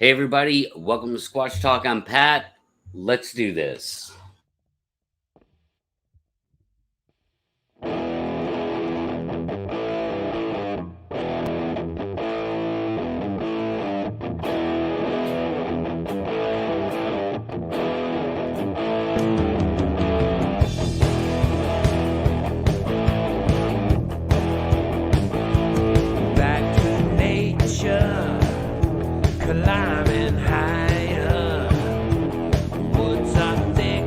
Hey, everybody, welcome to Squatch Talk. I'm Pat. Let's do this. Back to nature, climbing higher. Woods are thick,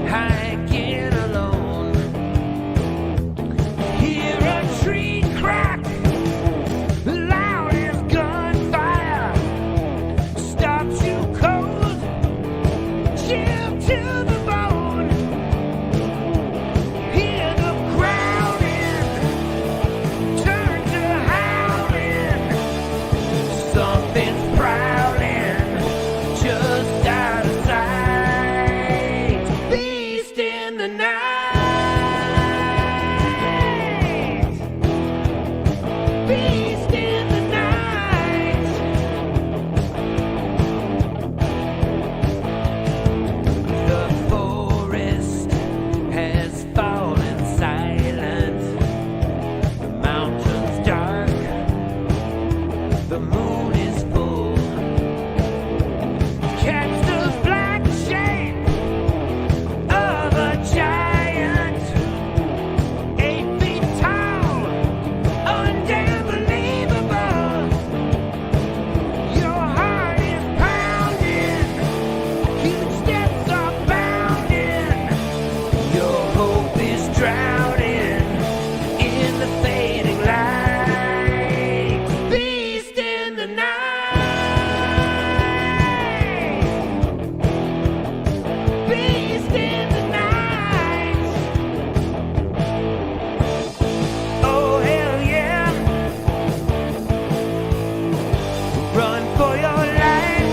hiking alone. Hear a tree crack, loud as gunfire. Stops you cold, chill to the bone. Hear the growling, turn to howling. Something's prowling just out of sight. Beast in the night. Beast in the night. The forest has fallen silent. The mountain's dark. The moon is full. Catch the black shape of a giant, 8 feet tall, unbelievable. Your heart is pounding, huge steps are bounding. Your hope is drowning in the fading light. Beast in the night. Beast in the night. Oh, hell yeah. Run for your life.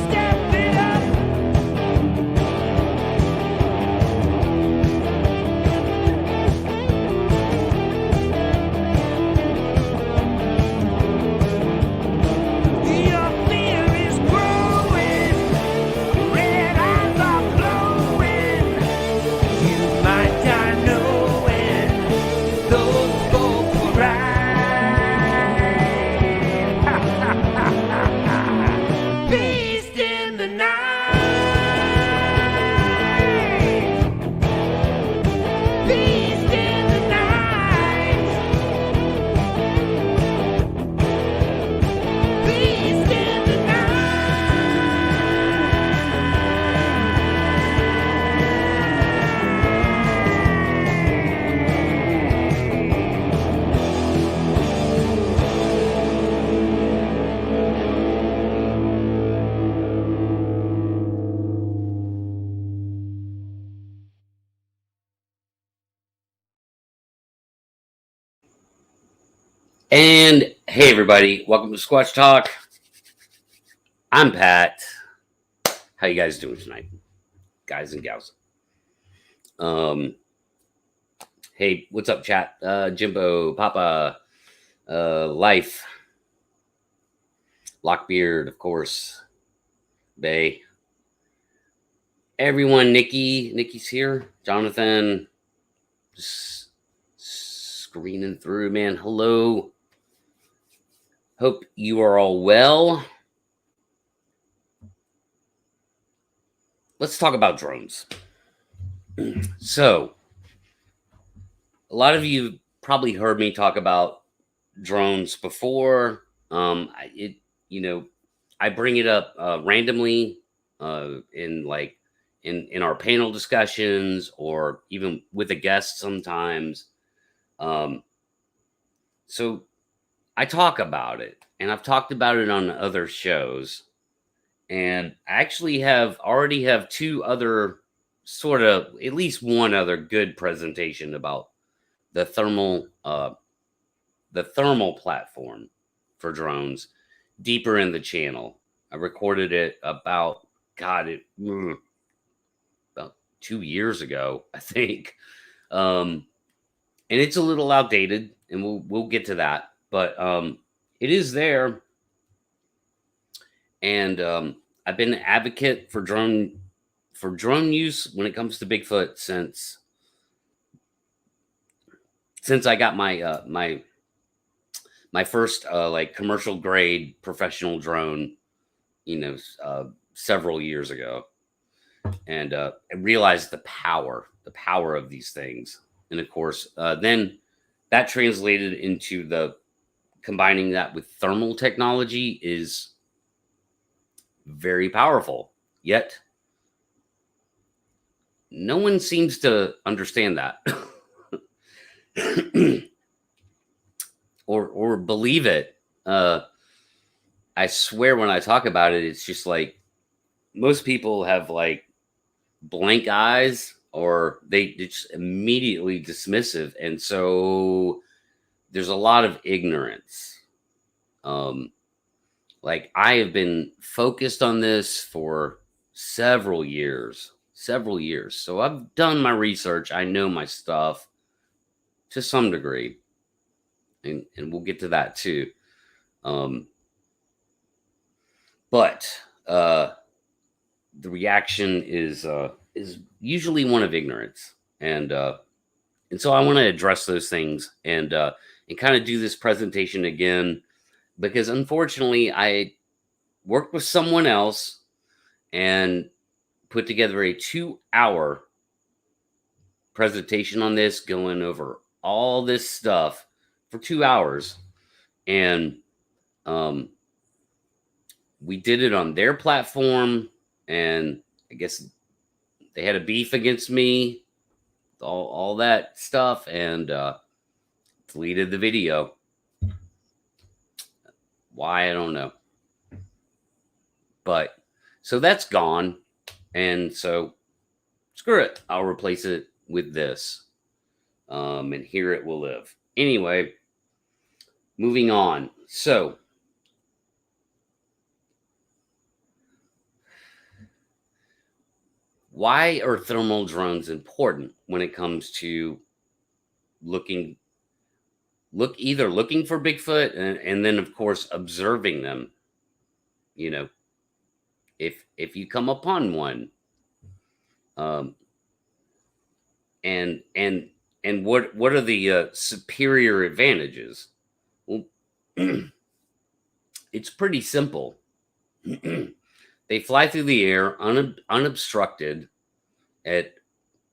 Step it up. Your fear is growing. Red eyes are glowing. You might die knowing those folks were right. Beast in the night. Beast in the night. Beast in the And hey, everybody, welcome to Squatch Talk. I'm Pat. How you guys doing tonight, guys and gals? Hey, what's up, chat? Jimbo, Papa, Life, Lockbeard, of course, Bay, everyone. Nikki's here. Jonathan, just screening through, man. Hello. Hope you are all well. Let's talk about drones. So, a lot of you probably heard me talk about drones before. I bring it up randomly in our panel discussions or even with a guest sometimes. So I talk about it, and I've talked about it on other shows. And I actually already have two other sort of, at least one other good presentation about the thermal the thermal platform for drones deeper in the channel. I recorded it about about 2 years ago, I think. And it's a little outdated, and we'll get to that, but it is there. And I've been an advocate for drone use when it comes to Bigfoot since I got my first like commercial grade professional drone, several years ago, and I realized the power of these things, and of course, then that translated into the combining that with thermal technology is very powerful. Yet, no one seems to understand that or believe it. I swear when I talk about it, it's just like most people have like blank eyes, or they just immediately dismissive, and so there's a lot of ignorance. Um, like I have been focused on this for several years. So I've done my research. I know my stuff to some degree, and we'll get to that too. Um, but the reaction is usually one of ignorance, and so I want to address those things and kind of do this presentation again because unfortunately I worked with someone else and put together a 2-hour presentation on this, going over all this stuff for 2 hours. And um, we did it on their platform. And I guess they had a beef against me, all that stuff, and deleted the video. Why, I don't know. But so that's gone. And so screw it. I'll replace it with this. And here it will live. Anyway, moving on. So, why are thermal drones important when it comes to either looking for Bigfoot and then of course observing them? You know, if you come upon one, um, and what are the superior advantages? Well, it's pretty simple. They fly through the air unobstructed at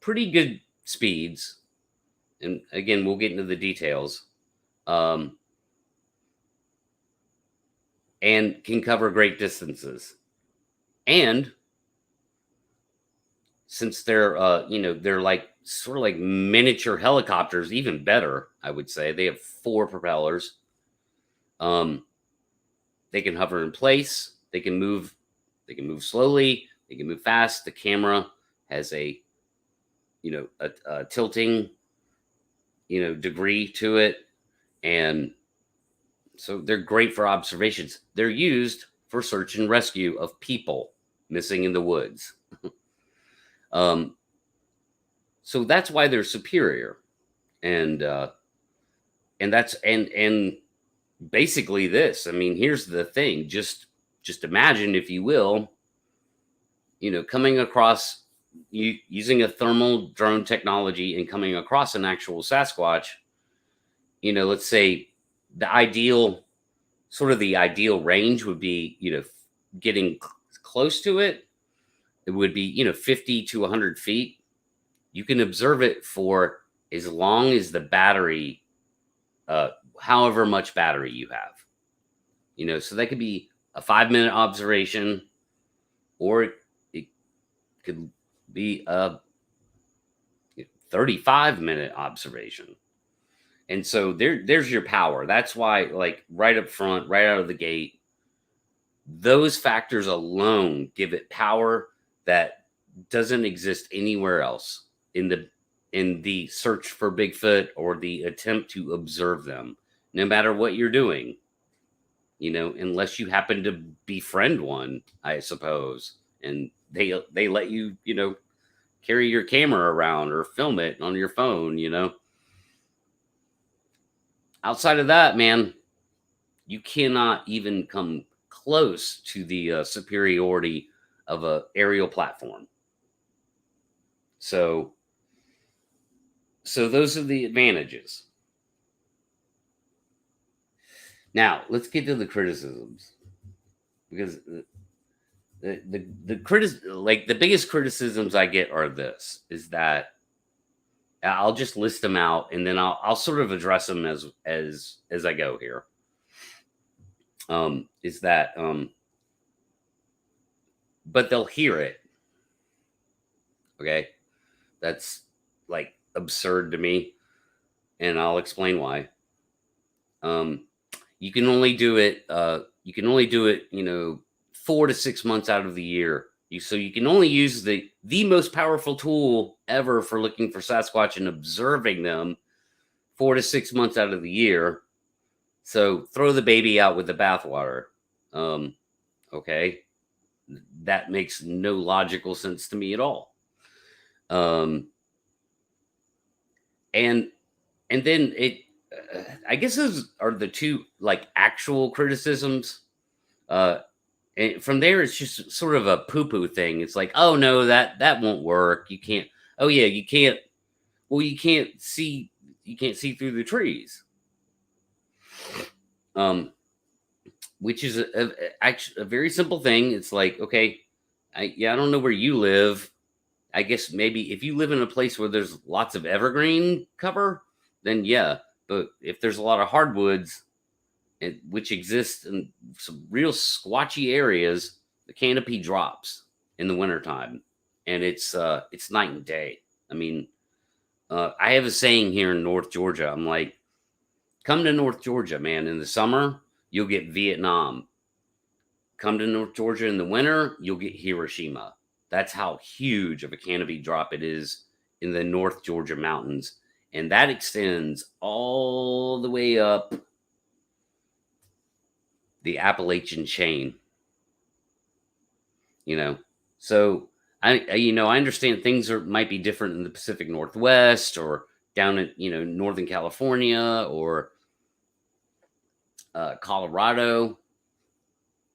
pretty good speeds, and again, we'll get into the details. Um, and can cover great distances. And since they're like sort of like miniature helicopters, even better, I would say. They have 4 propellers. They can hover in place. They can move slowly. They can move fast. The camera has a tilting degree to it, and so they're great for observations. They're used for search and rescue of people missing in the woods. So that's why they're superior, and and basically this. I mean, here's the thing. Just imagine, if you will, coming across using a thermal drone technology and coming across an actual Sasquatch. Let's say the ideal range would be, getting close to it. It would be, 50 to 100 feet. You can observe it for as long as the battery, however much battery you have. So that could be a 5-minute observation, or it could be a 35-minute observation. And so there's your power. That's why, like, right up front, right out of the gate, those factors alone give it power that doesn't exist anywhere else in the search for Bigfoot or the attempt to observe them. no matter what you're doing, unless you happen to befriend one, I suppose, and they let you, carry your camera around or film it on your phone. Outside of that, man, you cannot even come close to the superiority of a aerial platform. So those are the advantages. Now let's get to the criticisms, because the biggest criticisms I get are this: is that I'll just list them out and then I'll sort of address them as I go here. Is that but they'll hear it. Okay, that's like absurd to me, and I'll explain why. You can only do it. 4 to 6 months out of the year. So you can only use the most powerful tool ever for looking for Sasquatch and observing them 4 to 6 months out of the year. So throw the baby out with the bathwater. Okay, that makes no logical sense to me at all. And then I guess those are the two like actual criticisms. And from there, it's just sort of a poo-poo thing. It's like, oh no, that won't work. You can't. Oh yeah, you can't. Well, you can't see. You can't see through the trees. Which is actually a very simple thing. It's like, okay, I don't know where you live. I guess maybe if you live in a place where there's lots of evergreen cover, then yeah. But if there's a lot of hardwoods, which exist in some real squatchy areas, the canopy drops in the wintertime, and it's night and day. I mean, I have a saying here in North Georgia. I'm like, come to North Georgia, man. In the summer, you'll get Vietnam. Come to North Georgia in the winter, you'll get Hiroshima. That's how huge of a canopy drop it is in the North Georgia mountains. And that extends all the way up the Appalachian chain. So I understand things might be different in the Pacific Northwest or down in Northern California or Colorado.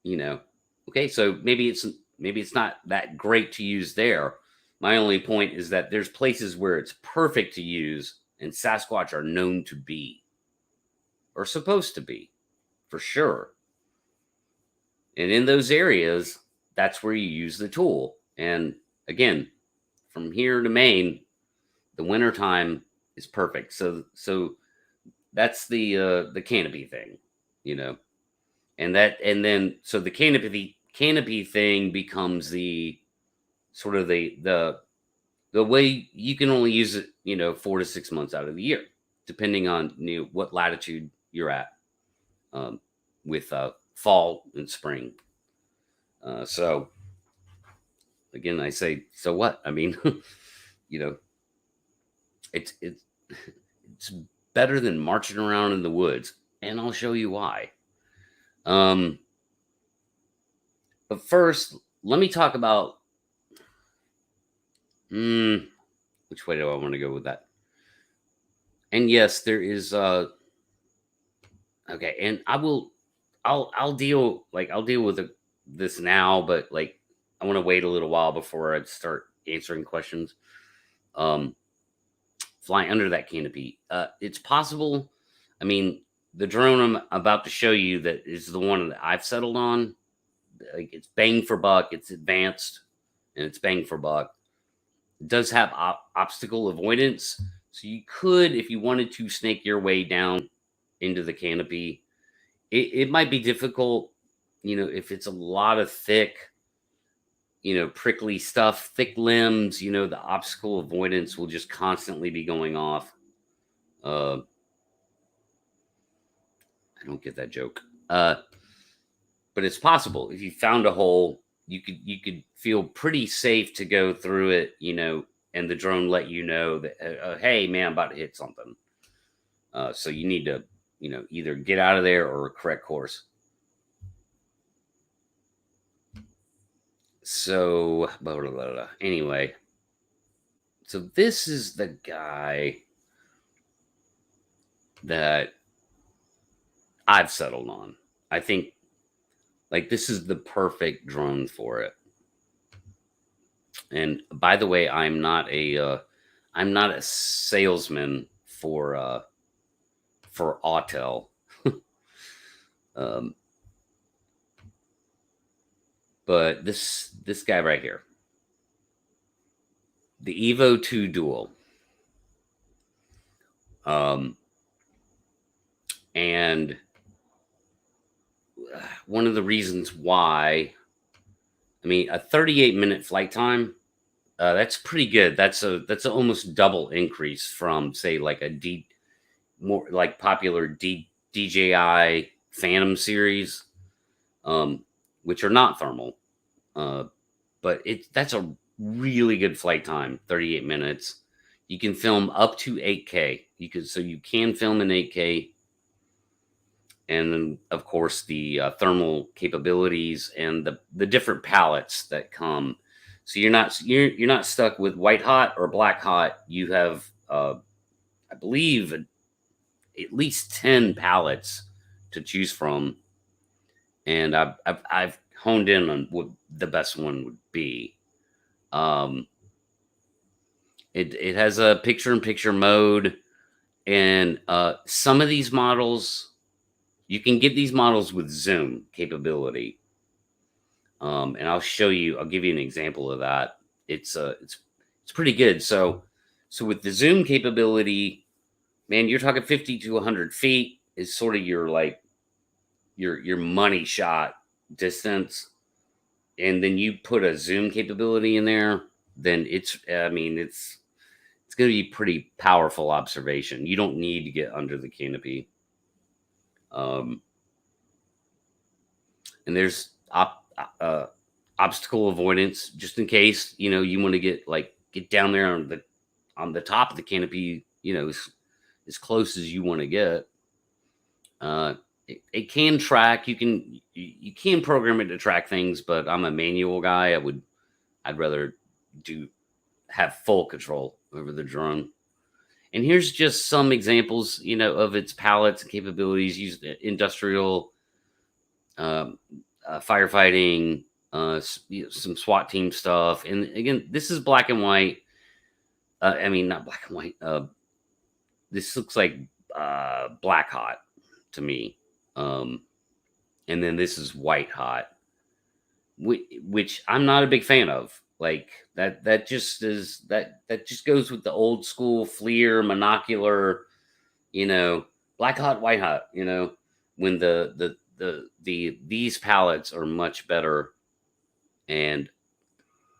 Okay, so maybe it's not that great to use there. My only point is that there's places where it's perfect to use, and Sasquatch are known to be, or supposed to be, for sure. And in those areas, that's where you use the tool. And again, from here to Maine, the wintertime is perfect. So that's the canopy thing, and then so the canopy thing becomes the sort of the way you can only use it, 4 to 6 months out of the year, depending on what latitude you're at, with fall and spring. So again, I say, so what? I mean, it's better than marching around in the woods, and I'll show you why. But first, let me talk about which way do I want to go with that? And yes, there is okay, and I'll deal with this now, but like I want to wait a little while before I start answering questions. Flying under that canopy, it's possible. I mean, the drone I'm about to show you that is the one that I've settled on. Like, it's bang for buck. It's advanced, and it's bang for buck. It does have obstacle avoidance, so you could, if you wanted to, snake your way down into the canopy. It might be difficult, if it's a lot of thick, prickly stuff, thick limbs. The obstacle avoidance will just constantly be going off. I don't get that joke. But it's possible. If you found a hole, you could feel pretty safe to go through it, and the drone let you know that, hey man, I'm about to hit something. So you need to, either get out of there or correct course. So, blah, blah, blah, blah. Anyway, so this is the guy that I've settled on. I think like this is the perfect drone for it. And by the way, I'm not a salesman for Autel. um, but this guy right here, the Evo 2 Dual. And one of the reasons why, I mean, a 38-minute flight time, that's pretty good. That's a almost double increase from say like more like popular DJI Phantom series, which are not thermal. But that's a really good flight time, 38 minutes. You can film up to 8K. You can film in 8K. And then, of course, the thermal capabilities and the different palettes that come. So you're not stuck with white hot or black hot. You have, I believe, at least 10 palettes to choose from, and I've honed in on what the best one would be. It has a picture-in-picture mode, and some of these models. You can get these models with zoom capability. And I'll give you an example of that. It's pretty good. So with the zoom capability, man, you're talking 50 to 100 feet is sort of your money shot distance. And then you put a zoom capability in there, then it's going to be pretty powerful observation. You don't need to get under the canopy. And there's obstacle avoidance, just in case you want to get down there on the top of the canopy, as close as you want to get. It can track. You can program it to track things, but I'm a manual guy. I'd rather have full control over the drone. And here's just some examples, of its palettes and capabilities used in industrial, firefighting, some SWAT team stuff. And again, this is black and white. Not black and white. This looks like black hot to me. And then this is white hot, which I'm not a big fan of. Like that just goes with the old school FLIR monocular, black hot, white hot, when these palettes are much better. And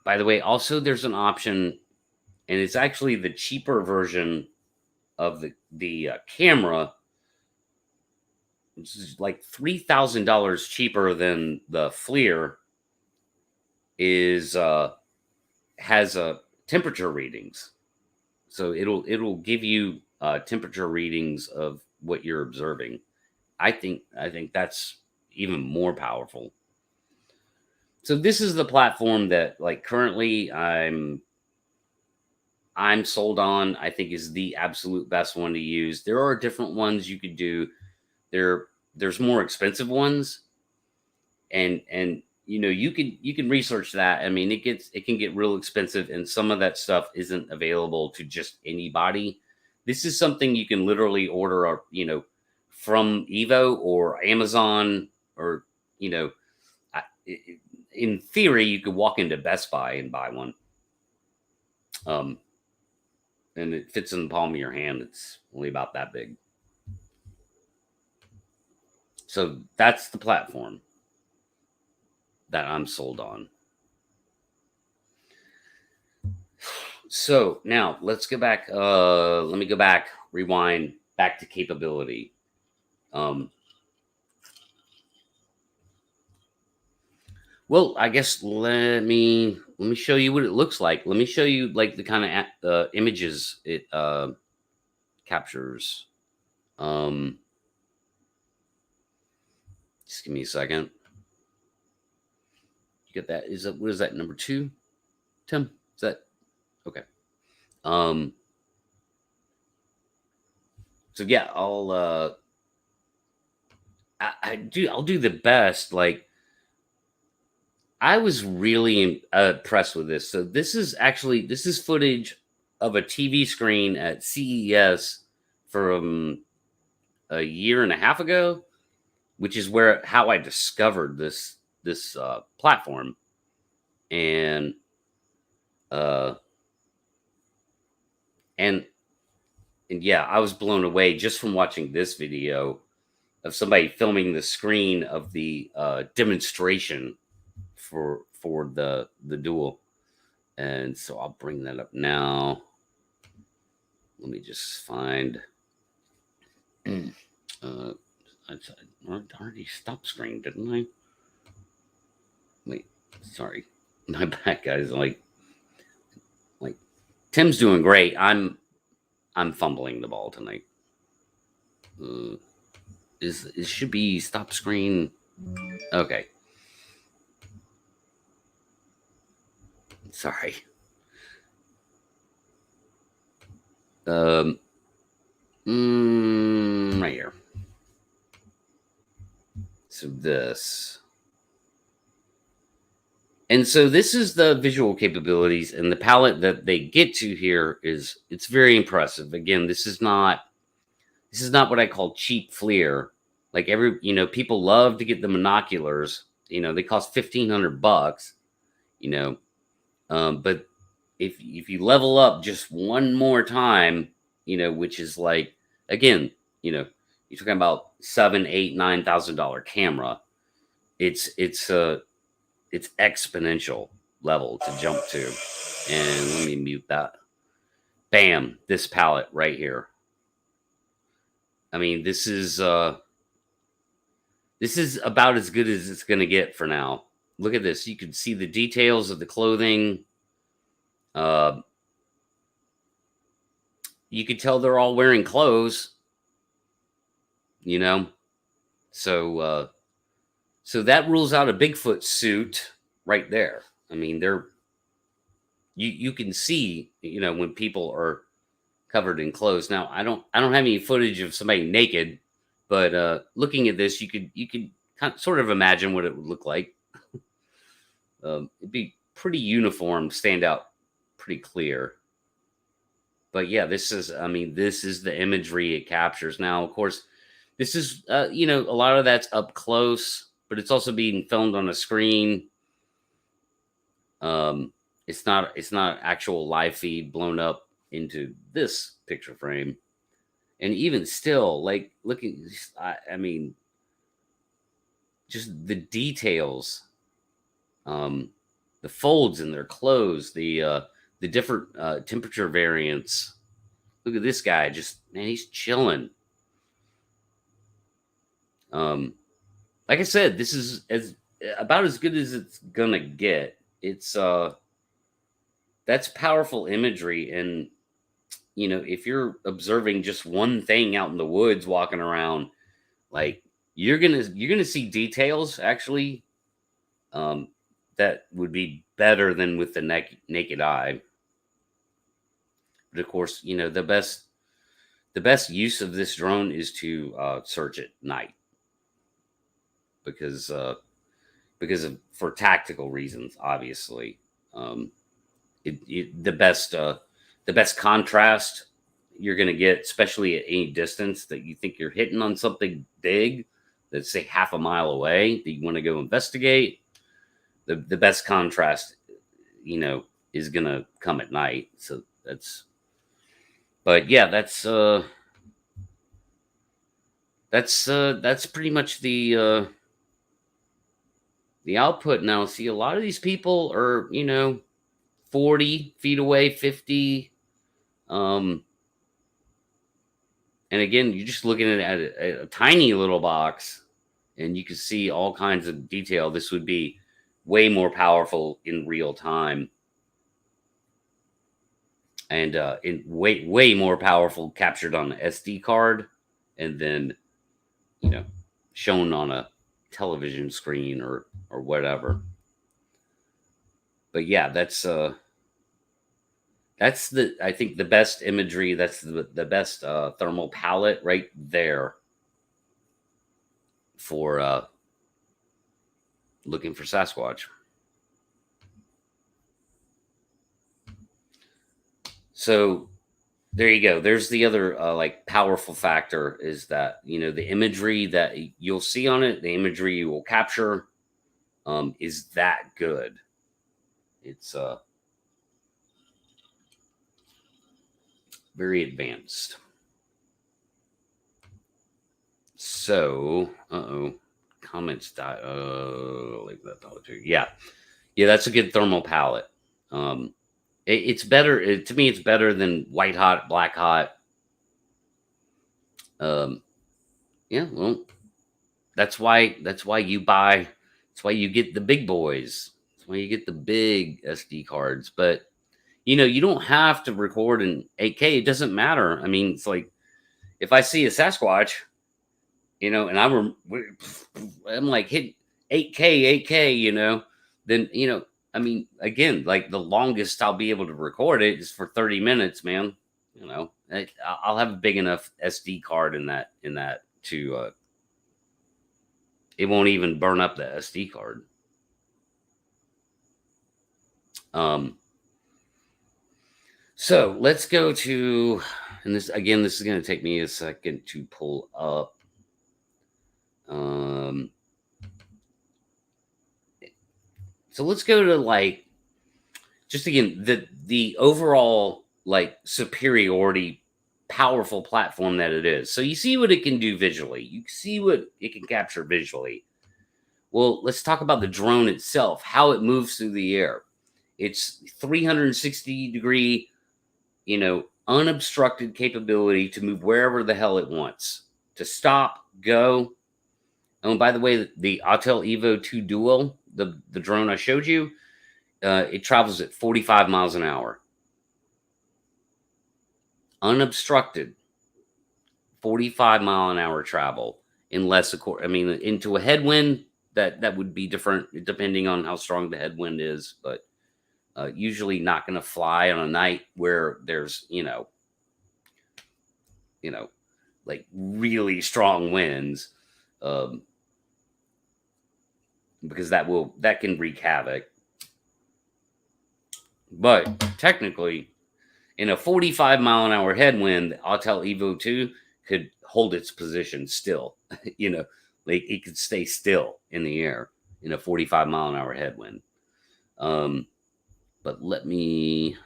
by the way, also there's an option, and it's actually the cheaper version of the camera. This is like $3,000 cheaper than the FLIR. Has temperature readings, so it'll give you temperature readings of what you're observing. I think that's even more powerful. So this is the platform that currently I'm sold on. I think is the absolute best one to use. There are different ones you could do. There's more expensive ones, and you can research that. It can get real expensive, and some of that stuff isn't available to just anybody. This is something you can literally order, from Evo or Amazon, or in theory, you could walk into Best Buy and buy one. And it fits in the palm of your hand. It's only about that big. So that's the platform that I'm sold on. So now let's go back. Let me go back, rewind back to capability. Well, I guess let me show you what it looks like. Let me show you the kind of images it captures. Just give me a second. You get that? Is that what is that, number 2? Tim? Is that okay? So yeah, I'll do the best. Like, I was really impressed with this. So this is footage of a TV screen at CES from a year and a half ago, which is how I discovered this platform. And uh and yeah, I was blown away just from watching this video of somebody filming the screen of the demonstration for the duel. And so I'll bring that up now. Let me just find I already stopped screen, didn't I? Wait, sorry. My bad, guys. Like Tim's doing great. I'm fumbling the ball tonight. It should be stop screen. Okay. Sorry. Right here. So this. And so this is the visual capabilities, and the palette that they get to here it's very impressive. Again, this is not what I call cheap FLIR. Like, people love to get the monoculars. They cost $1,500. But if you level up just one more time, which is like, again, you're talking about $7,000, $8,000, $9,000 camera. It's exponential level to jump to. And let me mute that. Bam, this palette right here. I mean, this is about as good as it's going to get for now. Look at this. You can see the details of the clothing. You could tell they're all wearing clothes, So that rules out a Bigfoot suit right there. I mean, you can see, when people are covered in clothes. Now, I don't have any footage of somebody naked, but looking at this, you could sort of imagine what it would look like. It'd be pretty uniform, stand out pretty clear. But yeah, this is the imagery it captures. Now, of course, this is a lot of that's up close, but it's also being filmed on a screen. It's not actual live feed blown up into this picture frame. And even still, like, looking, I mean, just the details, the folds in their clothes, the different temperature variants. Look at this guy, man, he's chilling. Like I said, this is about as good as it's gonna get. It's that's powerful imagery. And if you're observing just one thing out in the woods walking around, like, you're gonna see details actually that would be better than with the naked eye. But of course, the best use of this drone is to search at night, because for tactical reasons, obviously. The best contrast you're going to get, especially at any distance that you think you're hitting on something big that's, say, half a mile away that you want to go investigate, the best contrast, is going to come at night. So but yeah, that's pretty much the output. Now, see, a lot of these people are, 40 feet away, 50. And again, you're just looking at a tiny little box, and you can see all kinds of detail. This would be way more powerful in real time, and way more powerful captured on an SD card, and then shown on a television screen or whatever. But yeah, that's the, I think, the best imagery. That's the best thermal palette right there for looking for Sasquatch. So there you go. There's the other like powerful factor, is that, you know, the imagery that you'll see on it, the imagery you will capture, is that good. It's very advanced. So, comments die. Leave that thought too. Yeah, that's a good thermal palette. It's better to me. It's better than white hot, black hot. Yeah, well, that's why you buy. That's why you get the big boys. That's why you get the big SD cards. But you know, you don't have to record in 8K. It doesn't matter. I mean, it's like if I see a Sasquatch, you know, and I'm like hit 8K, you know, then, you know, I mean, again, like the longest I'll be able to record it is for 30 minutes, man. You know, I'll have a big enough SD card in that to it won't even burn up the SD card. So let's go to, and this again, this is going to take me a second to pull up. So let's go to like, just again, the overall like superiority, powerful platform that it is. So you see what it can do visually. You see what it can capture visually. Well, let's talk about the drone itself, how it moves through the air. It's 360-degree, you know, unobstructed capability to move wherever the hell it wants, to stop, go. Oh, and by the way, the Autel Evo 2 Duo, the drone I showed you, it travels at 45 miles an hour. Unobstructed, 45-mile-an-hour travel. Unless, of course, I mean, into a headwind, that would be different depending on how strong the headwind is. But usually not going to fly on a night where there's, you know, like really strong winds. Because that can wreak havoc. But technically, in a 45-mile-an-hour headwind, the Autel Evo 2 could hold its position still. You know, like it could stay still in the air in a 45-mile-an-hour headwind. But let me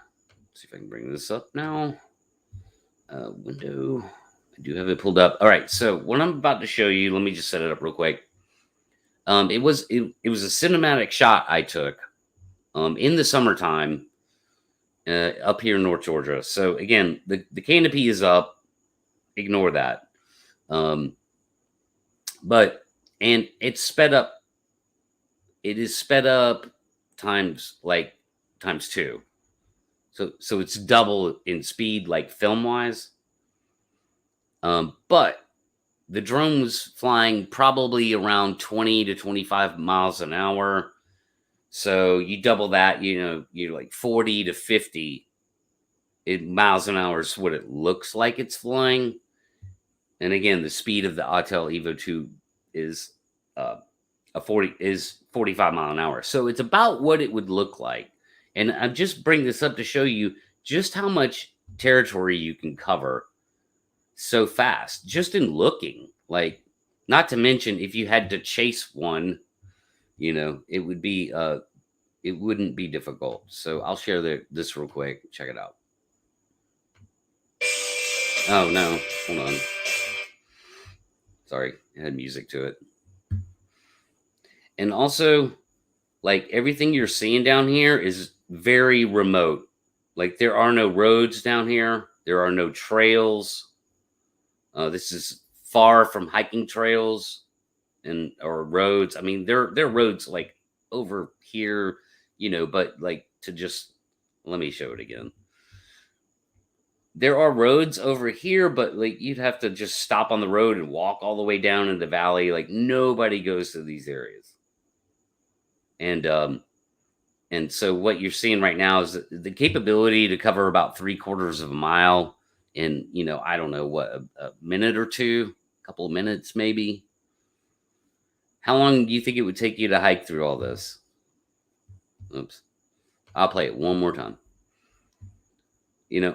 see if I can bring this up now. Window. I do have it pulled up. All right. So what I'm about to show you, let me just set it up real quick. It was a cinematic shot I took in the summertime up here in North Georgia. So again, the canopy is up. Ignore that. But and it's sped up. It is sped up times 2. So it's double in speed, like film wise. But the drone was flying probably around 20 to 25 miles an hour. So you double that, you know, you're like 40 to 50 miles an hour is what it looks like it's flying. And again, the speed of the Autel Evo 2 is 45 mile an hour. So it's about what it would look like. And I'm just bringing this up to show you just how much territory you can cover so fast, just in looking. Like, not to mention if you had to chase one, you know, it wouldn't be difficult. So I'll share this real quick. Check it out. Oh no, hold on. Sorry, it had music to it. And also, like, everything you're seeing down here is very remote. Like, there are no roads down here. There are no trails. This is far from hiking trails or roads. I mean, there are roads like over here, you know, but like to just, let me show it again. there are roads over here, but like you'd have to just stop on the road and walk all the way down in the valley. Like nobody goes to these areas. And so what you're seeing right now is the capability to cover about 3/4 of a mile in, I don't know what, a minute or two, a couple of minutes maybe. How long do you think it would take you to hike through all this? Oops. I'll play it one more time.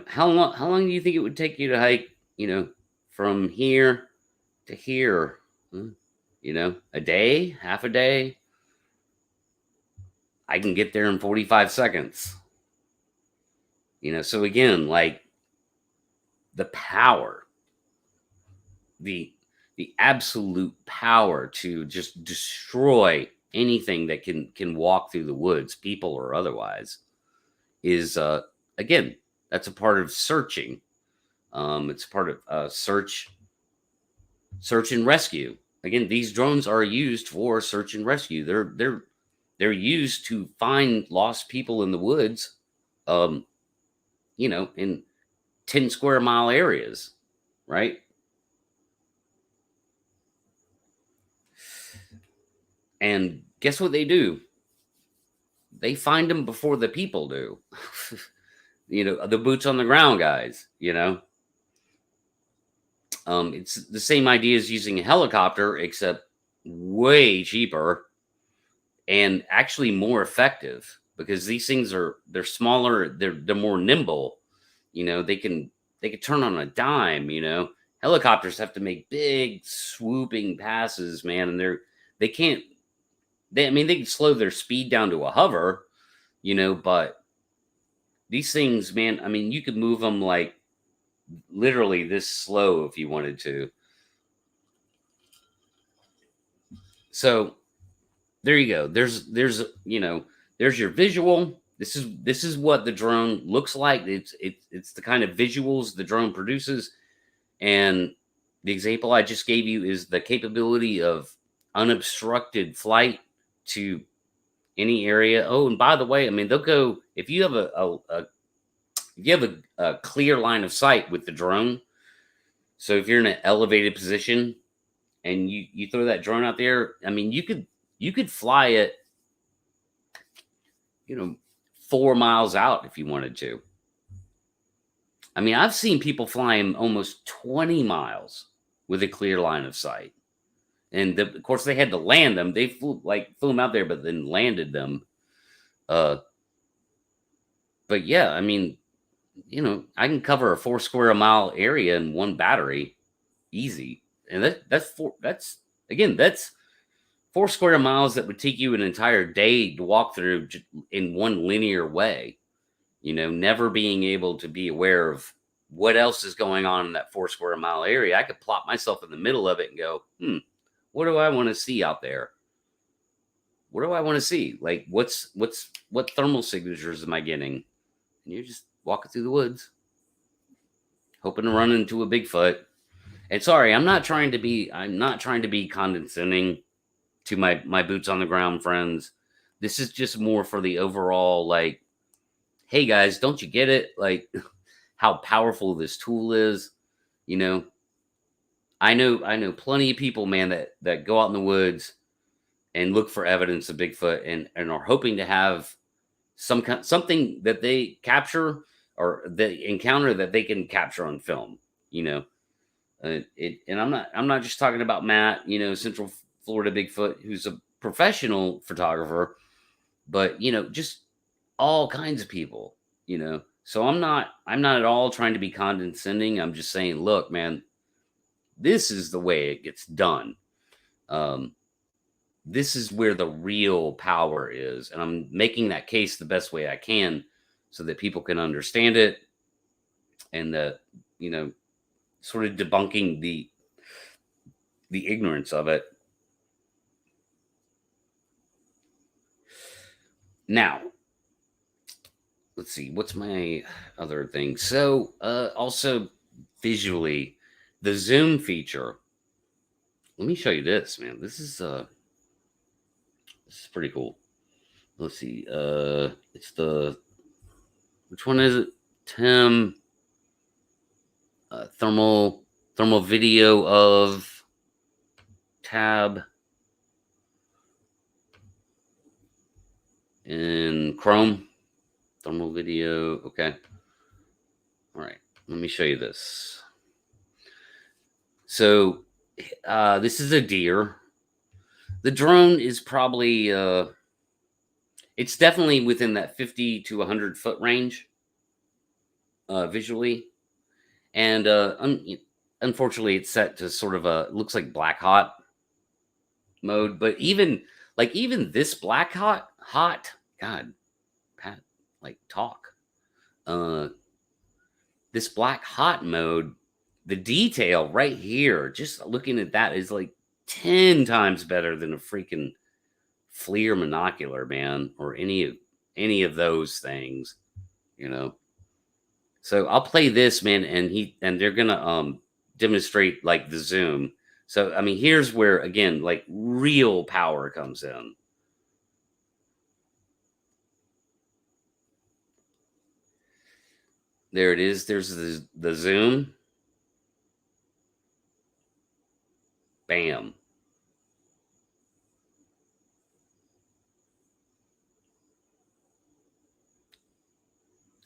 How long do you think it would take you to hike, from here to here? Hmm, a day, half a day? I can get there in 45 seconds. So again, like the power, the absolute power to just destroy anything that can walk through the woods, people or otherwise, is again, that's a part of searching. It's part of search and rescue. Again, these drones are used for search and rescue. They're used to find lost people in the woods, um, in 10 square mile areas, right? And guess what they do? They find them before the people do. The boots on the ground guys, it's the same idea as using a helicopter, except way cheaper and actually more effective, because these things they're smaller, they're more nimble. They can turn on a dime. Helicopters have to make big swooping passes, man, and they can't. They can slow their speed down to a hover, but these things, man, you could move them like literally this slow if you wanted to. So there you go. There's your visual. This is what the drone looks like. It's the kind of visuals the drone produces. And the example I just gave you is the capability of unobstructed flight to any area. Oh, and by the way, they'll go if you have a clear line of sight with the drone. So if you're in an elevated position and you throw that drone out there, you could fly it, 4 miles out if you wanted to. I've seen people flying almost 20 miles with a clear line of sight. And of course, they had to land them. They flew them out there, but then landed them. But yeah, I can cover a 4 square mile area in one battery, easy. And that's 4 square miles that would take you an entire day to walk through in one linear way. Never being able to be aware of what else is going on in that 4 square mile area. I could plop myself in the middle of it and go, what do I want to see out there? What do I want to see? Like, what thermal signatures am I getting? And you're just walking through the woods, hoping to run into a Bigfoot. And sorry, I'm not trying to be condescending to my boots on the ground friends. This is just more for the overall, like, hey guys, don't you get it? Like, how powerful this tool is. I know plenty of people, man, that go out in the woods and look for evidence of Bigfoot and are hoping to have something that they capture or they encounter that they can capture on film. And I'm not just talking about Matt, Central Florida Bigfoot, who's a professional photographer, but just all kinds of people. So I'm not at all trying to be condescending. I'm just saying, look, man, this is the way it gets done. This is where the real power is, and I'm making that case the best way I can so that people can understand it, and sort of debunking the ignorance of it. Now, let's see, what's my other thing? So, also visually, the zoom feature. Let me show you this, man. This is pretty cool. Let's see. It's which one is it? Tim. thermal video of tab in Chrome. Thermal video. Okay. All right. Let me show you this. So this is a deer. The drone is probably it's definitely within that 50 to 100 foot range visually, and unfortunately it's set to sort of a looks like black hot mode. But even this black hot God, Pat, like talk. This black hot mode, the detail right here, just looking at that, is like 10 times better than a freaking FLIR monocular, man, or any of those things, you know. So I'll play this, man, and they're gonna demonstrate like the zoom. So I mean, here's where again, like real power comes in. There it is. There's the zoom. Bam.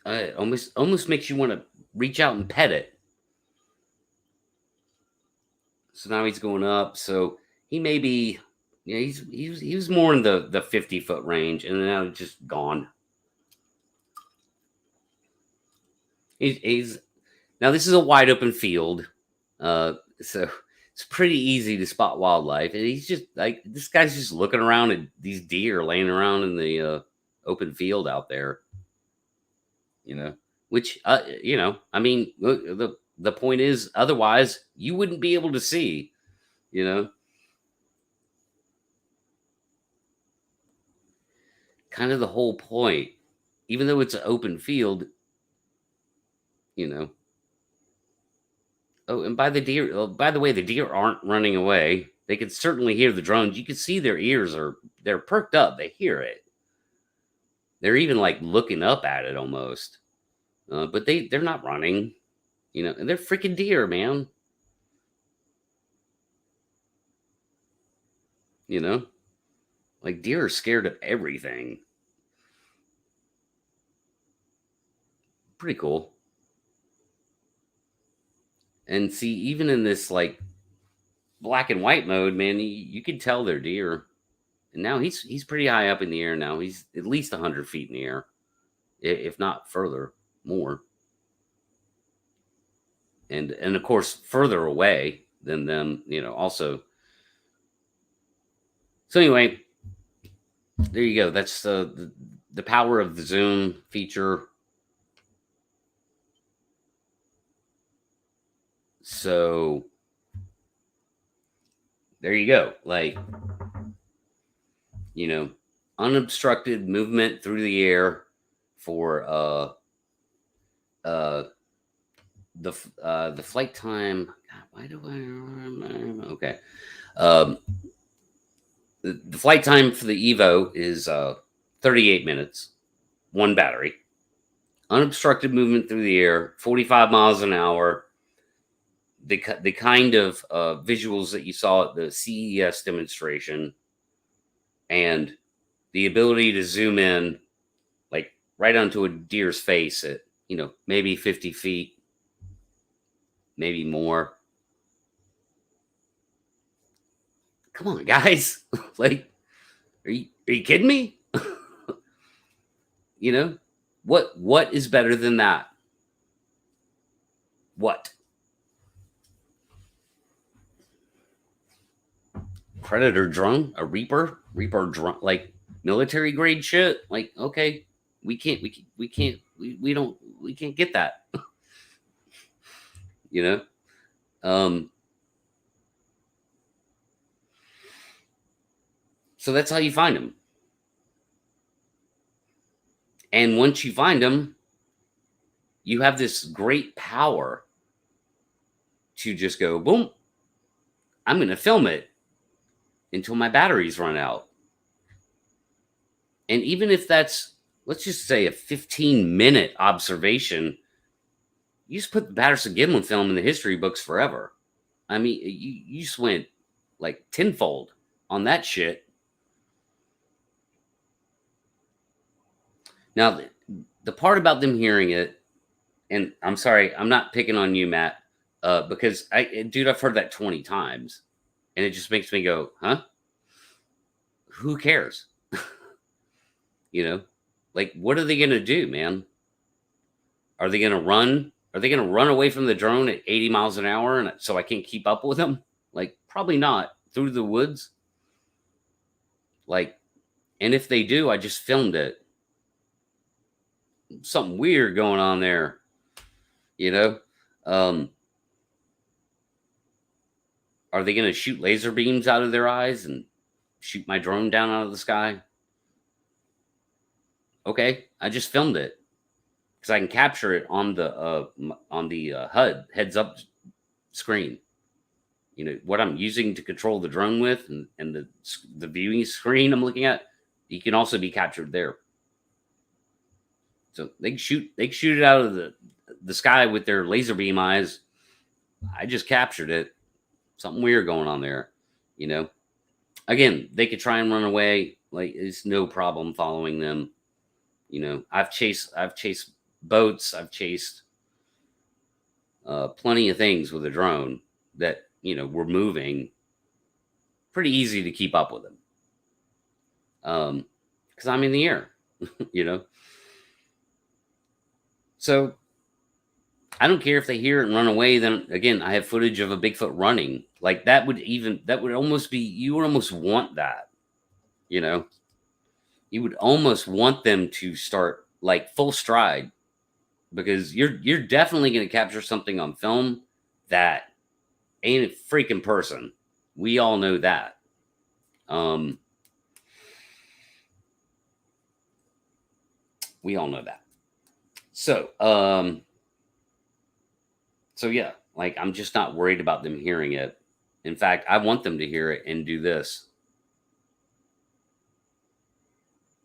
It almost makes you want to reach out and pet it. So now he's going up. So he may be, yeah, he was more in the 50-foot range, and now he's just gone. He's now this is a wide open field, so it's pretty easy to spot wildlife. And he's just like, this guy's just looking around at these deer laying around in the open field out there. You know, which you know, I mean, the point is, otherwise you wouldn't be able to see. You know, kind of the whole point. Even though it's an open field, you know. Oh, and by the way, the deer aren't running away. They can certainly hear the drones. You can see their ears they're perked up. They hear it. They're even like looking up at it almost. But they're not running, you know. And they're freaking deer, man. You know, like deer are scared of everything. Pretty cool. And see, even in this like black and white mode, man, you can tell they're deer. And now he's pretty high up in the air now. He's at least 100 feet in the air, if not further, more. And of course, further away than them, you know, also. So anyway, there you go. That's the power of the zoom feature. So there you go. Like, you know, unobstructed movement through the air for the flight time. God, why do I? Okay. The flight time for the Iv'e is 38 minutes, one battery. Unobstructed movement through the air, 45 miles an hour. The kind of visuals that you saw at the CES demonstration, and the ability to zoom in like right onto a deer's face at, you know, maybe 50 feet, maybe more. Come on, guys. Like, are you kidding me? You know, what is better than that? What? Predator drone? A Reaper drone? Like military grade shit? Like, okay, we can't get that. You know? So that's how you find them. And once you find them, you have this great power to just go, boom, I'm going to film it until my batteries run out. And even if that's, let's just say, a 15-minute observation, you just put the Patterson-Gimlin film in the history books forever. I mean, you just went like tenfold on that shit. Now, the part about them hearing it, and I'm sorry, I'm not picking on you, Matt, because dude, I've heard that 20 times, and it just makes me go, huh? Who cares? You know, like, what are they gonna do, man? Are they gonna run? Are they gonna run away from the drone at 80 miles an hour, and so I can't keep up with them? Like, probably not. Through the woods, like, and if they do, I just filmed it. Something weird going on there, you know. Are they going to shoot laser beams out of their eyes and shoot my drone down out of the sky? Okay, I just filmed it because I can capture it on the HUD heads up screen. You know what I'm using to control the drone with, and the viewing screen I'm looking at. You can also be captured there. So they can shoot it out of the sky with their laser beam eyes. I just captured it. Something weird going on there, you know. Again, they could try and run away. Like, it's no problem following them. You know, I've chased boats. I've chased plenty of things with a drone that, you know, were moving. Pretty easy to keep up with them. Because I'm in the air, you know. So I don't care if they hear it and run away. Then again, I have footage of a Bigfoot running. Like, that would almost be, you would almost want that, you know. You would almost want them to start like full stride, because you're definitely going to capture something on film that ain't a freaking person. We all know that. We all know that. So, so yeah, like, I'm just not worried about them hearing it. In fact, I want them to hear it and do this.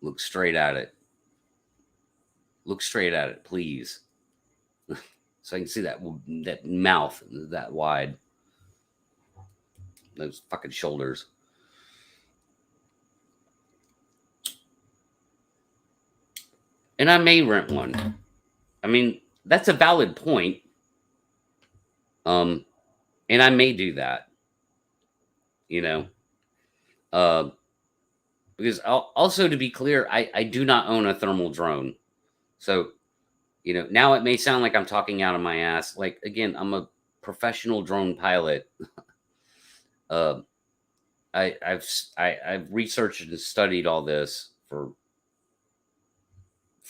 Look straight at it. Look straight at it, please. So I can see that mouth that wide. Those fucking shoulders. And I may rent one. I mean, that's a valid point. And I may do that. You know. Because also, to be clear, I do not own a thermal drone. So, you know, now it may sound like I'm talking out of my ass. Like, again, I'm a professional drone pilot. I've researched and studied all this for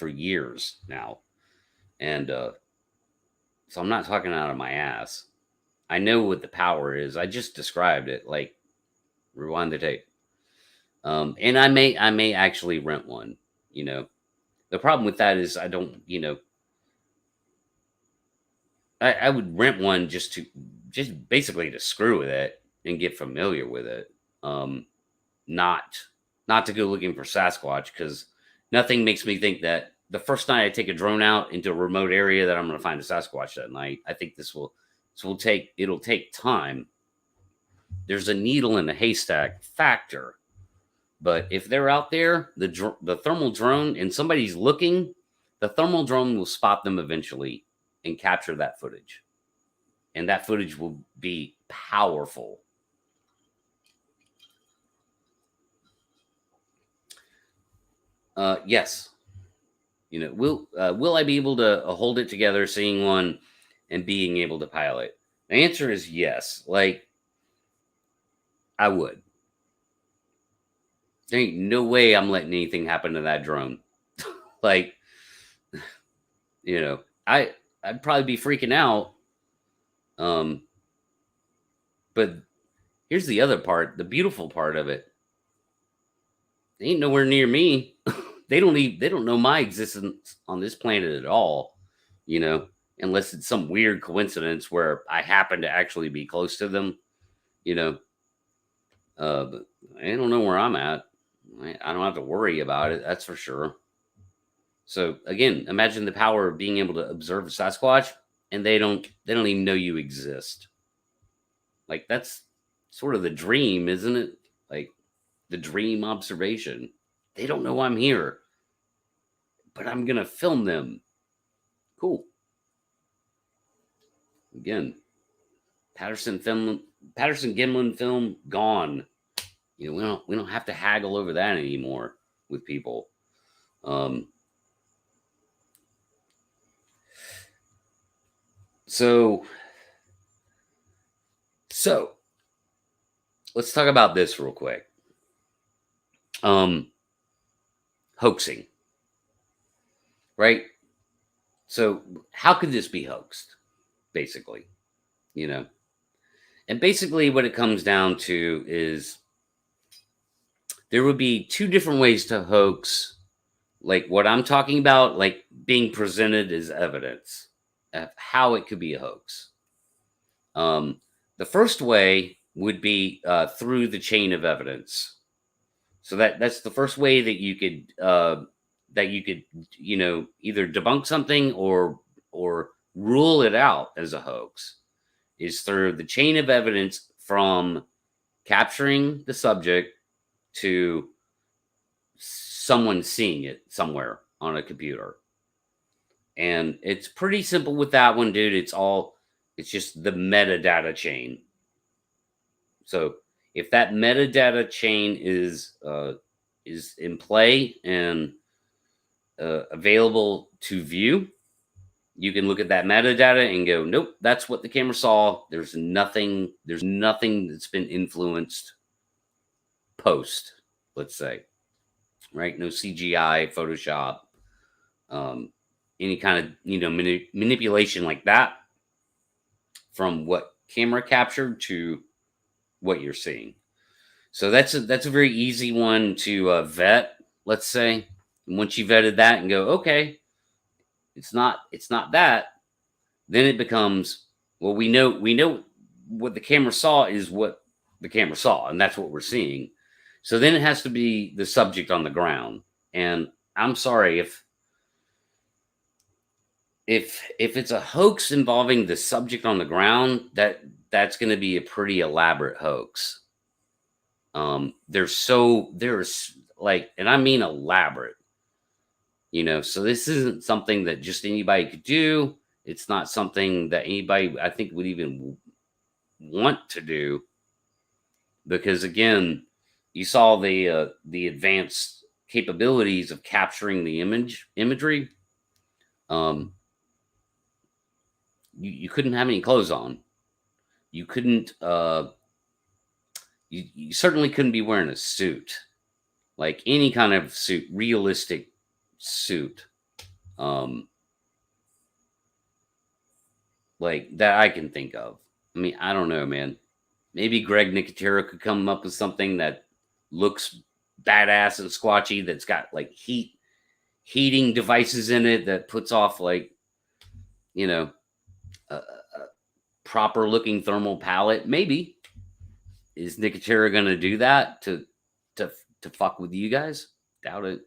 years now, and so I'm not talking out of my ass. I know what the power is. I just described it. Like, rewind the tape. And I may actually rent one. You know, the problem with that is I don't. You know, I would rent one just basically to screw with it and get familiar with it. Not to go looking for Sasquatch, because nothing makes me think that the first night I take a drone out into a remote area that I'm going to find a Sasquatch that night. I think it'll take time. There's a needle in a haystack factor, but if they're out there, the thermal drone, and somebody's looking, the thermal drone will spot them eventually and capture that footage, and that footage will be powerful. Yes. You know, will I be able to hold it together, seeing one and being able to pilot? The answer is yes. Like, I would. There ain't no way I'm letting anything happen to that drone. Like, you know, I'd probably be freaking out. But here's the other part, the beautiful part of it. They ain't nowhere near me. They don't know my existence on this planet at all, you know, unless it's some weird coincidence where I happen to actually be close to them, you know. But I don't know where I'm at. I don't have to worry about it, that's for sure. So again, imagine the power of being able to observe a Sasquatch. and they don't even know you exist. Like, that's sort of the dream, isn't it? Like, the dream observation. They don't know I'm here, but I'm gonna film them. Cool. Again, Patterson Gimlin film gone. You know, we don't have to haggle over that anymore with people. So let's talk about this real quick. Hoaxing, right? So how could this be hoaxed? Basically, you know, and basically what it comes down to is there would be two different ways to hoax, like what I'm talking about, like being presented as evidence of how it could be a hoax. The first way would be through the chain of evidence. So that's the first way that you could either debunk something or rule it out as a hoax, is through the chain of evidence from capturing the subject to someone seeing it somewhere on a computer. And it's pretty simple with that one, dude. It's just the metadata chain. So if that metadata chain is in play and available to view, you can look at that metadata and go, nope, that's what the camera saw. There's nothing that's been influenced post, let's say, right? No CGI, Photoshop, any kind of manipulation like that from what camera captured to what you're seeing. So that's a very easy one to vet, let's say. And once you vetted that and go, okay, it's not that, then it becomes, well, we know what the camera saw is what the camera saw, and that's what we're seeing. So then it has to be the subject on the ground. And I'm sorry if it's a hoax involving the subject on the ground, that's going to be a pretty elaborate hoax. There's like, and I mean elaborate, so this isn't something that just anybody could do. It's not something that anybody, I think, would even want to do, because again, you saw the advanced capabilities of capturing the imagery. You couldn't have any clothes on. You couldn't you certainly couldn't be wearing a suit, like any kind of suit, realistic suit, like that I can think of. I mean, I don't know, man. Maybe Greg Nicotero could come up with something that looks badass and squatchy, that's got like heating devices in it that puts off, like, a proper looking thermal palette. Maybe. Is Nicotero going to do that to fuck with you guys? Doubt it.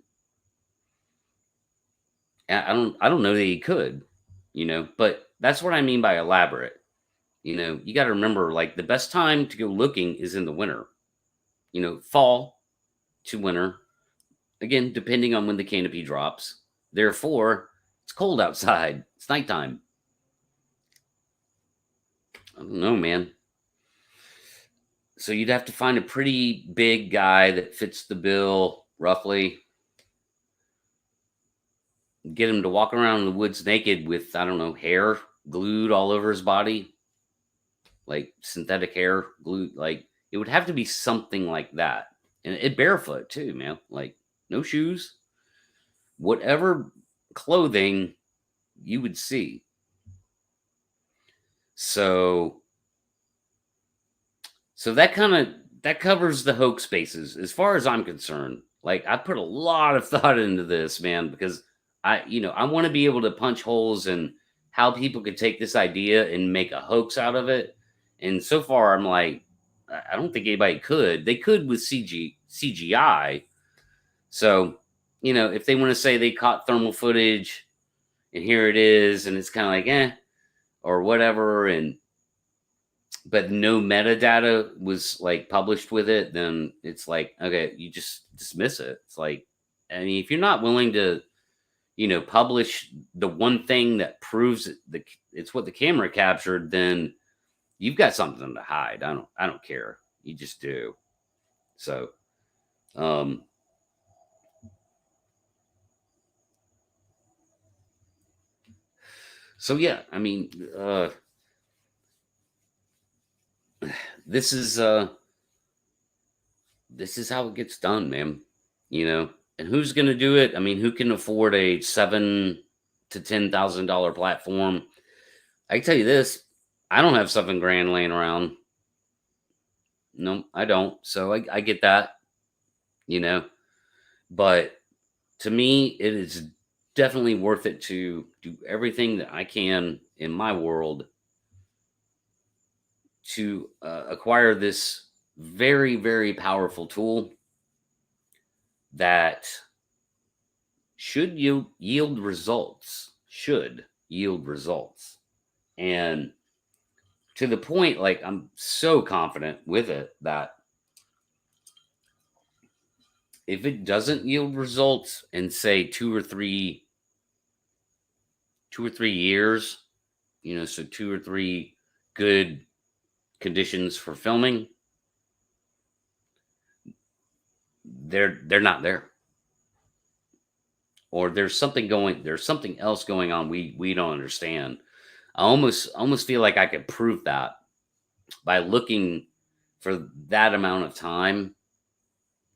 I don't know that he could, but that's what I mean by elaborate. You got to remember, like, the best time to go looking is in the winter, fall to winter, again, depending on when the canopy drops. Therefore, it's cold outside. It's nighttime. I don't know, man. So you'd have to find a pretty big guy that fits the bill roughly. Get him to walk around in the woods naked with, I don't know, hair glued all over his body, like synthetic hair glued. Like, it would have to be something like that, and it barefoot too, man. Like, no shoes, whatever clothing you would see. So that covers the hoax spaces as far as I'm concerned. Like, I put a lot of thought into this, man, because I want to be able to punch holes in how people could take this idea and make a hoax out of it. And so far, I'm like, I don't think anybody could. They could with CGI. So, if they want to say they caught thermal footage and here it is, and it's kind of like, or whatever, but no metadata was like published with it, then it's like, okay, you just dismiss it. It's like, I mean, if you're not willing to, publish the one thing that proves it's what the camera captured, then you've got something to hide. I don't care. You just do. So, um, yeah, I mean, this is how it gets done, man. And who's going to do it? I mean, who can afford a $7,000 to $10,000 platform? I can tell you this: I don't have 7 grand laying around. No, I don't. So I get that, but to me, it is definitely worth it to do everything that I can in my world to acquire this very, very powerful tool that should yield results. Should yield results. And to the point, like, I'm so confident with it that if it doesn't yield results in, say, 2 or 3 years, so 2 or 3 good conditions for filming, they're not there, or there's something else going on we don't understand. I almost feel like I could prove that by looking for that amount of time,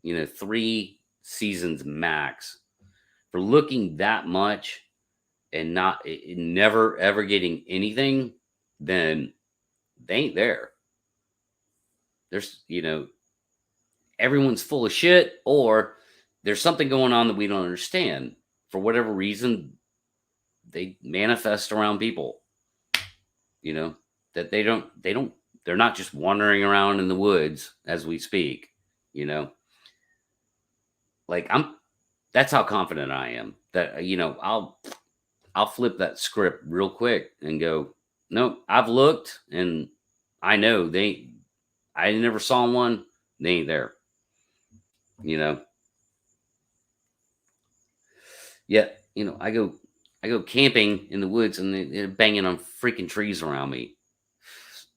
3 seasons max, for looking that much and never ever getting anything, then they ain't there. There's, everyone's full of shit, or there's something going on that we don't understand. For whatever reason, they manifest around people, that they're not just wandering around in the woods as we speak, like that's how confident I am that, I'll flip that script real quick and go, no, I've looked and I know I never saw one. They ain't there, Yet, I go camping in the woods and they're banging on freaking trees around me.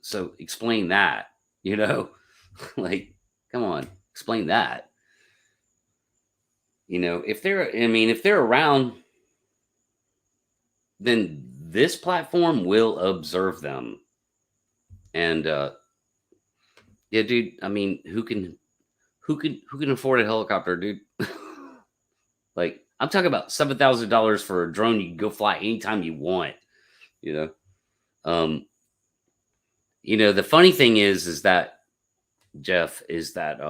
So explain that, like, come on, explain that. If they're around, then this platform will observe them. And yeah, dude, I mean, who can afford a helicopter, dude? Like, I'm talking about $7,000 for a drone you can go fly anytime you want. Um, the funny thing is that, Jeff, is that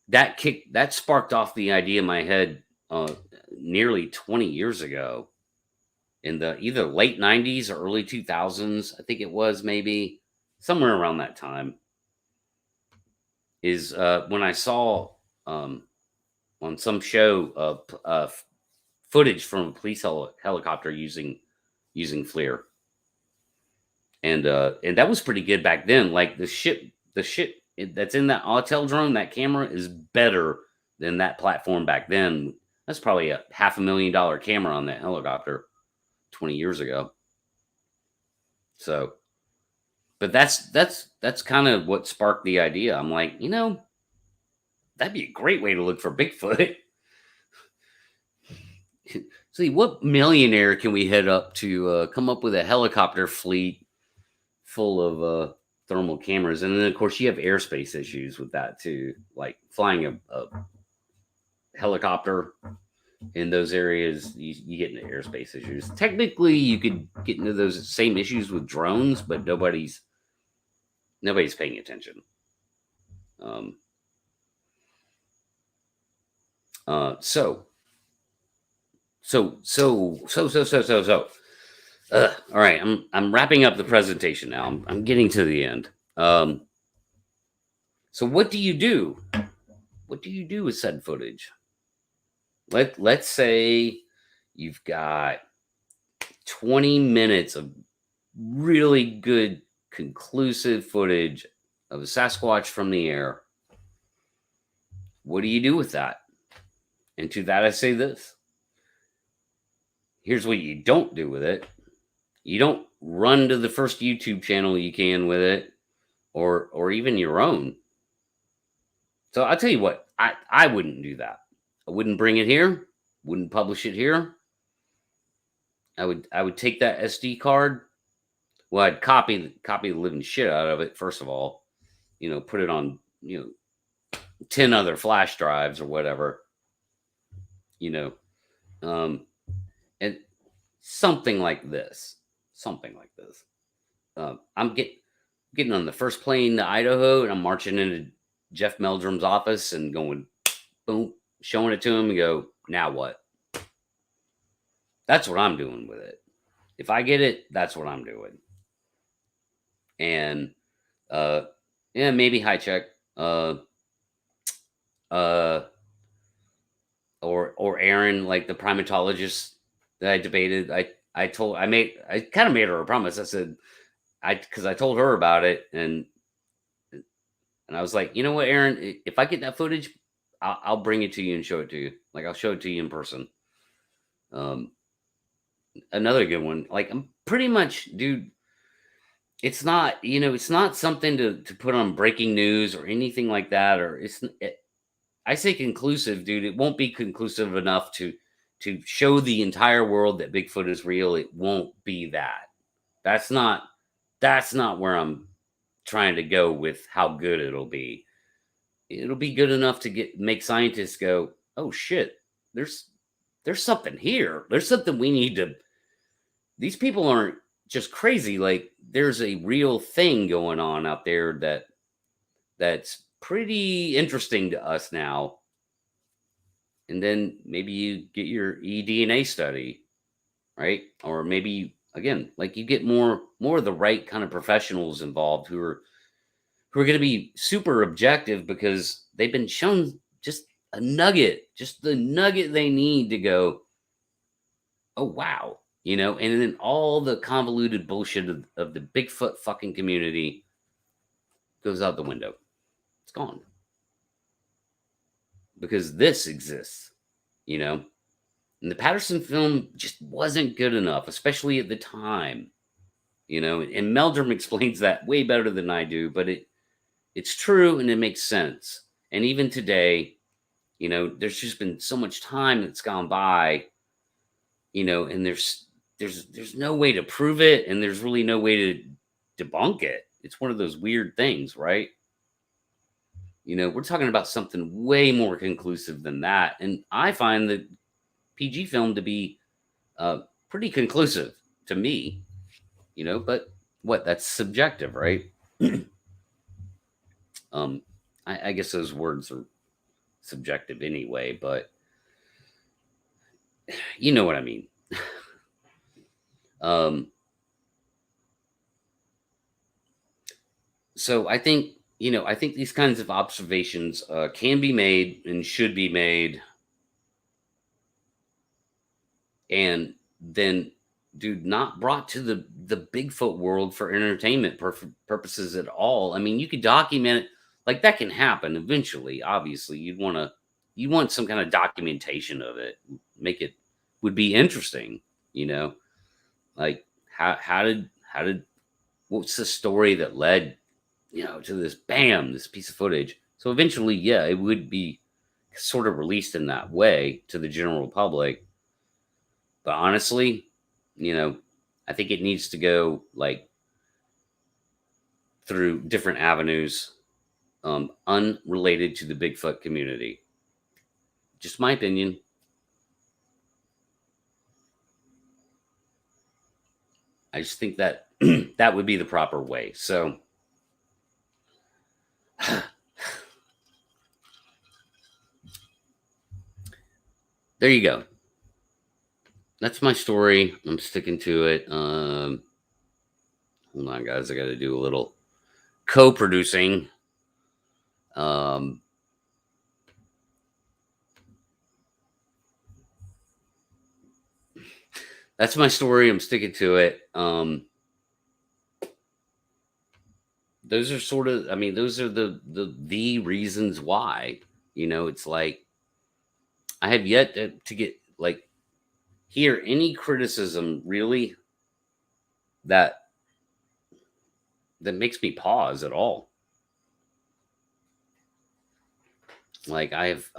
that sparked off the idea in my head nearly 20 years ago, in the either late 90s or early 2000s. I think it was maybe somewhere around that time, is when I saw on some show footage from a police helicopter using FLIR. And that was pretty good back then. Like, the shit that's in that Autel drone, that camera is better than that platform back then. That's probably a $500,000 camera on that helicopter 20 years ago. So, but that's kind of what sparked the idea. I'm like, that'd be a great way to look for Bigfoot. See, what millionaire can we hit up to come up with a helicopter fleet full of thermal cameras? And then, of course, you have airspace issues with that too. Like, flying a helicopter in those areas, you get into airspace issues. Technically, you could get into those same issues with drones, but nobody's paying attention. So. All right, I'm wrapping up the presentation now. I'm getting to the end. So what do you do? What do you do with said footage? Let's say you've got 20 minutes of really good, conclusive footage of a Sasquatch from the air. What do you do with that? And to that, I say this. Here's what you don't do with it. You don't run to the first YouTube channel you can with it, or even your own. So I'll tell you what, I wouldn't do that. I wouldn't bring it here, wouldn't publish it here. I would take that SD card. Well, I'd copy the living shit out of it, first of all. Put it on, 10 other flash drives or whatever. And something like this. Something like this. I'm getting on the first plane to Idaho, and I'm marching into Jeff Meldrum's office and going, boom, showing it to him and go, now what? That's what I'm doing with it. If I get it, that's what I'm doing. And yeah, maybe high check. Or Aaron, like the primatologist that I debated. I kind of made her a promise. I said, because I told her about it, and I was like, you know what, Aaron, if I get that footage, I'll bring it to you and show it to you. Like, I'll show it to you in person. Another good one. Like, I'm pretty much, dude. It's not, it's not something to put on breaking news or anything like that. Or I say conclusive, dude. It won't be conclusive enough to show the entire world that Bigfoot is real. It won't be that. That's not where I'm trying to go with how good it'll be. It'll be good enough to make scientists go, oh shit, there's something here. There's something we need to. These people aren't just crazy. Like, there's a real thing going on out there that's pretty interesting to us now. And then maybe you get your eDNA study, right? Or maybe, again, like, you get more of the right kind of professionals involved who are going to be super objective, because they've been shown just the nugget they need to go, oh wow, and then all the convoluted bullshit of the Bigfoot fucking community goes out the window. It's gone. Because this exists, and the Patterson film just wasn't good enough, especially at the time, and Meldrum explains that way better than I do, but it's true and it makes sense. And even today, there's just been so much time that's gone by, and there's no way to prove it, and there's really no way to debunk it. It's one of those weird things, right? We're talking about something way more conclusive than that. And I find the PG film to be pretty conclusive to me, but that's subjective, right? I guess those words are subjective anyway, but you know what I mean. So I think, these kinds of observations can be made and should be made. And then, dude, not brought to the Bigfoot world for entertainment purposes at all. I mean, you could document it. Like, that can happen eventually. Obviously, you want some kind of documentation of it. Would be interesting, like how did what's the story that led, to this piece of footage. So eventually, yeah, it would be sort of released in that way to the general public. But honestly, I think it needs to go, like, through different avenues, unrelated to the Bigfoot community. Just my opinion. I just think that that would be the proper way. So there you go. That's my story. I'm sticking to it. Hold on, guys. I got to do a little co-producing. That's my story. I'm sticking to it. those are sort of, I mean, those are the reasons why, it's like I have yet to get like hear any criticism really that makes me pause at all. Like I have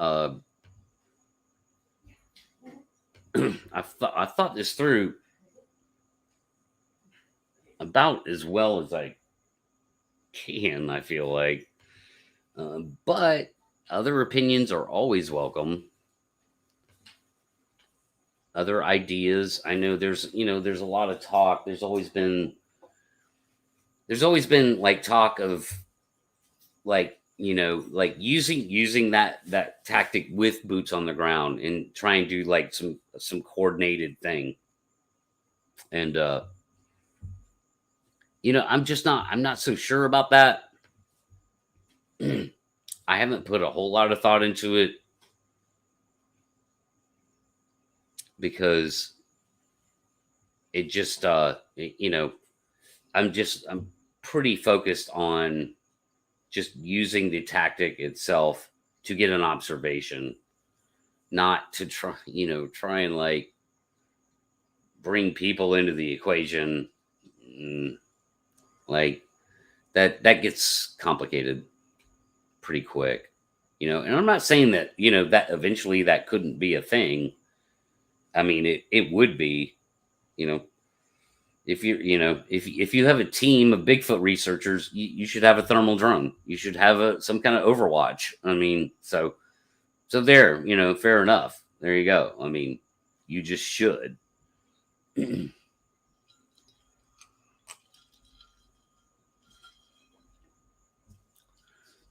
I thought this through about as well as I can, I feel like. But other opinions are always welcome. Other ideas. I know there's a lot of talk. There's always been like talk of like, like using that tactic with boots on the ground and trying to do like some coordinated thing. And I'm not so sure about that. I haven't put a whole lot of thought into it because it just I'm pretty focused on just using the tactic itself to get an observation, not to try and like bring people into the equation. Like that gets complicated pretty quick, and I'm not saying that, that eventually that couldn't be a thing. I mean, it would be, if if you have a team of Bigfoot researchers, you should have a thermal drone. You should have some kind of overwatch. I mean, so there, fair enough. There you go. I mean, you just should.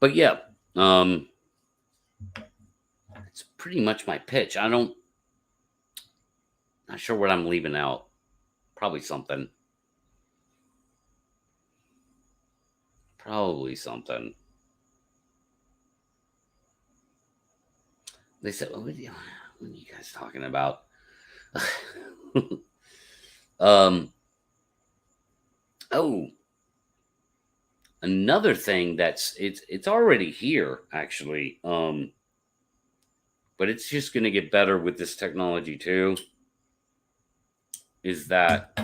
But yeah, it's pretty much my pitch. Not sure what I'm leaving out. Probably something. They said, what are you guys talking about? Oh, another thing it's already here actually. But it's just going to get better with this technology too. Is that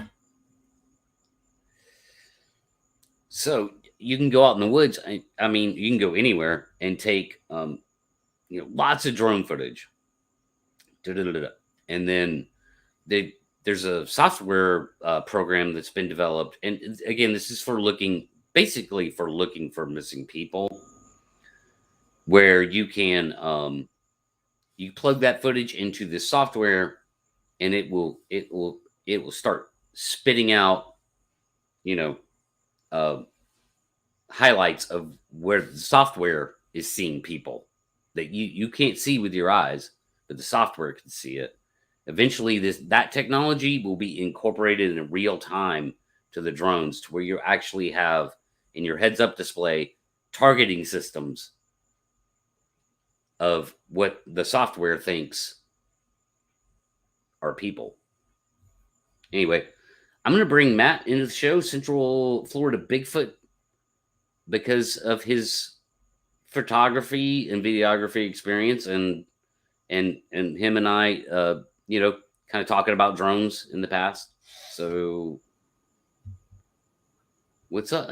so? You can go out in the woods. I mean, you can go anywhere and take lots of drone footage. And then there's a software program that's been developed, and again, this is basically for looking for missing people, where you can you plug that footage into this software, and it will start spitting out highlights of where the software is seeing people that you can't see with your eyes, but the software can see it. Eventually, that technology will be incorporated in real time to the drones, to where you actually have in your heads-up display targeting systems of what the software thinks are people. Anyway, I'm going to bring Matt into the show, Central Florida Bigfoot, because of his photography and videography experience, and him and I, kind of talking about drones in the past. So, what's up?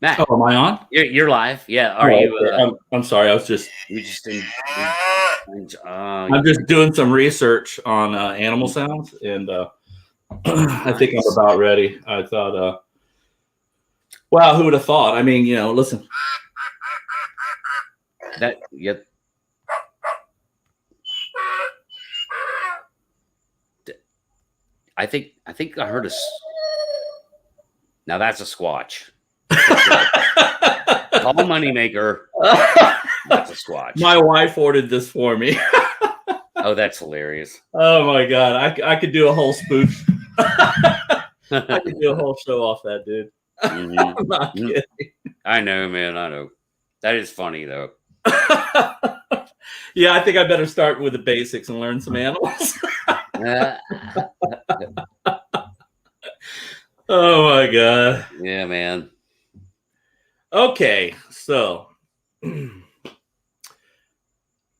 Matt? Oh, am I on? You're live. Yeah. Are you? I'm sorry. I was just. You just. I'm just doing some research on animal sounds, and I think I'm about ready. I thought, wow, who would have thought? I mean, listen. Yep. I think I heard now that's a squatch. Call moneymaker. That's a squatch. My wife ordered this for me. Oh, that's hilarious. Oh my God. I could do a whole spoof. I could do a whole show off that, dude. Mm-hmm. I'm not kidding. I know, man. I know. That is funny, though. Yeah, I think I better start with the basics and learn some animals. Oh my god. Yeah, man. Okay, so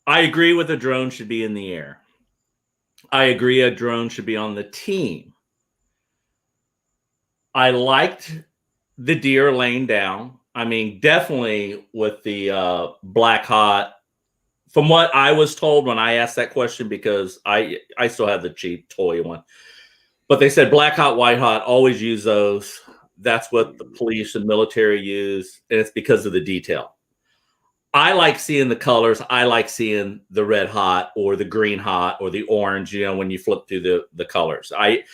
I agree with a drone should be in the air. I agree a drone should be on the team. I liked the deer laying down. I mean, definitely with the black hot. From what I was told when I asked that question, because I still have the cheap toy one, but they said black hot, white hot, always use those. That's what the police and military use, and it's because of the detail. I like seeing the colors. I like seeing the red hot or the green hot or the orange, when you flip through the colors. I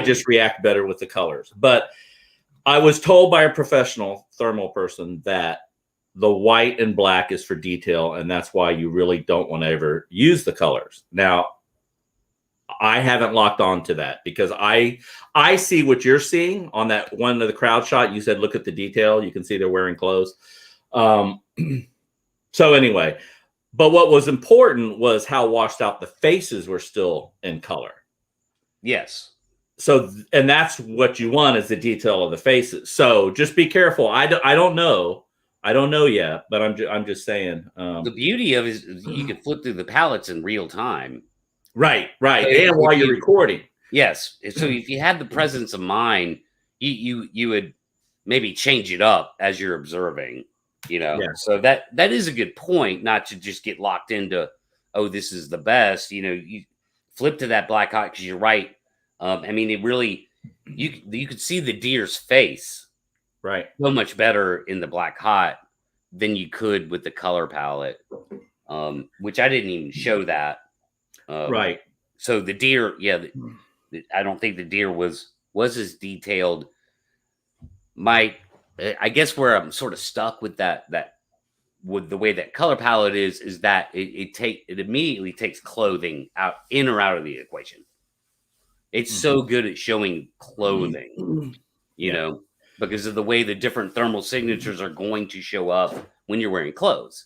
just react better with the colors. But I was told by a professional thermal person that the white and black is for detail, and that's why you really don't want to ever use the colors. Now, I haven't locked on to that because I see what you're seeing on that one of the crowd shot. You said, look at the detail. You can see they're wearing clothes. So anyway, but what was important was how washed out the faces were still in color. Yes. So, and that's what you want is the detail of the faces. So just be careful. I don't know. I don't know yet, but I'm just saying. The beauty of it is you can flip through the palettes in real time. Right. So And while you're recording. Yes. So if you had the presence of mind, you would maybe change it up as you're observing. Yeah. So that is a good point, not to just get locked into, oh, this is the best. You flip to that black hot because you're right. I mean, it really you could see the deer's face Right. so much better in the black hot than you could with the color palette, which I didn't even show that. Right. So the deer, I don't think the deer was as detailed. I guess where I'm sort of stuck with that with the way that color palette is that it immediately takes clothing out in or out of the equation. It's so good at showing clothing, because of the way the different thermal signatures are going to show up when you're wearing clothes.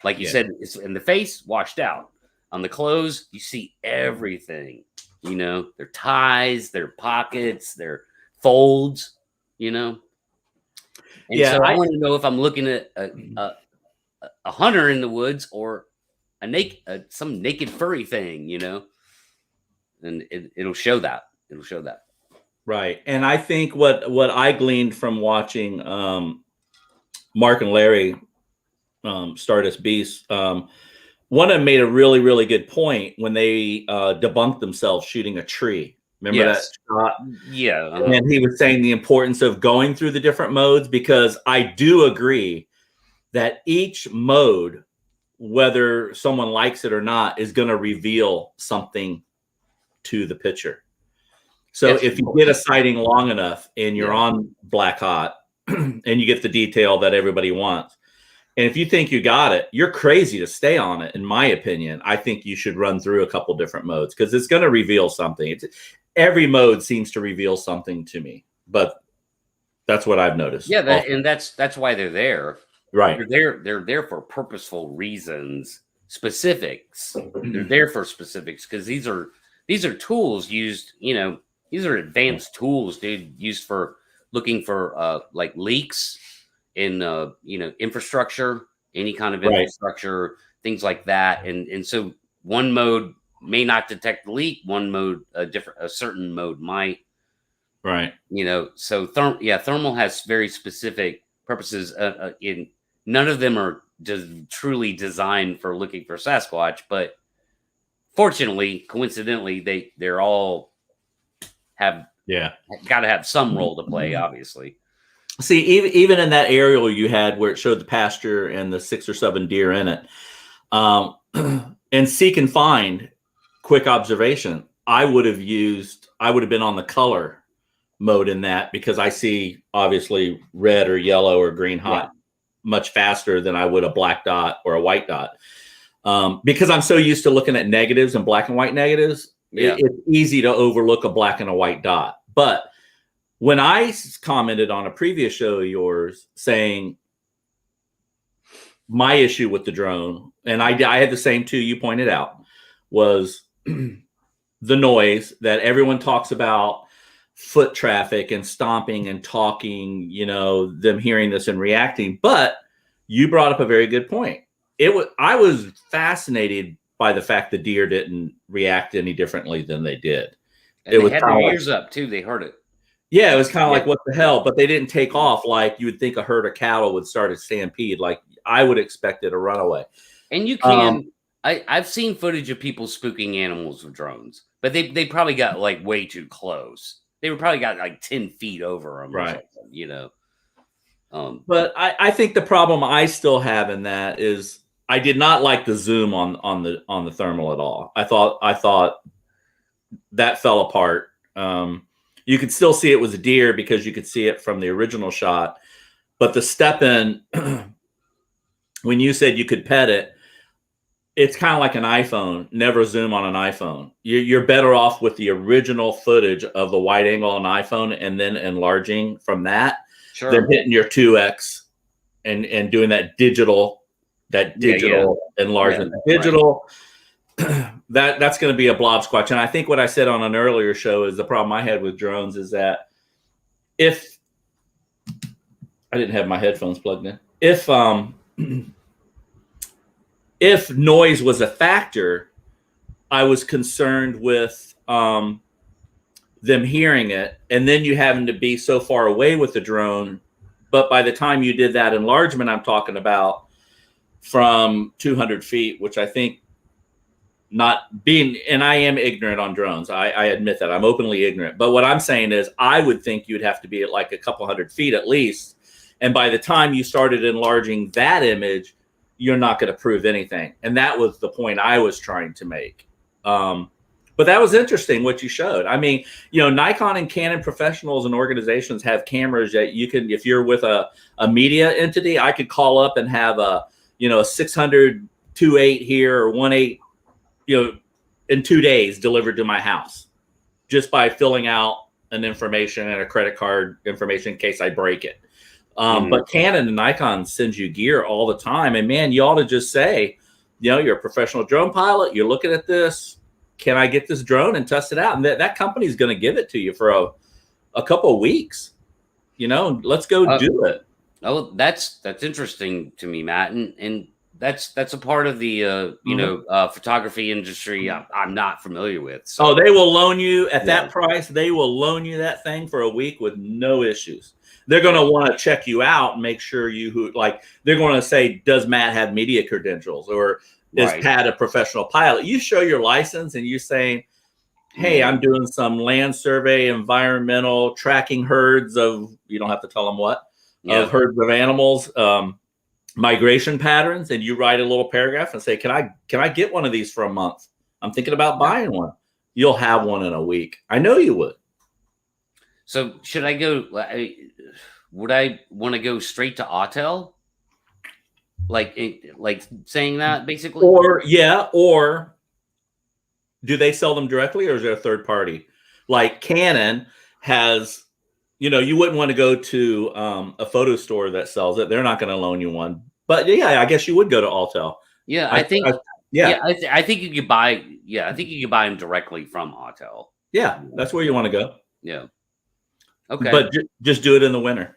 Like you said, it's in the face, washed out. On the clothes, you see everything, their ties, their pockets, their folds, And so I want to know if I'm looking at a hunter in the woods or some naked furry thing, and it'll show that. It'll show that. Right. And I think what I gleaned from watching Mark and Larry Stardust Beast, one of them made a really, really good point when they debunked themselves shooting a tree. Remember that shot? Yeah. And he was saying the importance of going through the different modes, because I do agree that each mode, whether someone likes it or not, is going to reveal something to the picture. So if you get a sighting long enough and you're on black hot and you get the detail that everybody wants, and if you think you got it, you're crazy to stay on it. In my opinion, I think you should run through a couple different modes because it's going to reveal something. Every mode seems to reveal something to me, but that's what I've noticed. Yeah, and that's why they're there. Right. They're there for purposeful reasons, specifics. They're there for specifics because these are tools used. These are advanced tools, dude, used for looking for like leaks in infrastructure, any kind of infrastructure, things like that. And so one mode may not detect the leak. One mode, a certain mode might. Right. So thermal has very specific purposes. In none of them are truly designed for looking for Sasquatch, but fortunately, coincidentally, they're all got to have some role to play, obviously. See, even in that aerial you had where it showed the pasture and the 6 or 7 deer in it, and seek and find, quick observation, I would have been on the color mode in that, because I see obviously red or yellow or green hot much faster than I would a black dot or a white dot. Because I'm so used to looking at negatives and black and white negatives, it's easy to overlook a black and a white dot. But when I commented on a previous show of yours saying my issue with the drone, and I had the same too, you pointed out, was the noise that everyone talks about foot traffic and stomping and talking, them hearing this and reacting. But you brought up a very good point. I was fascinated by the fact the deer didn't react any differently than they did. And they had their ears up too. They heard it. Yeah, it was kind of like, what the hell? But they didn't take off like you would think a herd of cattle would start a stampede. Like I would expect it to run away. And you can, I've seen footage of people spooking animals with drones, but they probably got like way too close. They were probably got like 10 feet over them, right? But I think the problem I still have in that is I did not like the zoom on the thermal at all. I thought that fell apart. You could still see it was a deer because you could see it from the original shot, but the step in, when you said you could pet it, it's kind of like an iPhone. Never zoom on an iPhone. You're better off with the original footage of the wide angle on an iPhone and then enlarging from that than hitting your 2x and doing that digital enlargement. Yeah, digital. Right. That's going to be a blob squatch. And I think what I said on an earlier show is the problem I had with drones is that if I didn't have my headphones plugged in, if noise was a factor, I was concerned with them hearing it, and then you having to be so far away with the drone. But by the time you did that enlargement I'm talking about from 200 feet, which I think not being, and I am ignorant on drones. I admit that I'm openly ignorant. But what I'm saying is I would think you'd have to be at like a couple hundred feet at least. And by the time you started enlarging that image, you're not going to prove anything. And that was the point I was trying to make. But that was interesting what you showed. I mean, Nikon and Canon professionals and organizations have cameras that you can, if you're with a media entity, I could call up and have a 600 2.8 here or 1.8, in 2 days delivered to my house just by filling out an information and a credit card information in case I break it. But Canon and Nikon sends you gear all the time. And man, you ought to just say, you're a professional drone pilot. You're looking at this. Can I get this drone and test it out? And that company is going to give it to you for a couple of weeks. Let's go do it. Oh, that's interesting to me, Matt. And that's a part of the photography industry I'm not familiar with. So they will loan you at that price. They will loan you that thing for a week with no issues. They're going to want to check you out and make sure they're going to say, does Matt have media credentials or is Pat a professional pilot? You show your license and you say, hey, I'm doing some land survey, environmental tracking herds of, you don't have to tell them what, of herds of animals, migration patterns. And you write a little paragraph and say, can I get one of these for a month? I'm thinking about buying one. You'll have one in a week. I know you would. So should I go, would I want to go straight to Autel? Like saying that basically? Or do they sell them directly or is there a third party? Like Canon has, you wouldn't want to go to a photo store that sells it. They're not going to loan you one. But I guess you would go to Autel. Yeah, I think you could buy. Yeah, I think you could buy them directly from Autel. Yeah, that's where you want to go. Yeah. Okay. But just do it in the winter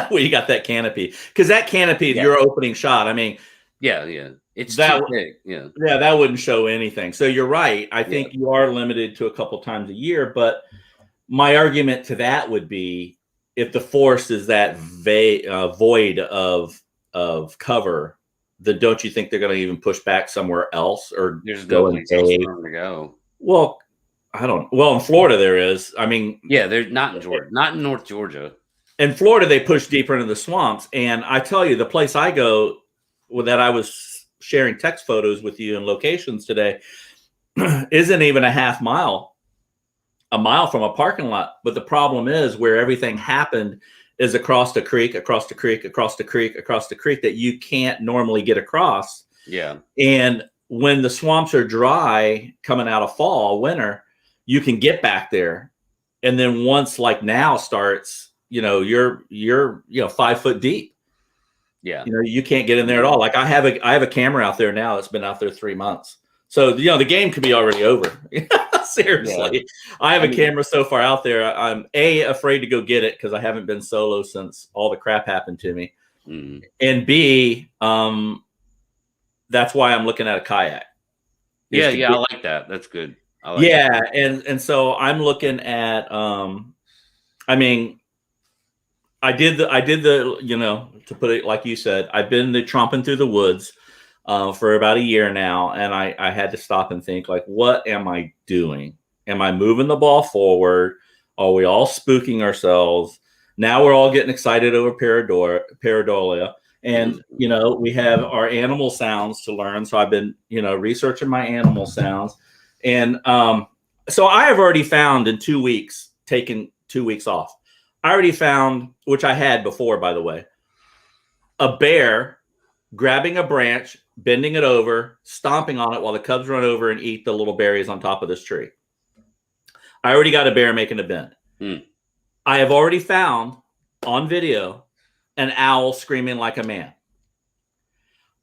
where you got that canopy. Because that canopy is your opening shot. I mean, it's that too big. Yeah, that wouldn't show anything. So you're right. I think you are limited to a couple times a year. But my argument to that would be if the forest is that void of cover, then don't you think they're going to even push back somewhere else or there's no place else to go? Well, I don't. Well, in Florida there is. I mean, they're not in Georgia, not in North Georgia. In Florida, they push deeper into the swamps, and I tell you, the place I go, that I was sharing text photos with you and locations today, isn't even a mile from a parking lot. But the problem is where everything happened is across the creek that you can't normally get across. Yeah, and when the swamps are dry, coming out of fall, winter. You can get back there. And then once now starts, you're 5 foot deep. Yeah. You can't get in there at all. Like I have a camera out there now that's been out there 3 months. So, the game could be already over. Seriously. I have a camera so far out there. I'm afraid to go get it because I haven't been solo since all the crap happened to me. And B, that's why I'm looking at a kayak. Yeah, I like that. That's good. I like that. And so I'm looking at I mean, I did the, you know, to put it like you said, I've been tromping through the woods for about a year now. And I had to stop and think, like, what am I doing? Am I moving the ball forward? Are we all spooking ourselves? Now we're all getting excited over pareidolia. And, you know, we have our animal sounds to learn. So I've been, you know, researching my animal sounds. And so I have already found in 2 weeks, taken 2 weeks off. I already found, which I had before, by the way, a bear grabbing a branch, bending it over, stomping on it while the cubs run over and eat the little berries on top of this tree. I already got a bear making a bend. I have already found on video an owl screaming like a man.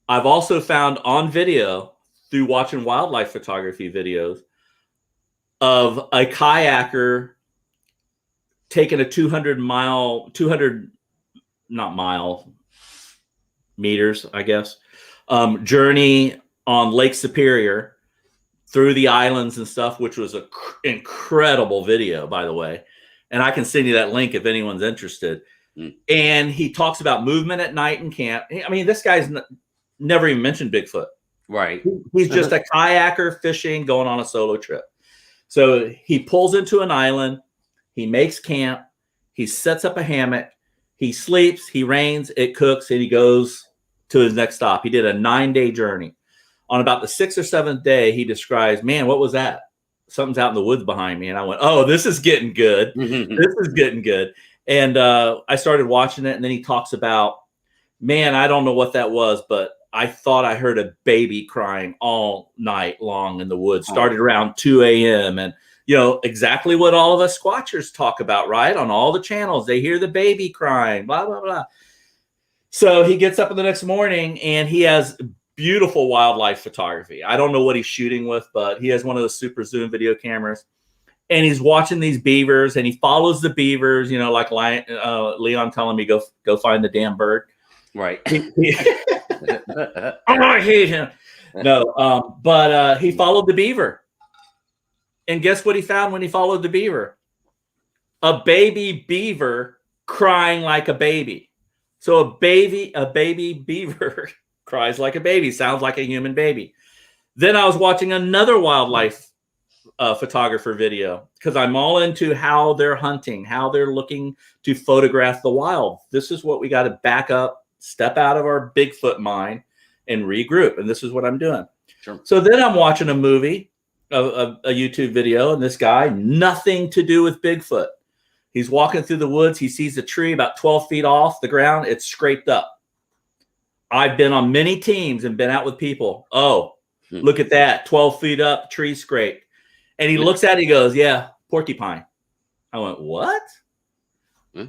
I've also found on video through watching wildlife photography videos of a kayaker taking a 200 meters, I guess, journey on Lake Superior through the islands and stuff, which was an incredible video, by the way. And I can send you that link if anyone's interested. And he talks about movement at night in camp. I mean, this guy's never even mentioned Bigfoot. Right. He's just a kayaker fishing, going on a solo trip. So he pulls into an island. He makes camp. He sets up a hammock. He sleeps. He rains. It cooks. And he goes to his next stop. He did a 9-day journey. On about the 6th or 7th day, he describes, man, what was that? Something's out in the woods behind me. And I went, oh, this is getting good. This is getting good. And I started watching it. And then he talks about, man, I don't know what that was, but I thought I heard a baby crying all night long in the woods. Started around 2 a.m. And, you know, exactly what all of us squatchers talk about, right? On all the channels, they hear the baby crying, blah, blah, blah. So he gets up in the next morning and he has beautiful wildlife photography. I don't know what he's shooting with, but he has one of those super zoom video cameras. And he's watching these beavers and he follows the beavers, you know, like Leon telling me, go find the damn bird. Right. Oh, I hate him. No, but he followed the beaver. And guess what he found when he followed the beaver? A baby beaver crying like a baby. So a baby beaver cries like a baby, sounds like a human baby. Then I was watching another wildlife photographer video because I'm all into how they're hunting, how they're looking to photograph the wild. This is what we got to back up, step out of our Bigfoot mind and regroup. And this is what I'm doing. Sure. So then I'm watching a movie, a YouTube video, and this guy, nothing to do with Bigfoot. He's walking through the woods. He sees a tree about 12 feet off the ground. It's scraped up. I've been on many teams and been out with people. Oh, look at that. 12 feet up, tree scraped. And he looks at it, he goes, yeah, porcupine. I went, what?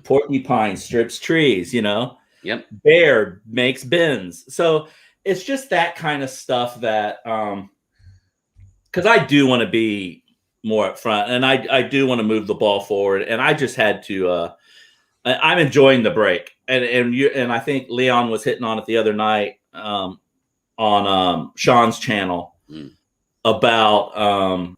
Porcupine strips trees, you know? Yep. Bear makes bends. So it's just that kind of stuff that, because I do want to be more upfront and I do want to move the ball forward. And I just had to, I'm enjoying the break. And I think Leon was hitting on it the other night on Sean's channel about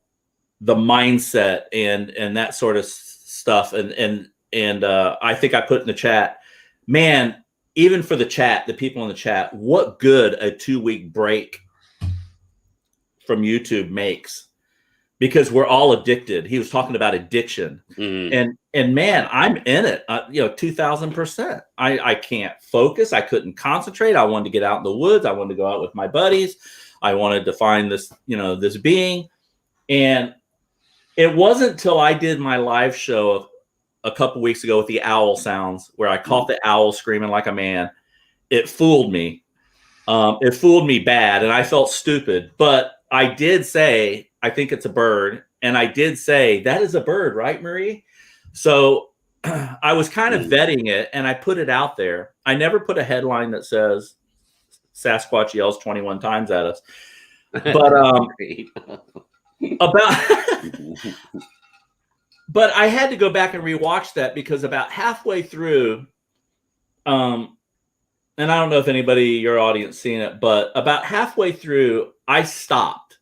the mindset and that sort of stuff. And I think I put in the chat, man, even for the chat, the people in the chat, what good a 2-week break from YouTube makes, because we're all addicted. He was talking about addiction and man, I'm in it, 2000%. I can't focus. I couldn't concentrate. I wanted to get out in the woods. I wanted to go out with my buddies. I wanted to find this, this being. And it wasn't till I did my live show a couple weeks ago with the owl sounds where I caught the owl screaming like a man. It fooled me. It fooled me bad. And I felt stupid, but I did say, I think it's a bird. And I did say, that is a bird, right, Marie? So I was kind of vetting it and I put it out there. I never put a headline that says Sasquatch yells 21 times at us. But About, but I had to go back and rewatch that because about halfway through, and I don't know if anybody your audience seen it, but about halfway through, I stopped,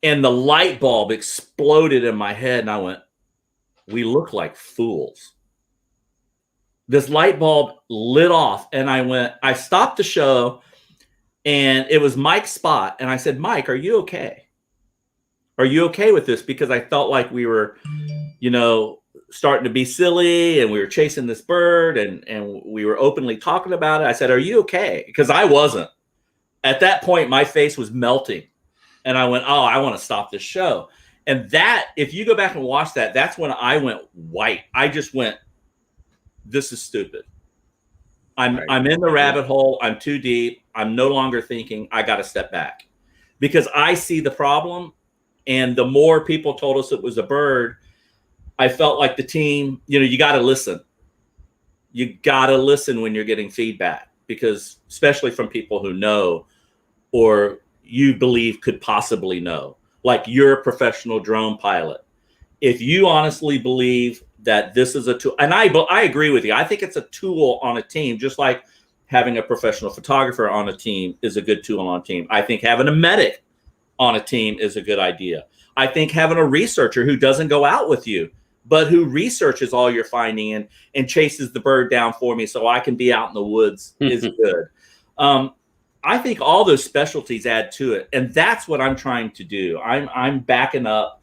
and the light bulb exploded in my head, and I went, "We look like fools." This light bulb lit off, and I stopped the show, and it was Mike's spot, and I said, "Mike, are you okay? Are you okay with this?" Because I felt like we were, starting to be silly, and we were chasing this bird, and we were openly talking about it. I said, "Are you okay?" Because I wasn't. At that point, my face was melting, and I went, "Oh, I want to stop this show." And that, if you go back and watch that, that's when I went white. I just went, "This is stupid. I'm in the rabbit hole. I'm too deep. I'm no longer thinking. I got to step back," because I see the problem. And the more people told us it was a bird, I felt like the team, you got to listen. You got to listen when you're getting feedback, because especially from people who know or you believe could possibly know, like you're a professional drone pilot. If you honestly believe that this is a tool, and I agree with you. I think it's a tool on a team, just like having a professional photographer on a team is a good tool on a team. I think having a medic on a team is a good idea. I think having a researcher who doesn't go out with you, but who researches all you're finding and chases the bird down for me so I can be out in the woods is good. I think all those specialties add to it. And that's what I'm trying to do. I'm backing up.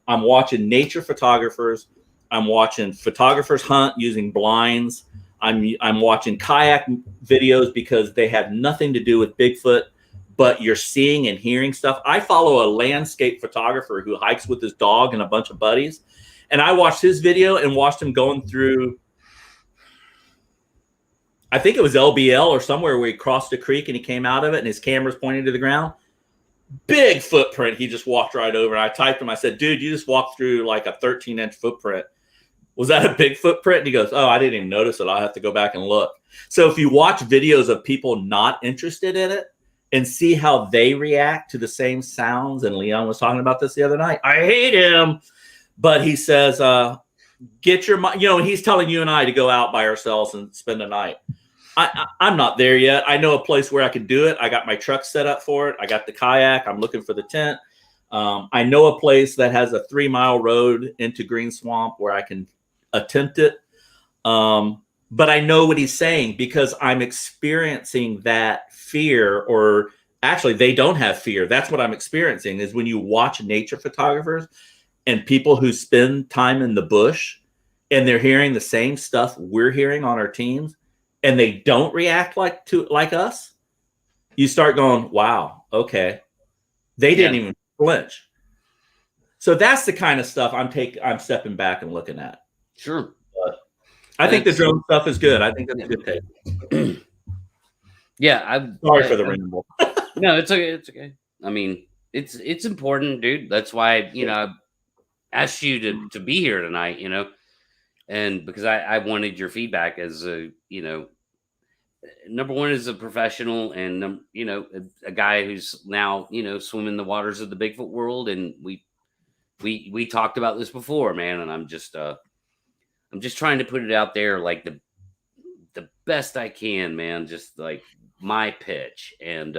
I'm watching nature photographers. I'm watching photographers hunt using blinds. I'm watching kayak videos because they have nothing to do with Bigfoot, but you're seeing and hearing stuff. I follow a landscape photographer who hikes with his dog and a bunch of buddies. And I watched his video and watched him going through, I think it was LBL or somewhere, where he crossed a creek and he came out of it and his camera's pointing to the ground. Big footprint. He just walked right over. And I typed him. I said, "Dude, you just walked through like a 13-inch footprint. Was that a big footprint?" And he goes, "Oh, I didn't even notice it. I'll have to go back and look." So if you watch videos of people not interested in it and see how they react to the same sounds, and Leon was talking about this the other night. I hate him. But he says, get your mind, he's telling you and I to go out by ourselves and spend the night. I'm not there yet. I know a place where I can do it. I got my truck set up for it. I got the kayak. I'm looking for the tent. I know a place that has a 3-mile road into Green Swamp where I can attempt it. But I know what he's saying because I'm experiencing that fear, or actually they don't have fear. That's what I'm experiencing is when you watch nature photographers and people who spend time in the bush and they're hearing the same stuff we're hearing on our teams and they don't react like us, you start going, wow, okay. They didn't even flinch. So that's the kind of stuff I'm stepping back and looking at. Sure. But I think the drone stuff is good. I think that's a good take. Yeah. I'm sorry for the ramble. No, it's okay. It's okay. I mean, it's important, dude. That's why, I asked you to be here tonight, and because I wanted your feedback as a, number one, as a professional, and a guy who's now swimming the waters of the Bigfoot world, and we talked about this before, man, and I'm just trying to put it out there like the best I can, man, just like my pitch. And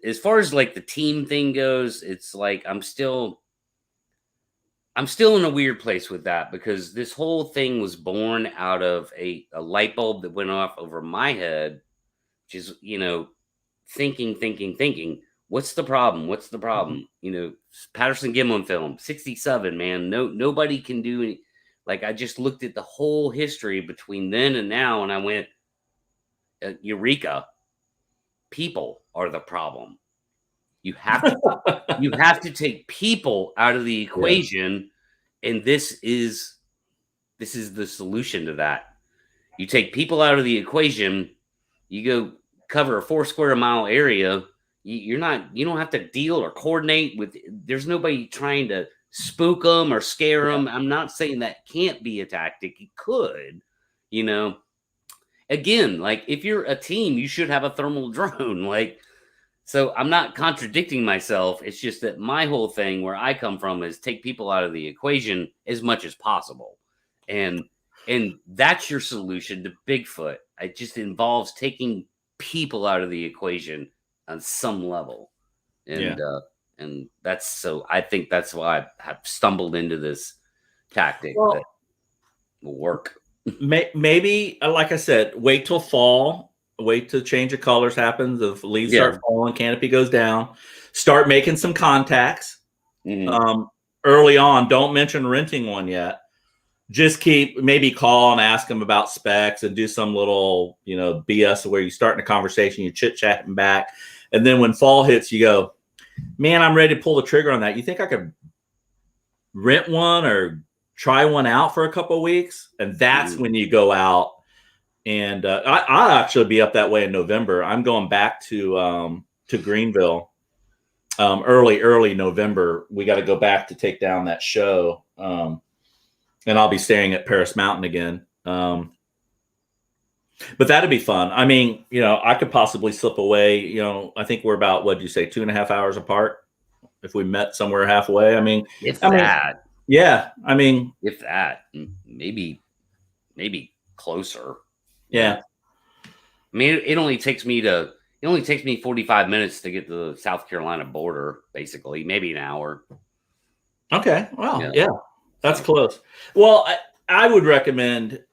as far as like the team thing goes, it's like I'm still in a weird place with that, because this whole thing was born out of a light bulb that went off over my head, which is, thinking, what's the problem? What's the problem? Patterson Gimlin film, 67, man. Nobody can do any, like, I just looked at the whole history between then and now, and I went, Eureka, people are the problem. You have to take people out of the equation, and this is the solution to that. You take people out of the equation, you go cover a 4 square mile area. You don't have to deal or coordinate with. There's nobody trying to spook them or scare them. I'm not saying that can't be a tactic. It could, Again, like if you're a team, you should have a thermal drone, like. So I'm not contradicting myself. It's just that my whole thing where I come from is take people out of the equation as much as possible. And that's your solution to Bigfoot. It just involves taking people out of the equation on some level. And and that's so I think that's why I have stumbled into this tactic that will work. Maybe, like I said, wait till fall. Wait till change of colors happens. If leaves start falling, canopy goes down. Start making some contacts early on. Don't mention renting one yet. Just maybe call and ask them about specs and do some little, BS where you start in a conversation, you chit chatting back. And then when fall hits, you go, man, I'm ready to pull the trigger on that. You think I could rent one or try one out for a couple of weeks? And that's when you go out. And I'll actually be up that way in November. I'm going back to Greenville early November. We got to go back to take down that show. And I'll be staying at Paris Mountain again. But that'd be fun. I mean, I could possibly slip away. I think we're about, what'd you say, 2.5 hours apart if we met somewhere halfway. I mean, that. Yeah. I mean, if that, maybe closer. Yeah. I mean, it only takes me 45 minutes to get to the South Carolina border, basically, maybe an hour. Okay. Wow. Yeah. That's close. Well, I would recommend,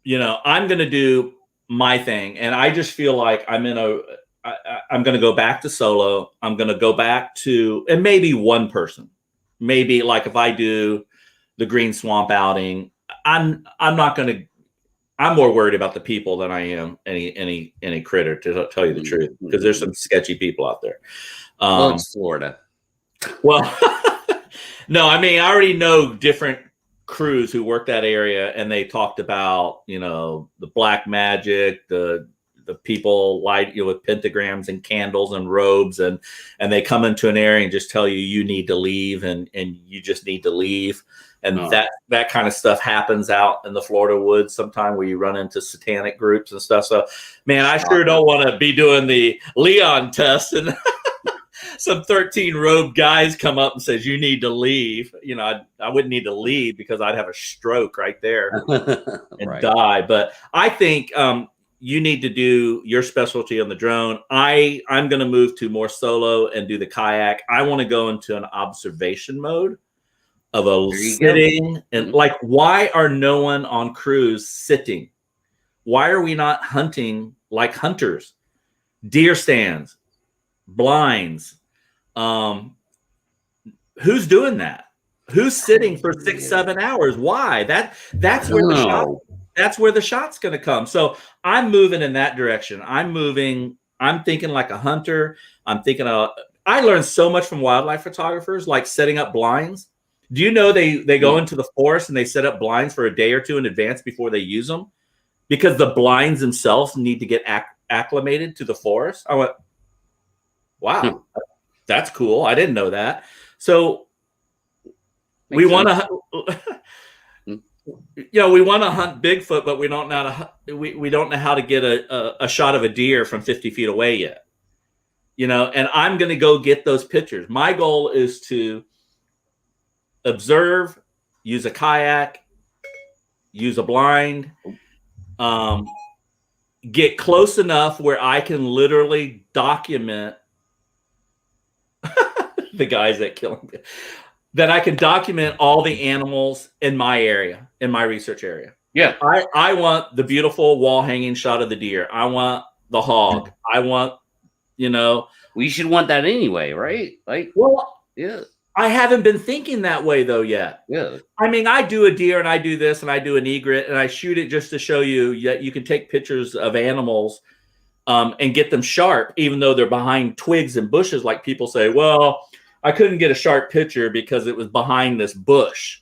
I'm going to do my thing. And I just feel like I'm going to go back to solo. I'm going to go back to, and maybe one person, maybe like if I do the Green Swamp outing, I'm more worried about the people than I am any critter, to tell you the truth, because there's some sketchy people out there. Well, it's Florida. Well, no, I mean, I already know different crews who work that area, and they talked about, the black magic, the people light with pentagrams and candles and robes, and they come into an area and just tell you need to leave, and you just need to leave. And that kind of stuff happens out in the Florida woods sometime, where you run into satanic groups and stuff. So, man, I sure don't want to be doing the Leon test and some 13 robed guys come up and says, you need to leave. I wouldn't need to leave because I'd have a stroke right there and die. But I think you need to do your specialty on the drone. I'm going to move to more solo and do the kayak. I want to go into an observation mode of a sitting and why are no one on cruise sitting? Why are we not hunting like hunters? Deer stands, blinds. Who's doing that? Who's sitting for 6-7 hours? Why? That's where the shot's going to come. So I'm moving in that direction. I'm thinking like a hunter. I learned so much from wildlife photographers, like setting up blinds. Do you know they go into the forest and they set up blinds for a day or two in advance before they use them? Because the blinds themselves need to get acclimated to the forest. I went, wow, that's cool. I didn't know that. So we want to, we want to hunt Bigfoot, but we don't know how to get a shot of a deer from 50 feet away yet. And I'm going to go get those pictures. My goal is to observe, use a kayak, use a blind, get close enough where I can literally document the guys that kill them, that I can document all the animals in my area, in my research area. Yeah. I want the beautiful wall hanging shot of the deer. I want the hog. I want, we should want that anyway, right? Yeah. I haven't been thinking that way though yet. Yeah. I mean, I do a deer and I do this and I do an egret and I shoot it just to show you that you can take pictures of animals and get them sharp, even though they're behind twigs and bushes. Like people say, well, I couldn't get a sharp picture because it was behind this bush.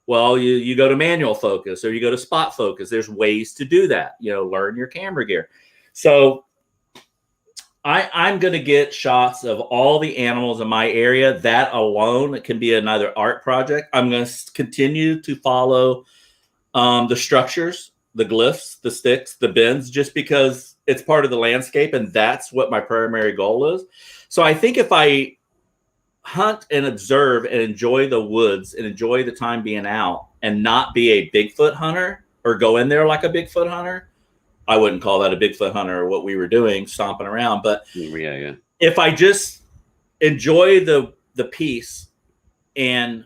Well, you go to manual focus or you go to spot focus. There's ways to do that. Learn your camera gear. So I'm going to get shots of all the animals in my area. That alone, it can be another art project. I'm going to continue to follow the structures, the glyphs, the sticks, the bends, just because it's part of the landscape, and that's what my primary goal is. So I think if I hunt and observe and enjoy the woods and enjoy the time being out and not be a Bigfoot hunter or go in there like a Bigfoot hunter, I wouldn't call that a Bigfoot hunter or what we were doing, stomping around. But Yeah. if I just enjoy the piece and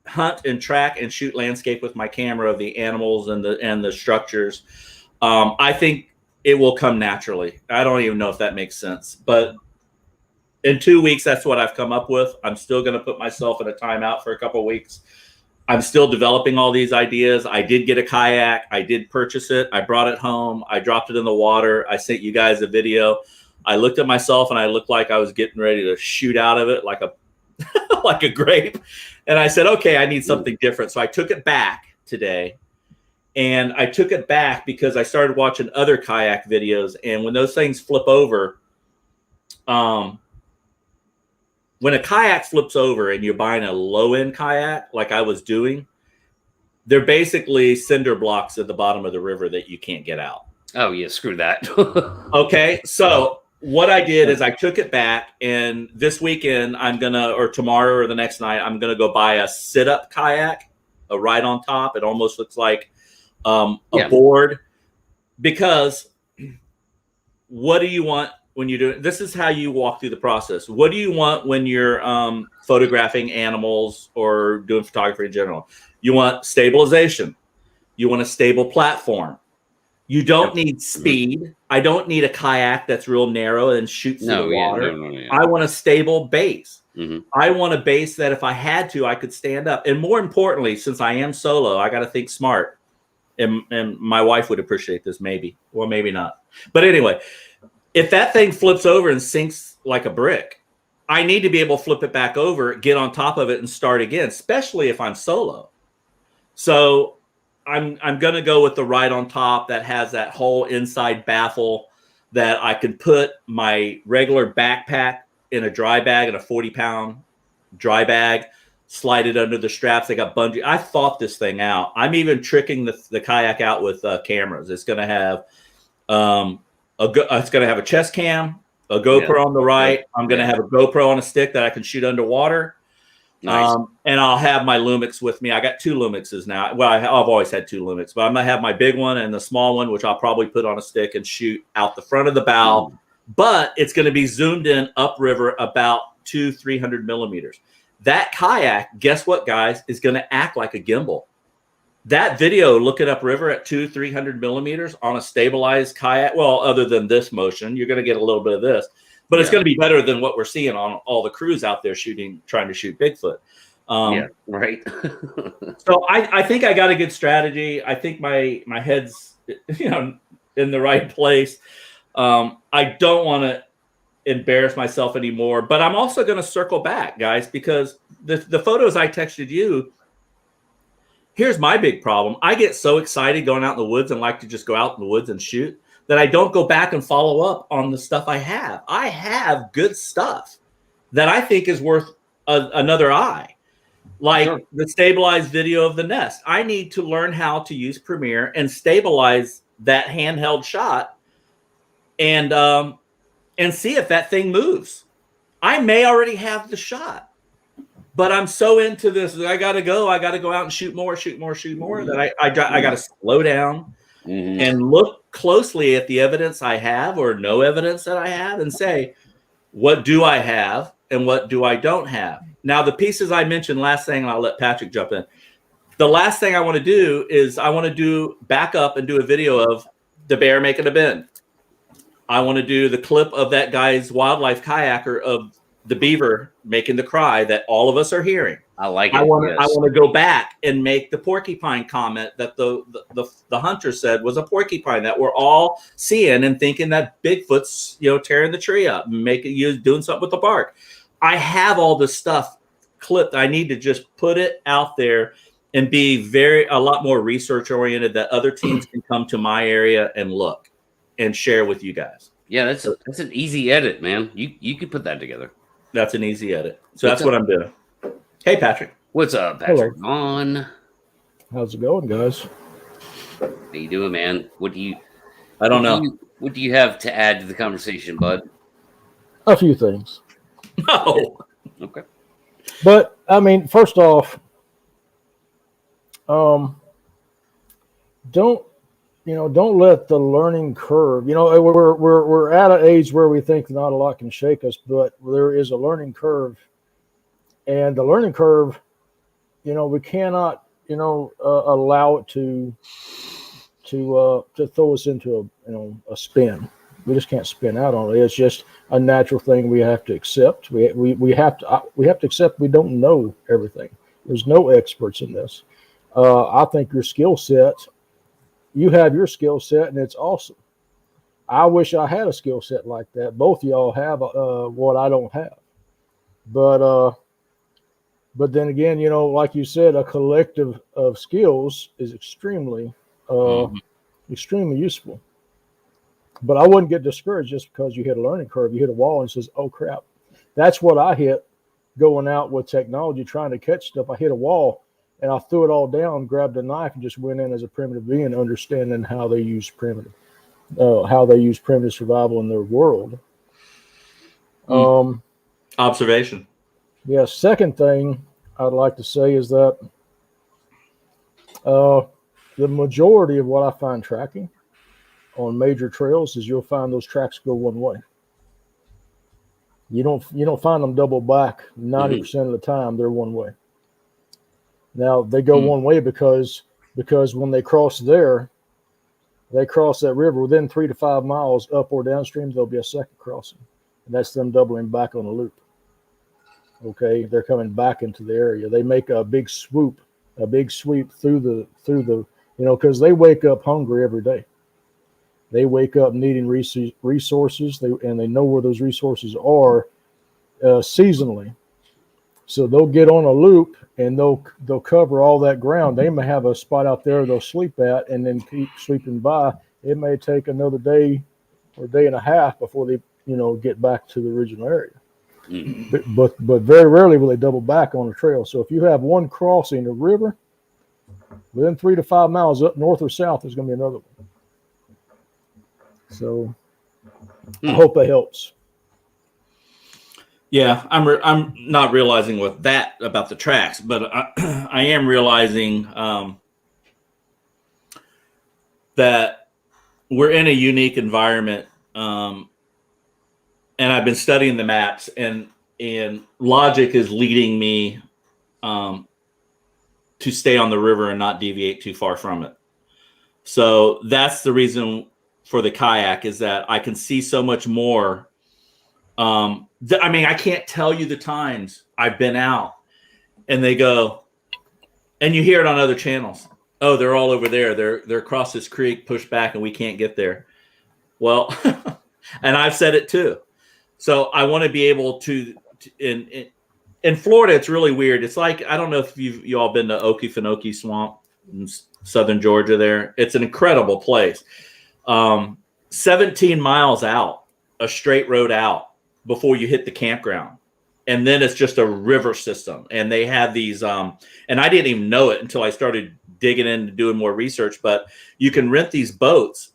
hunt and track and shoot landscape with my camera of the animals and the structures, I think it will come naturally. I don't even know if that makes sense, but in 2 weeks, that's what I've come up with. I'm still going to put myself in a timeout for a couple of weeks. I'm still developing all these ideas. I did get a kayak. I did purchase it. I brought it home. I dropped it in the water. I sent you guys a video. I looked at myself and I looked like I was getting ready to shoot out of it like a like a grape. And I said, okay, I need something different. So I took it back today. And I took it back because I started watching other kayak videos. And when those things flip over, when a kayak flips over and you're buying a low-end kayak like I was doing, they're basically cinder blocks at the bottom of the river that you can't get out. Oh, yeah, screw that. Okay, so what I did is I took it back, and this weekend or tomorrow or the next night, I'm going to go buy a sit-up kayak, a ride on top. It almost looks like a board, because what do you want when you do this? Is how you walk through the process. What do you want when you're photographing animals or doing photography in general? You want stabilization. You want a stable platform. You don't need speed. I don't need a kayak that's real narrow and shoots through the water. I want a stable base. I want a base that if I had to, I could stand up. And more importantly, since I am solo, I got to think smart. And my wife would appreciate this, maybe, or maybe not. But anyway, if that thing flips over and sinks like a brick, I need to be able to flip it back over, get on top of it, and start again, especially if I'm solo. So I'm going to go with the ride on top that has that whole inside baffle that I can put my regular backpack in a dry bag, in a 40-pound dry bag, slide it under the straps. They got bungee. I thought this thing out. I'm even tricking the kayak out with cameras. It's going to have it's going to have a chest cam, a GoPro on the right. I'm going to have a GoPro on a stick that I can shoot underwater. Nice. And I'll have my Lumix with me. I got 2 Lumixes now. Well, I've always had 2 Lumix, but I'm going to have my big one and the small one, which I'll probably put on a stick and shoot out the front of the bow. But it's going to be zoomed in upriver about 200-300 millimeters. That kayak, guess what, guys, is going to act like a gimbal. That video looking upriver at 200-300 millimeters on a stabilized kayak, well, other than this motion, you're going to get a little bit of this. But it's going to be better than what we're seeing on all the crews out there trying to shoot Bigfoot. Right. So I think I got a good strategy. I think my head's in the right place. I don't want to embarrass myself anymore, but I'm also going to circle back, guys, because the photos I texted you. Here's my big problem. I get so excited going out in the woods and like to just go out in the woods and shoot that I don't go back and follow up on the stuff I have. I have good stuff that I think is worth another eye, like the stabilized video of the nest. I need to learn how to use Premiere and stabilize that handheld shot and see if that thing moves. I may already have the shot, but I'm so into this. I got to go out and shoot more that I got to slow down and look closely at the evidence I have or no evidence that I have and say, what do I have and what do I don't have? Now, the pieces I mentioned last thing, and I'll let Patrick jump in. The last thing I want to do is I want to do back up and do a video of the bear making a bend. I want to do the clip of that guy's wildlife kayaker of the beaver making the cry that all of us are hearing. I like it. I want to go back and make the porcupine comment that the hunter said was a porcupine that we're all seeing and thinking that Bigfoot's tearing the tree up and doing something with the bark. I have all this stuff clipped. I need to just put it out there and be a lot more research oriented that other teams can come to my area and look and share with you guys. Yeah, that's an easy edit, man. You could put that together. That's an easy edit. So that's what I'm doing. Hey, Patrick. What's up, Patrick? On. How's it going, guys? How you doing, man? What do you I don't know. What do you have to add to the conversation, Bud? A few things. No. Okay. But I mean, first off, don't don't let the learning curve. We're at an age where we think not a lot can shake us, but there is a learning curve, and the learning curve, we cannot allow it to throw us into a spin. We just can't spin out on it. It's just a natural thing we have to accept. We have to accept we don't know everything. There's no experts in this. I think your skill set, you have your skill set, and it's awesome. I wish I had a skill set like that. Both of y'all have what I don't have. But then again, like you said, a collective of skills is extremely extremely useful. But I wouldn't get discouraged just because you hit a learning curve. You hit a wall and says, "Oh crap!" That's what I hit going out with technology, trying to catch stuff. I hit a wall and I threw it all down, grabbed a knife, and just went in as a primitive being, understanding how they use primitive survival in their world. Observation. Yeah. Second thing I'd like to say is that the majority of what I find tracking on major trails is you'll find those tracks go one way. You don't find them double back 90% of the time. They're one way. Now they go one way because when they cross that river within 3 to 5 miles up or downstream, there'll be a second crossing, and that's them doubling back on a loop. Okay, they're coming back into the area. They make a big sweep through the because they wake up hungry every day. They wake up needing resources, and they know where those resources are seasonally. So they'll get on a loop and they'll cover all that ground. They may have a spot out there they'll sleep at and then keep sweeping by. It may take another day or day and a half before they get back to the original area. But very rarely will they double back on the trail. So if you have one crossing a river, within 3 to 5 miles up north or south, there's going to be another one. So I hope that helps. Yeah, I'm not realizing what that about the tracks, but I am realizing that we're in a unique environment, and I've been studying the maps, and logic is leading me to stay on the river and not deviate too far from it. So that's the reason for the kayak, is that I can see so much more. I mean, I can't tell you the times I've been out and they go, and you hear it on other channels. Oh, they're all over there. They're across this creek, pushed back, and we can't get there. Well, and I've said it too. So I want to be able to in Florida, it's really weird. It's like, I don't know if you all been to Okefenokee Swamp in southern Georgia there. It's an incredible place. 17 miles out, a straight road out before you hit the campground. And then it's just a river system. And they have these, and I didn't even know it until I started digging into doing more research, but you can rent these boats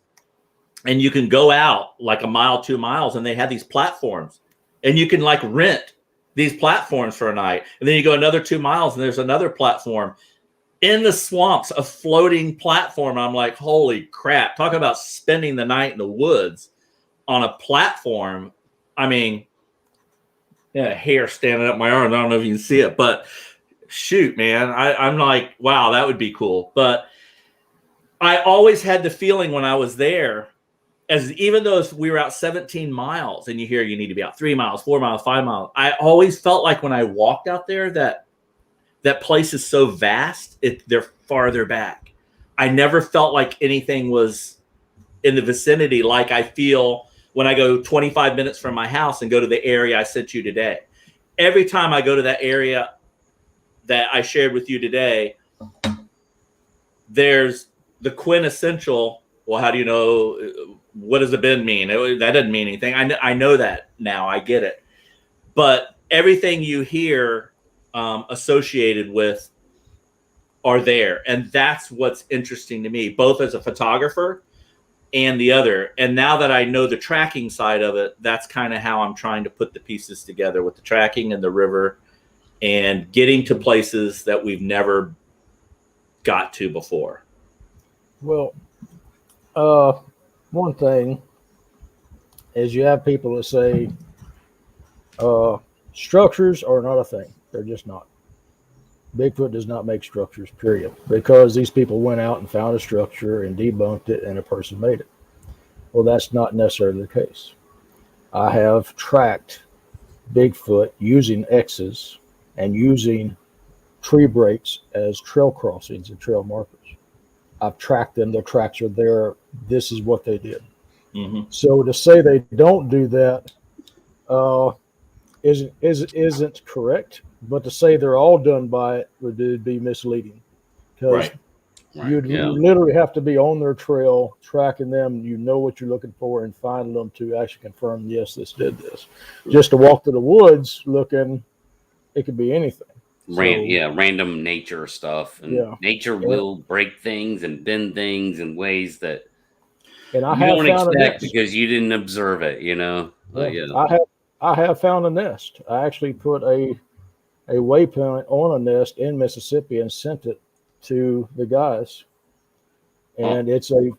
and you can go out like a mile, 2 miles, and they have these platforms and you can like rent these platforms for a night. And then you go another 2 miles and there's another platform in the swamps, a floating platform. I'm like, holy crap. Talk about spending the night in the woods on a platform. I mean, yeah, hair standing up my arm. I don't know if you can see it, but shoot, man, I'm like, wow, that would be cool. But I always had the feeling when I was there, as even though we were out 17 miles and you hear you need to be out 3 miles, 4 miles, 5 miles, I always felt like when I walked out there that place is so vast, they're farther back. I never felt like anything was in the vicinity like I feel when I go 25 minutes from my house and go to the area I sent you today. Every time I go to that area that I shared with you today, there's the quintessential, well, how do you know, what does the bend mean? That doesn't mean anything. I know that now. I get it. But everything you hear associated with are there. And that's what's interesting to me, both as a photographer, and the other. And now that I know the tracking side of it, that's kind of how I'm trying to put the pieces together with the tracking and the river and getting to places that we've never got to before. Well, one thing is you have people that say structures are not a thing. They're just not. Bigfoot does not make structures, period, because these people went out and found a structure and debunked it and a person made it. Well, that's not necessarily the case. I have tracked Bigfoot using X's and using tree breaks as trail crossings and trail markers. I've tracked them. Their tracks are there. This is what they did. Mm-hmm. So to say they don't do that isn't correct. But to say they're all done by it would be misleading, because you literally have to be on their trail, tracking them. You know what you're looking for, and finding them to actually confirm, yes, this did this. Just to walk through the woods looking, it could be anything. Random nature stuff, and nature will break things and bend things in ways that and I you don't expect because you didn't observe it. You know, I have found a nest. I actually put a waypoint on a nest in Mississippi and sent it to the guys. And it's a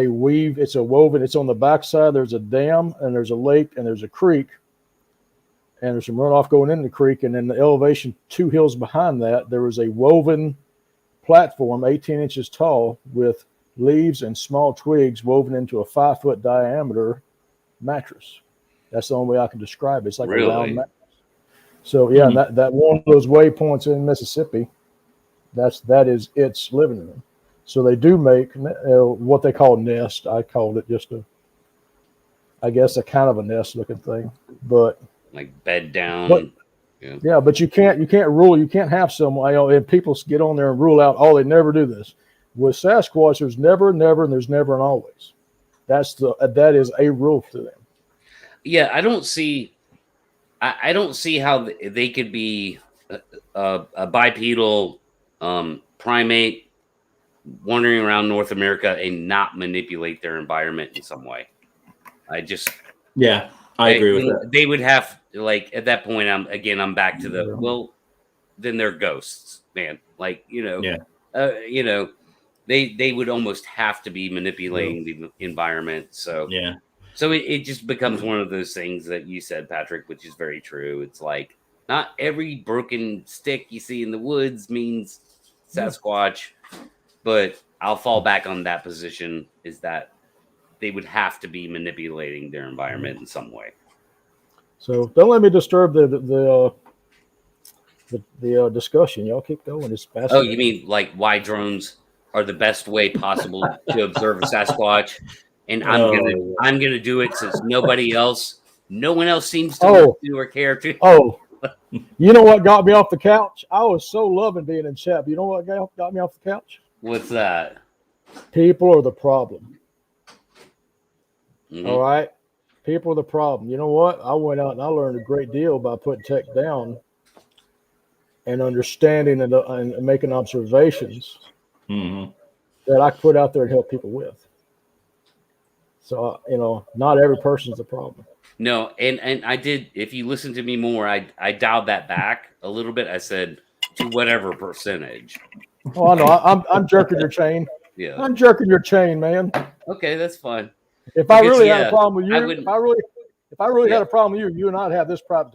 woven. It's on the backside. There's a dam and there's a lake and there's a creek, and there's some runoff going in the creek. And then the elevation 2 hills behind that, there was a woven platform 18 inches tall with leaves and small twigs woven into a 5-foot diameter mattress. That's the only way I can describe it. It's like a round mattress. So that one of those waypoints in Mississippi, that is its living room. So they do make what they call nest. I called it just a kind of a nest looking thing, but like bed down. But you can't have someone. And people get on there and rule out. Oh, they never do this. With Sasquatch, there's never, and there's never and always. That is a rule to them. Yeah, I don't see how they could be a bipedal primate wandering around North America and not manipulate their environment in some way. I agree with that. They would have at that point. I'm back to then they're ghosts, man. They would almost have to be manipulating the environment. So So it just becomes one of those things that you said, Patrick, which is very true. It's like not every broken stick you see in the woods means Sasquatch, but I'll fall back on that position, is that they would have to be manipulating their environment in some way. So don't let me disturb the discussion. Y'all keep going. It's fascinating. Oh, you mean like why drones are the best way possible to observe a Sasquatch? And I'm gonna do it since no one else seems to do or care to. Oh, you know what got me off the couch? I was so loving being in chat. You know what got me off the couch? What's that? People are the problem. Mm-hmm. All right, people are the problem. You know what? I went out and I learned a great deal by putting tech down and understanding and making observations that I put out there to help people with. So, not every person's a problem. No, and I did, if you listen to me more, I dialed that back a little bit. I said to whatever percentage. Oh, I know. I'm jerking your chain. Yeah. I'm jerking your chain, man. Okay, that's fine. If I really had a problem with you, if I really had a problem with you and I'd have this private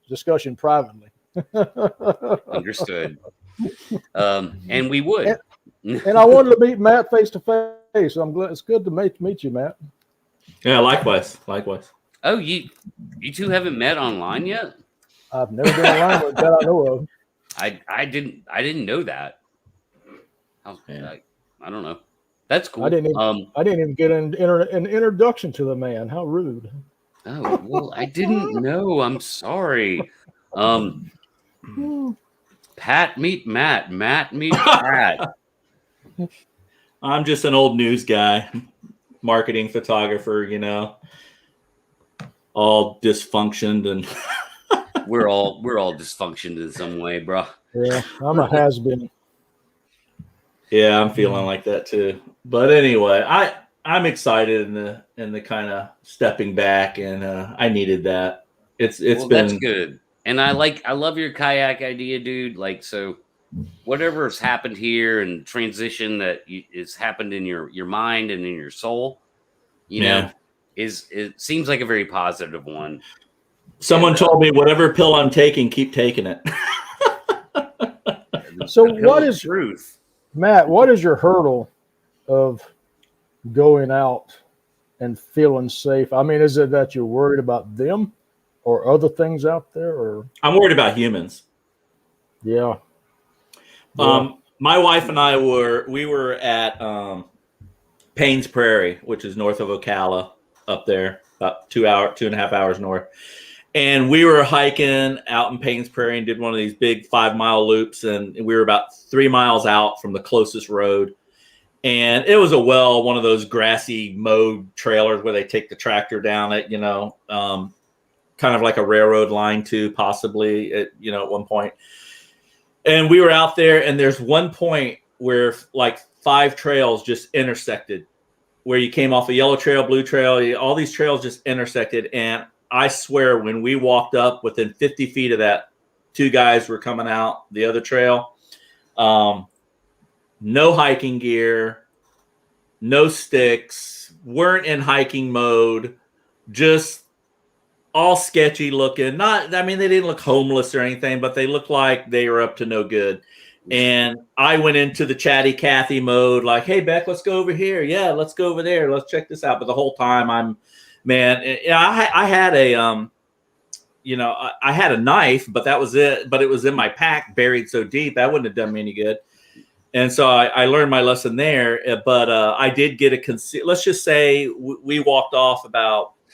discussion privately. Understood. And we would. And I wanted to meet Matt face to face. So I'm glad. It's good to meet you, Matt. Yeah, likewise. Oh, you two haven't met online yet? I've never been online with that I know of. I didn't know that. I don't know. That's cool. I didn't even get an introduction to the man. How rude. Oh, well, I didn't know. I'm sorry. Pat meet Matt. Matt meet Pat. I'm just an old news guy, marketing photographer, all dysfunctioned, and we're all dysfunctioned in some way, bro. Yeah, I'm a has-been. Yeah, I'm feeling like that too. But anyway, I'm excited in the kind of stepping back, and I needed that. It's Well, been that's good. And I love your kayak idea, dude. Like, so whatever has happened here and transition that is happened in your mind and in your soul, you know, yeah. it seems like a very positive one. Someone And, told me whatever pill I'm taking, keep taking it. So the pill what of is, truth? Matt, what is your hurdle of going out and feeling safe? I mean, is it that you're worried about them or other things out there, or I'm worried about humans. yeah. Yeah. My wife and I were at Paynes Prairie, which is north of Ocala, up there, about 2.5 hours north. And we were hiking out in Paynes Prairie and did one of these big 5-mile loops. And we were about 3 miles out from the closest road. And it was one of those grassy mowed trailers where they take the tractor down it, kind of like a railroad line too, possibly at one point. And we were out there, and there's one point where like 5 trails just intersected, where you came off a yellow trail, blue trail, all these trails just intersected. And I swear, when we walked up within 50 feet of that, 2 guys were coming out the other trail. No hiking gear, no sticks, weren't in hiking mode, just all sketchy looking. They didn't look homeless or anything, but they looked like they were up to no good. And I went into the chatty Cathy mode, like, hey, Beck, let's go over here. Yeah, let's go over there. Let's check this out. But the whole time I had I had a knife, but that was it. But it was in my pack, buried so deep, that wouldn't have done me any good. And so I learned my lesson there. But I did get let's just say we walked off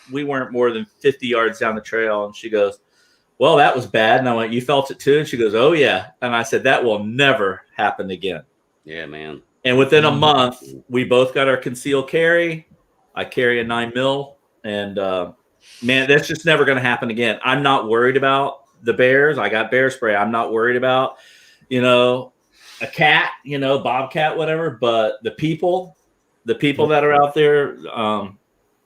we weren't more than 50 yards down the trail. And she goes, well, that was bad. And I went, you felt it too? And she goes, oh, yeah. And I said, that will never happen again. Yeah, man. And within a month, we both got our concealed carry. I carry a 9mm. And, man, that's just never going to happen again. I'm not worried about the bears. I got bear spray. I'm not worried about, a cat, bobcat, whatever. But the people that are out there,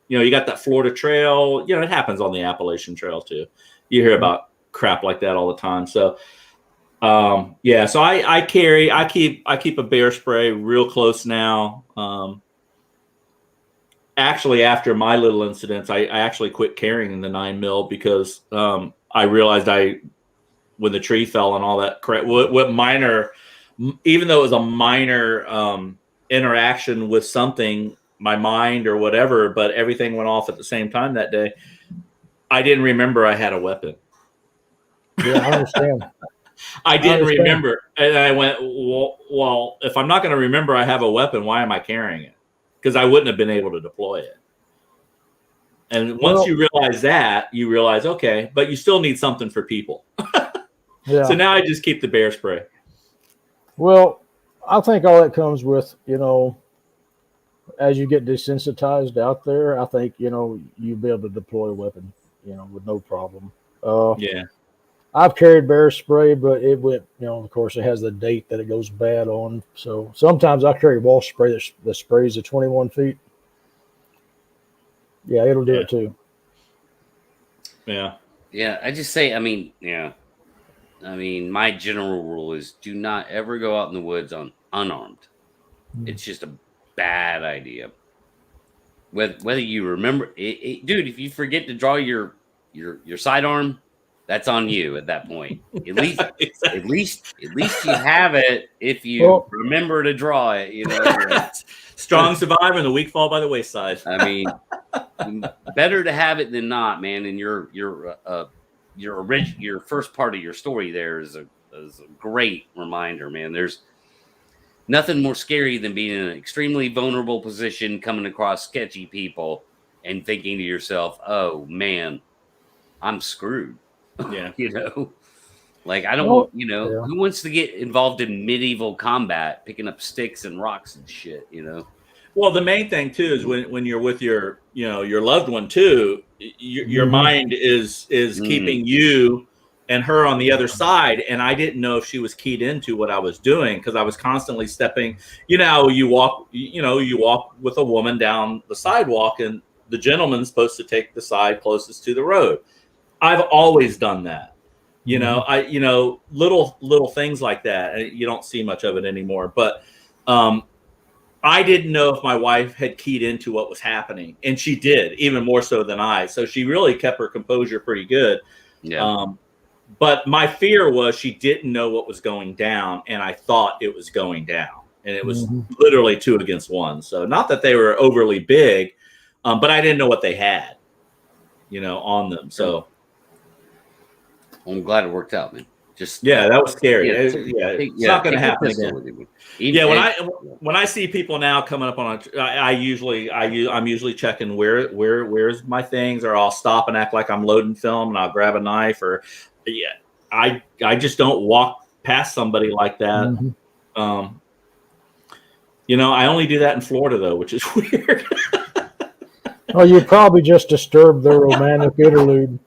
you got that Florida Trail. It happens on the Appalachian Trail too. You hear about crap like that all the time. So, so I keep a bear spray real close now. Actually, after my little incidents, I actually quit carrying the 9mm because I realized when the tree fell and all that crap, what minor, even though it was a minor interaction with something, my mind or whatever, but everything went off at the same time that day. I didn't remember I had a weapon. Yeah, I understand. I didn't remember. And I went, well, if I'm not going to remember I have a weapon, why am I carrying it? Because I wouldn't have been able to deploy it. And once you realize that, you realize, okay, but you still need something for people. Yeah. So now I just keep the bear spray. Well, I think all that comes with, as you get desensitized out there, I think, you'll be able to deploy a weapon, with no problem. Yeah. I've carried bear spray, but it went, of course, it has the date that it goes bad on. So sometimes I carry wall spray that sprays at 21 feet. Yeah, it'll do it too. Yeah. Yeah, I just say, my general rule is do not ever go out in the woods unarmed. It's just a bad idea. Whether you remember it, dude, if you forget to draw your sidearm, that's on you at that point. At least at least you have it if you remember to draw it, Strong survive and the weak fall by the wayside. Better to have it than not, man. And your first part of your story there is a great reminder, man. There's nothing more scary than being in an extremely vulnerable position, coming across sketchy people and thinking to yourself, oh man, I'm screwed. Yeah. Like I don't who wants to get involved in medieval combat, picking up sticks and rocks and shit, Well, the main thing too is when you're with your loved one too, your mind is keeping you and her on the other side, and I didn't know if she was keyed into what I was doing because I was constantly stepping. You walk with a woman down the sidewalk, and the gentleman's supposed to take the side closest to the road. I've always done that. Little things like that. You don't see much of it anymore, but I didn't know if my wife had keyed into what was happening, and she did, even more so than I. So she really kept her composure pretty good. Yeah. But my fear was she didn't know what was going down, and I thought it was going down, and it was literally 2 against 1. So not that they were overly big, but I didn't know what they had, on them. So I'm glad it worked out, man. That was scary. Yeah, It's not going to happen again. When I see people now coming up on I'm usually checking where's my things, or I'll stop and act like I'm loading film, and I'll grab a knife, or I just don't walk past somebody like that. I only do that in Florida though, which is weird. Oh, you probably just disturbed their romantic interlude.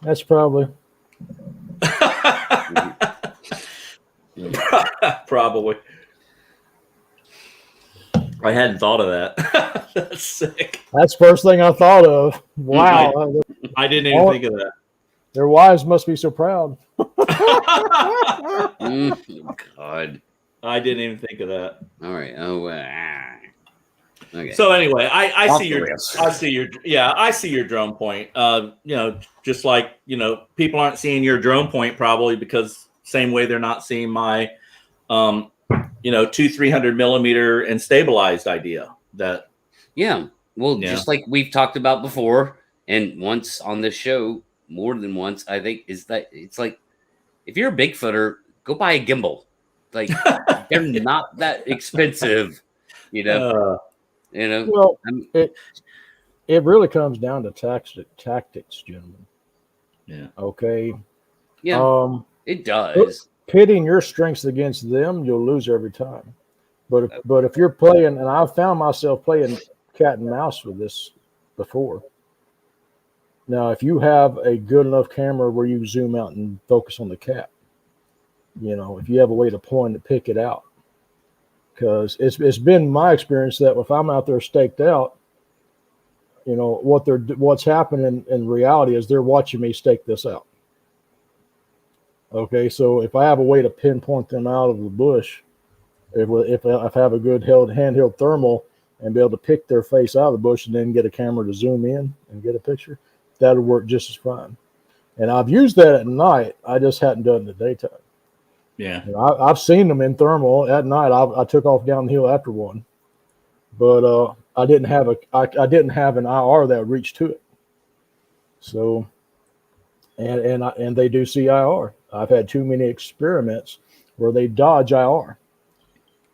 That's probably. Probably. I hadn't thought of that. That's sick. That's the first thing I thought of. Wow. I didn't even think of that. Their wives must be so proud. God. I didn't even think of that. All right. Okay. So anyway, I see your drone point. Just like, people aren't seeing your drone point probably because same way they're not seeing my 300 millimeter and stabilized idea that. Yeah. Well, just like we've talked about before, and once on this show, more than once, I think, is that it's like, if you're a Bigfooter, go buy a gimbal. Like, they're not that expensive, Well, it really comes down to tactics, gentlemen. Yeah. Okay. Yeah. It does. Pitting your strengths against them, you'll lose every time. But if you're playing, and I've found myself playing cat and mouse with this before. Now, if you have a good enough camera where you zoom out and focus on the cat, if you have a way to point and pick it out, because it's been my experience that if I'm out there staked out, what's happening in reality is they're watching me stake this out. Okay, so if I have a way to pinpoint them out of the bush, if I have a good handheld thermal and be able to pick their face out of the bush and then get a camera to zoom in and get a picture, that'll work just as fine. And I've used that at night. I just hadn't done it in the daytime. Yeah, I've seen them in thermal at night. I took off down the hill after one, but I didn't have an IR that reached to it. So, and they do see IR. I've had too many experiments where they dodge IR.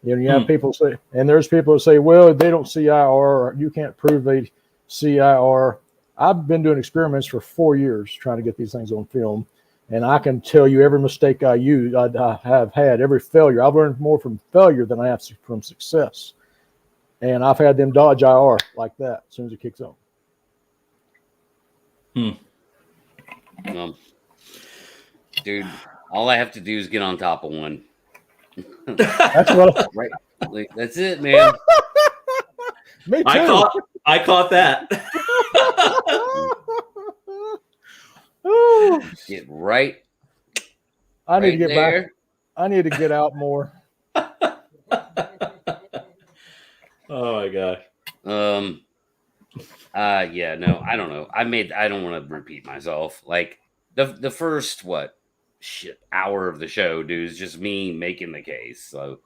You have people say, and there's people who say, well, they don't see IR, or you can't prove they see IR. I've been doing experiments for 4 years trying to get these things on film. And I can tell you every mistake I have had, every failure. I've learned more from failure than I have from success. And I've had them dodge IR like that as soon as it kicks on. Dude, all I have to do is get on top of one. That's what right. Like, that's it, man. Me too. I caught that. Get right. I need to get there. back. I need to get out more. Oh my gosh. Yeah, no, I don't know. I don't want to repeat myself. Like the first hour of the show, dude, is just me making the case. So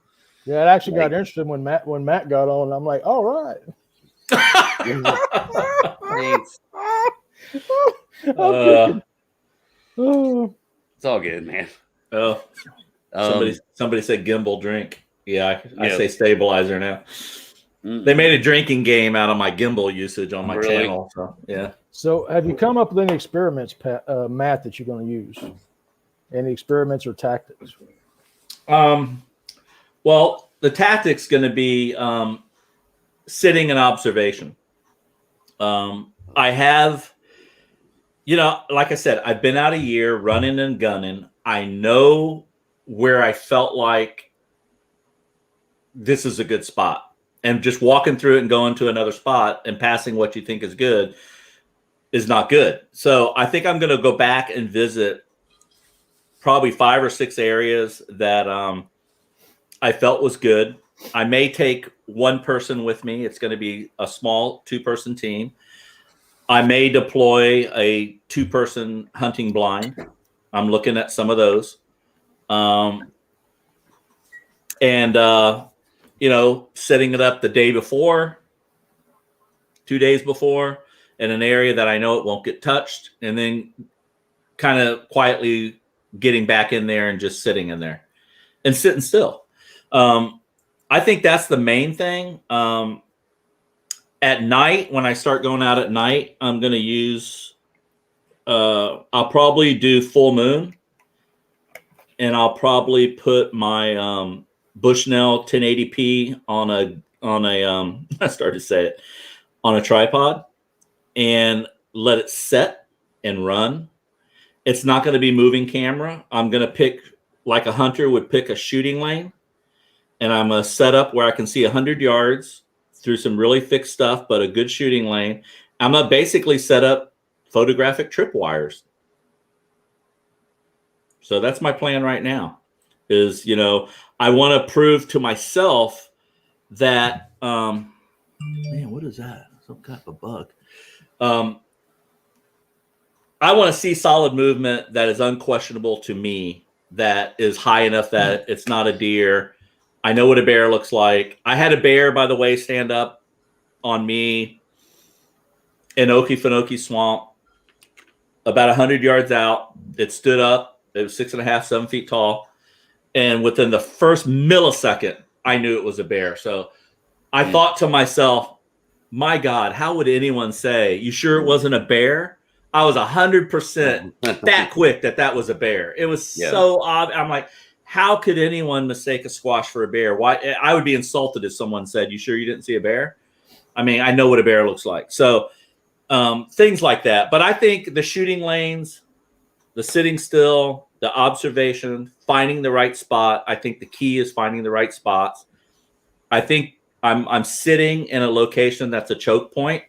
yeah, it actually got interesting when Matt got on. I'm like, all right. Thanks. It's all good, man. Oh, somebody said gimbal drink. Yeah, I say stabilizer now. They made a drinking game out of my gimbal usage on my channel. So yeah. So have you come up with any experiments, Matt, that you're going to use? Any experiments or tactics? Well, the tactic's going to be sitting and observation. I have like I said, I've been out a year running and gunning. I know where I felt like this is a good spot. And just walking through it and going to another spot and passing what you think is good is not good. So I think I'm going to go back and visit probably 5 or 6 areas that I felt was good. I may take one person with me. It's going to be a small 2-person team. I may deploy a 2-person hunting blind. I'm looking at some of those. Setting it up the day before, 2 days before, in an area that I know it won't get touched, and then kind of quietly getting back in there and just sitting in there and sitting still. I think that's the main thing. At night, when I start going out at night, I'm going to use, I'll probably do full moon, and I'll probably put my Bushnell 1080p on a I started to say it, on a tripod, and let it set and run. It's not going to be moving camera. I'm going to pick, like a hunter would pick, a shooting lane, and I'm going to set up where I can see 100 yards through some really thick stuff, but a good shooting lane. I'm going to basically set up photographic tripwires. So that's my plan right now, is, I want to prove to myself that, man, what is that? Some kind of a bug. I want to see solid movement that is unquestionable to me, that is high enough that it's not a deer. I know what a bear looks like. I had a bear, by the way, stand up on me in Okefenokee Swamp about 100 yards out. It stood up. It was 6.5, 7 feet tall. And within the first millisecond, I knew it was a bear. So I thought to myself, my God, how would anyone say, you sure it wasn't a bear? I was 100% that quick that was a bear. It was so odd. I'm like, how could anyone mistake a squash for a bear? Why? I would be insulted if someone said, you sure you didn't see a bear? I mean, I know what a bear looks like. So things like that. But I think the shooting lanes, the sitting still, the observation, finding the right spot. I think the key is finding the right spots. I think I'm sitting in a location that's a choke point.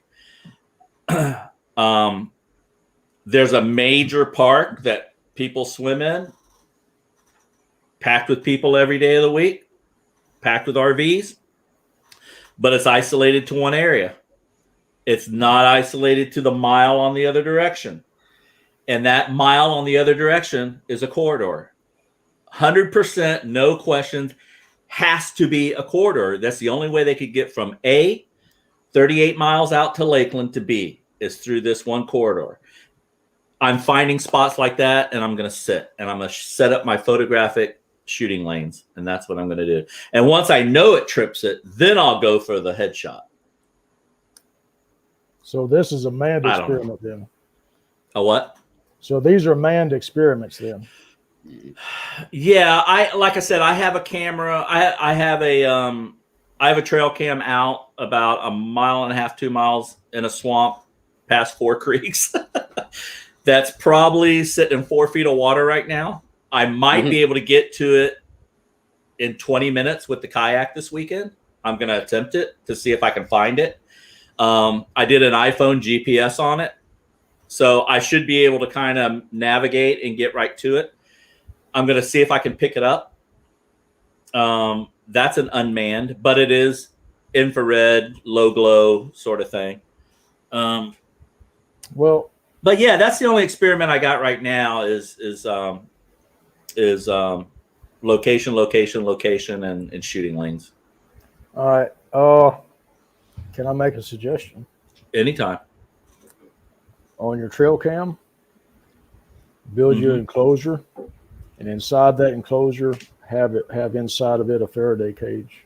There's a major park that people swim in, packed with people every day of the week, packed with RVs, but it's isolated to one area. It's not isolated to the mile on the other direction. And that mile on the other direction is a corridor. 100%, no questions, has to be a corridor. That's the only way they could get from A, 38 miles out to Lakeland, to B, is through this one corridor. I'm finding spots like that, and I'm going to sit, and I'm going to set up my photographic shooting lanes, and that's what I'm going to do. And once I know it trips it, then I'll go for the headshot. So this is a manned experiment then. A what? So these are manned experiments then. Yeah, like I said, I have a camera. I have a trail cam out about 1.5 miles, 2 miles in a swamp past 4 creeks. That's probably sitting in 4 feet of water right now. I might be able to get to it in 20 minutes with the kayak this weekend. I'm going to attempt it to see if I can find it. I did an iPhone GPS on it, so I should be able to kind of navigate and get right to it. I'm going to see if I can pick it up. That's an unmanned, but it is infrared, low glow sort of thing. But yeah, that's the only experiment I got right now is location, and shooting lanes. All right. Can I make a suggestion? Anytime. On your trail cam, build your enclosure, and inside that enclosure, have inside of it a Faraday cage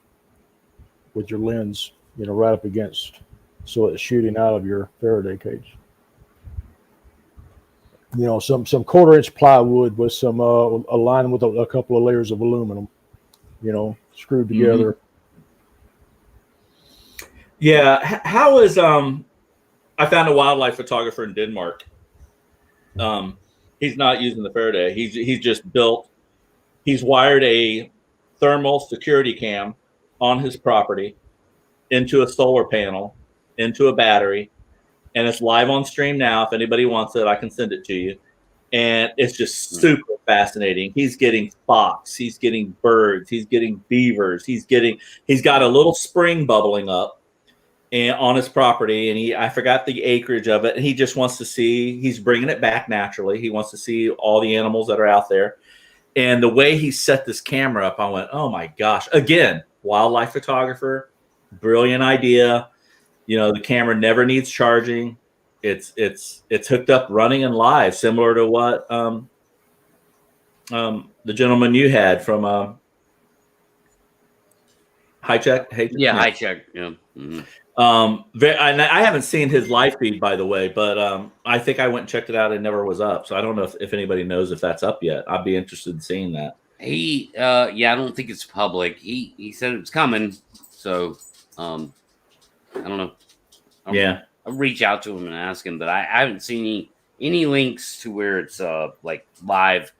with your lens, right up against, so it's shooting out of your Faraday cage. Some 1/4-inch plywood with some aligned with a couple of layers of aluminum, screwed together. Yeah. How is I found a wildlife photographer in Denmark, He's not using the Faraday. He's just built. He's wired a thermal security cam on his property into a solar panel, into a battery, and it's live on stream now. If anybody wants it, I can send it to you. And it's just super fascinating. He's getting fox, he's getting birds, he's getting beavers, he's got a little spring bubbling up and on his property, and I forgot the acreage of it, and he just wants to see. He's bringing it back naturally. He wants to see all the animals that are out there. And the way he set this camera up, I went, oh my gosh! Again, wildlife photographer, brilliant idea. You know, the camera never needs charging. It's hooked up, running and live, similar to what the gentleman you had from High Check. Yeah, High Check. Yeah. Mm-hmm. I haven't seen his live feed, by the way, but I think I went and checked it out. It never was up, so I don't know if anybody knows if that's up yet. I'd be interested in seeing that. I don't think it's public. He said it's coming, so I don't know. I'll reach out to him and ask him, but I haven't seen any links to where it's like live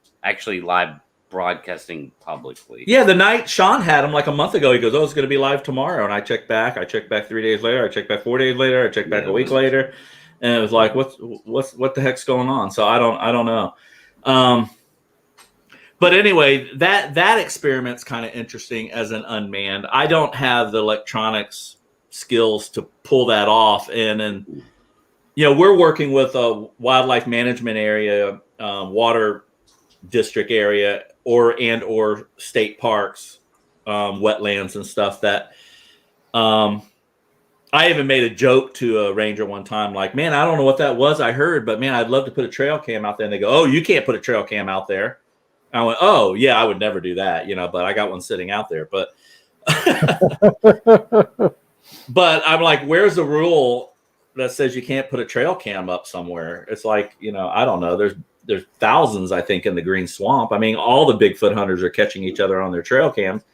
broadcasting publicly. Yeah, the night Sean had him like a month ago, he goes, "Oh, it's going to be live tomorrow," and I checked back 3 days later, I checked back 4 days later, I checked back a week later, and it was like, what the heck's going on? So I don't know. But anyway, that experiment's kind of interesting as an unmanned. I don't have the electronics skills to pull that off, and you know, we're working with a wildlife management area, water district area, or state parks, wetlands and stuff that I even made a joke to a ranger one time, like, man, I don't know what that was I heard, but man, I'd love to put a trail cam out there. And they go, oh, you can't put a trail cam out there. I went, oh yeah, I would never do that, you know, but I got one sitting out there. But but I'm like, where's the rule that says you can't put a trail cam up somewhere? It's like, you know, I don't know. There's thousands, I think, in the Green Swamp. I mean, all the Bigfoot hunters are catching each other on their trail cams.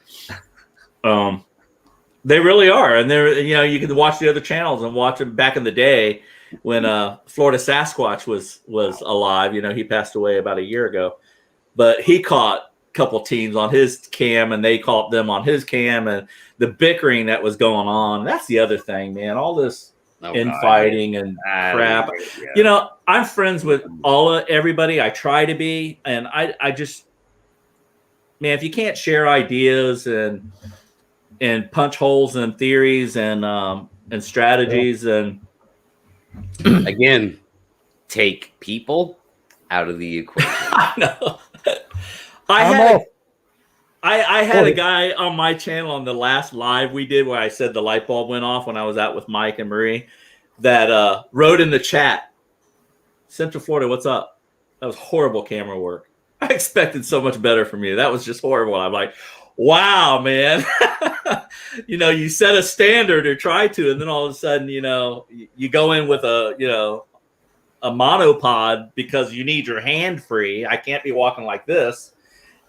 They really are. And they're, you know, you can watch the other channels and watch them back in the day when Florida Sasquatch was alive. You know, he passed away about a year ago, but he caught a couple teams on his cam and they caught them on his cam, and the bickering that was going on. That's the other thing, man. All this infighting and crap. Yeah. You know, I'm friends with everybody. I try to be, and I just, man, if you can't share ideas and punch holes and theories and strategies, and again, take people out of the equation. I know. I had a guy on my channel on the last live we did where I said the light bulb went off when I was out with Mike and Marie, that wrote in the chat, Central Florida, what's up? That was horrible camera work. I expected so much better from you. That was just horrible. I'm like, wow, man. You know, you set a standard or try to, and then all of a sudden, you know, you go in with a monopod because you need your hand free. I can't be walking like this.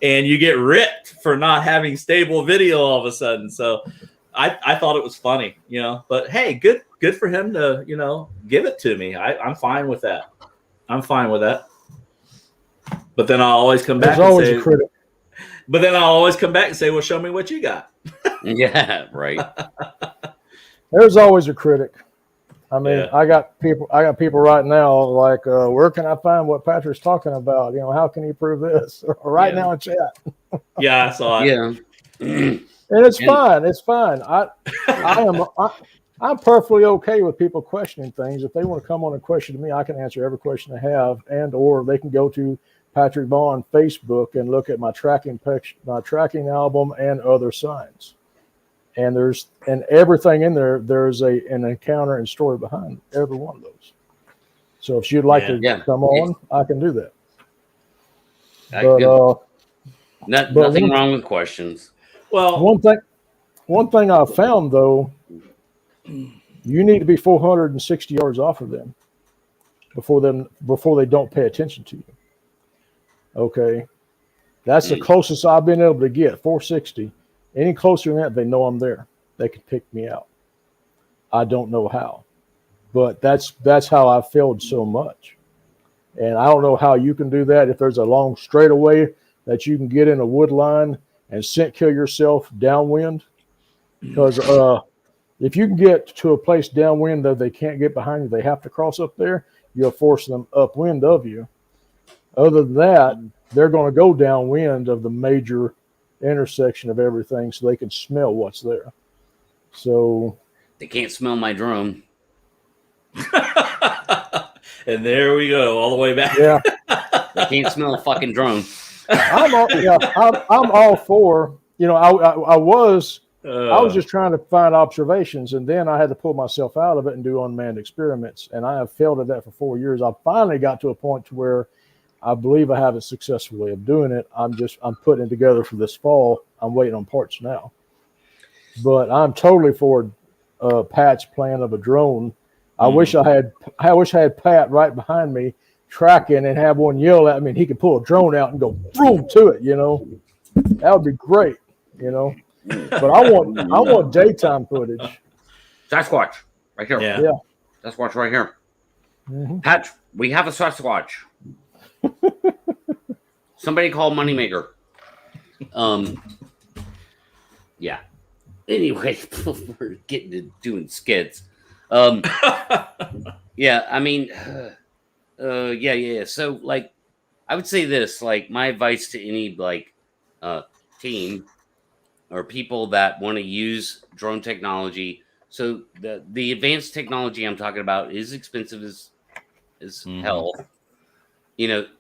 And you get ripped for not having stable video all of a sudden. So I thought it was funny, you know, but hey, good for him to, you know, give it to me. I'm fine with that. I'm fine with that. But then I'll always come back and say, but then I'll always come back and say, well, show me what you got. Yeah, right. There's always a critic. I mean, yeah. I got people right now like, where can I find what Patrick's talking about? You know, how can he prove this? Right now in chat. Yeah, I saw it. Yeah. And it's fine. It's fine. I'm perfectly okay with people questioning things. If they want to come on and question me, I can answer every question they have, and or they can go to Patrick Vaughn Facebook and look at my tracking album and other signs. And everything in there, there's an encounter and story behind every one of those. So if you'd like to come on, I can do that. Nothing wrong with questions. Well, one thing I found though, you need to be 460 yards off of them before they don't pay attention to you. Okay, that's the closest I've been able to get, 460. Any closer than that, they know I'm there. They can pick me out. I don't know how, but that's how I failed so much. And I don't know how you can do that. If there's a long straightaway that you can get in a wood line and scent kill yourself downwind, because if you can get to a place downwind that they can't get behind you, they have to cross up there, you'll force them upwind of you. Other than that, they're going to go downwind of the major intersection of everything so they can smell what's there. So They can't smell my drone. And there we go, all the way back. yeah, They can't smell a fucking drone. I'm all for, I was just trying to find observations, and then I had to pull myself out of it and do unmanned experiments. And I have failed at that for 4 years. I finally got to a point to where I believe I have a successful way of doing it. I'm putting it together for this fall. I'm waiting on parts now, but I'm totally for Pat's plan of a drone. I wish I had Pat right behind me tracking and have one yell at me and he could pull a drone out and go boom to it, that would be great, but I want daytime footage. Sasquatch right here. Yeah. Sasquatch right here. Mm-hmm. Pat, we have a Sasquatch. Somebody call Moneymaker. Yeah. Anyway, we're getting to doing skits. Yeah, I mean, yeah. So, like, I would say this, like, my advice to any, like, team or people that want to use drone technology. So, the advanced technology I'm talking about is expensive as hell.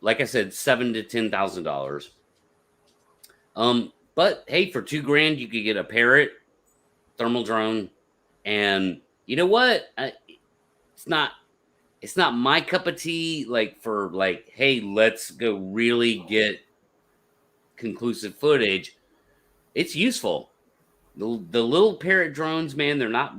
Like I said, $7,000 to $10,000. But hey, for $2,000, you could get a Parrot thermal drone, and you know what? It's not my cup of tea. Like, for like, hey, let's go really get conclusive footage. It's useful. The little Parrot drones, man, they're not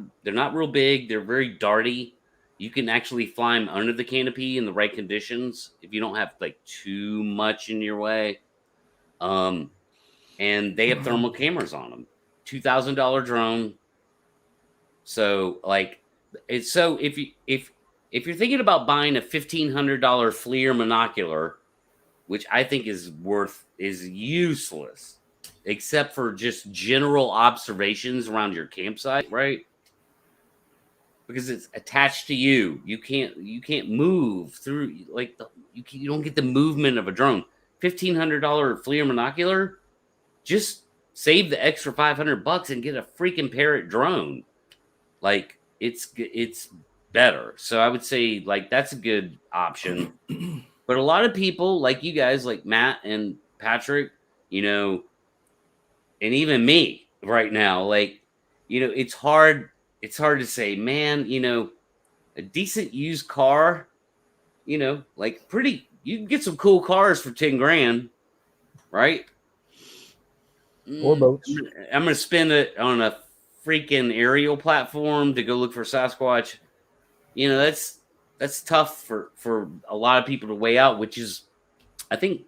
real big. They're very darty. You can actually fly them under the canopy in the right conditions if you don't have like too much in your way. And they have thermal cameras on them. $2,000 drone. So like, it's so if you're thinking about buying a $1,500 FLIR monocular, which I think is useless, except for just general observations around your campsite, right? Because it's attached to you. You can't move through, like, you don't get the movement of a drone. $1,500 FLIR monocular, just save the extra $500 and get a freaking Parrot drone. Like, it's better. So I would say, like, that's a good option. But a lot of people, like you guys, like Matt and Patrick, and even me right now, like, it's hard to say, man, a decent used car, like, you can get some cool cars for $10,000, right? Or boats. I'm going to spend it on a freaking aerial platform to go look for Sasquatch. That's tough for a lot of people to weigh out, which is, I think,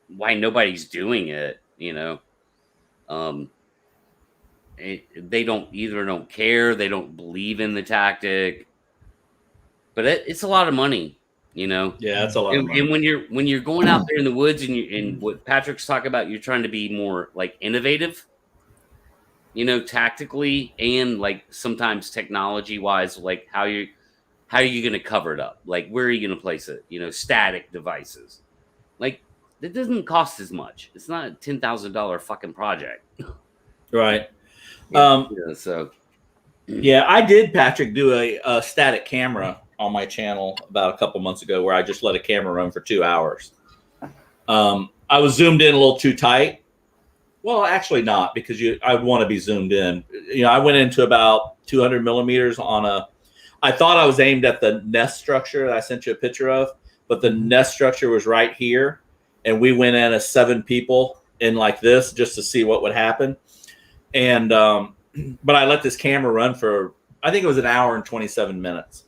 why nobody's doing it. They don't care, they don't believe in the tactic, but it's a lot of money. Yeah, that's a lot of money. And when you're going out there in the woods and what Patrick's talking about, you're trying to be more like innovative, tactically, and like sometimes technology wise, like how are you going to cover it up? Like, where are you going to place it? Static devices. Like, it doesn't cost as much. It's not a $10,000 fucking project. Right. So. Yeah, I did, Patrick, do a static camera on my channel about a couple months ago where I just let a camera run for 2 hours. I was zoomed in a little too tight. Well, actually not, because I want to be zoomed in. I went into about 200 millimeters I thought I was aimed at the nest structure that I sent you a picture of, but the nest structure was right here. And we went in as 7 people in like this just to see what would happen. And, but I let this camera run for, I think it was an hour and 27 minutes.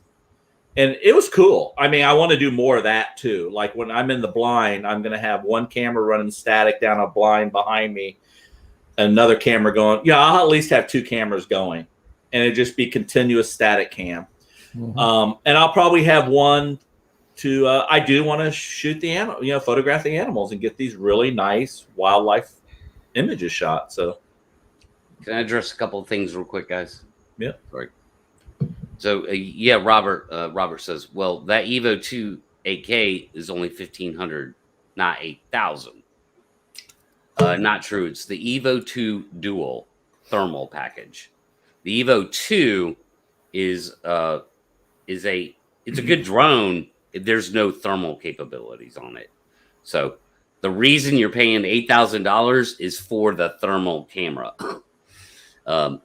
And it was cool. I mean, I want to do more of that too. Like, when I'm in the blind, I'm going to have one camera running static down a blind behind me, another camera going. Yeah, I'll at least have 2 cameras going, and it'd just be continuous static cam. Mm-hmm. And I'll probably have one to I do want to shoot the animal, photograph the animals and get these really nice wildlife images shot. So Can I address a couple of things real quick, guys? yeah. Sorry. So yeah, Robert says, well, that Evo 2 8K is only 1,500, not 8,000. Not true. It's the Evo 2 Dual thermal package. The Evo 2 is a good drone. There's no thermal capabilities on it. So the reason you're paying $8,000 is for the thermal camera.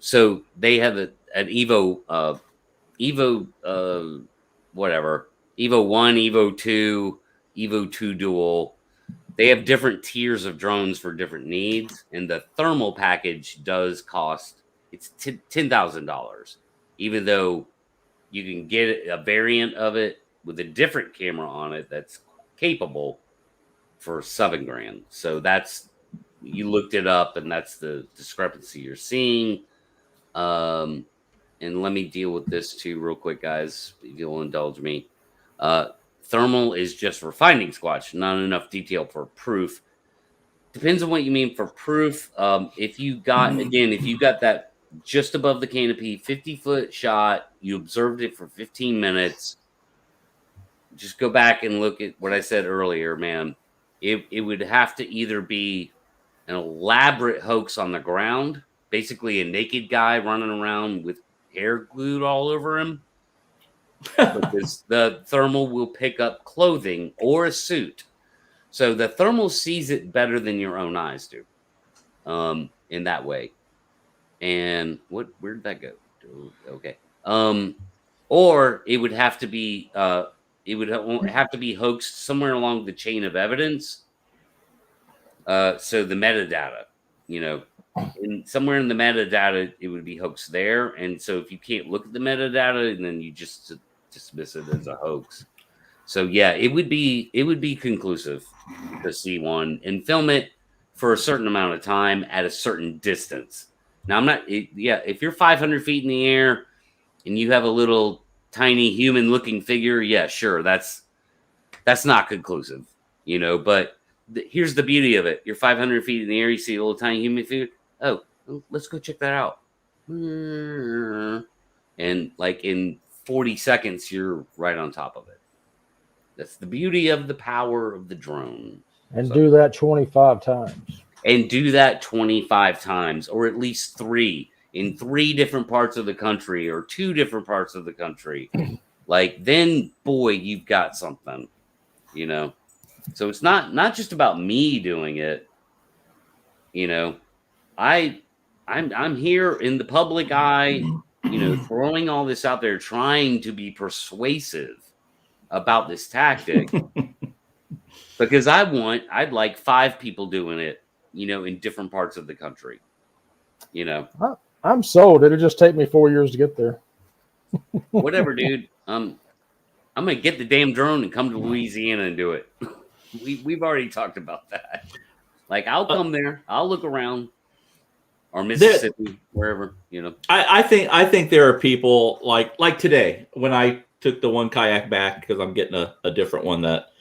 So they have an Evo whatever, Evo 1, Evo 2, Evo 2 Dual. They have different tiers of drones for different needs, and the thermal package does cost $10,000, even though you can get a variant of it with a different camera on it that's capable for $7,000. So that's, you looked it up, and that's the discrepancy you're seeing. And let me deal with this too real quick, guys, if you'll indulge me. Thermal is just for finding squatch, not enough detail for proof. Depends on what you mean for proof. If you got that just above the canopy, 50-foot shot, you observed it for 15 minutes, just go back and look at what I said earlier, man. It would have to either be an elaborate hoax on the ground, basically a naked guy running around with hair glued all over him, because the thermal will pick up clothing or a suit. So the thermal sees it better than your own eyes do, in that way. And where did that go? Okay. Or it would have to be hoaxed somewhere along the chain of evidence. So the metadata, somewhere in the metadata, it would be hoaxed there. And so if you can't look at the metadata, and then you just dismiss it as a hoax. So yeah, it would be conclusive to see one and film it for a certain amount of time at a certain distance. Now if you're 500 feet in the air and you have a little tiny human looking figure, yeah, sure. That's not conclusive, but here's the beauty of it. You're 500 feet in the air. You see a little tiny human figure. Oh, let's go check that out. And like in 40 seconds, you're right on top of it. That's the beauty of the power of the drone. And do that 25 times. And do that 25 times, or at least 3 in 3 different parts of the country, or 2 different parts of the country. Like, then, boy, you've got something, So it's not just about me doing it. I'm here in the public eye, throwing all this out there, trying to be persuasive about this tactic, because I'd like 5 people doing it, in different parts of the country. I'm sold. It'll just take me 4 years to get there. Whatever, dude. I'm gonna get the damn drone and come to Louisiana and do it. We've already talked about that. Like, I'll come there, I'll look around, or Mississippi, wherever, I think there are people like today when I took the one kayak back, because I'm getting a different one that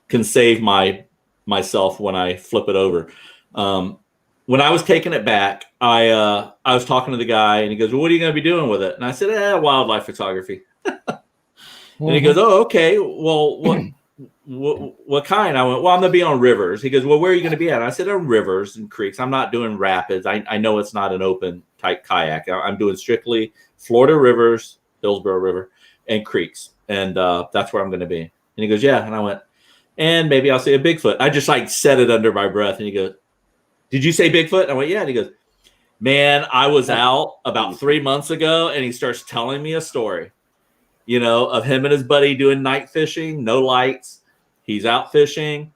can save myself when I flip it over. When I was taking it back, I was talking to the guy, and he goes, well, what are you going to be doing with it? And I said, wildlife photography. And he goes, oh, okay. Well, what kind? I went, well, I'm going to be on rivers. He goes, well, where are you going to be at? And I said, on rivers and creeks. I'm not doing rapids. I know it's not an open type kayak. I'm doing strictly Florida rivers, Hillsborough River, and creeks. And that's where I'm going to be. And he goes, yeah. And I went, and maybe I'll see a Bigfoot. I just said it under my breath. And he goes, did you say Bigfoot? And I went, yeah. And he goes, man, I was out about 3 months ago. And he starts telling me a story, of him and his buddy doing night fishing, no lights. He's out fishing.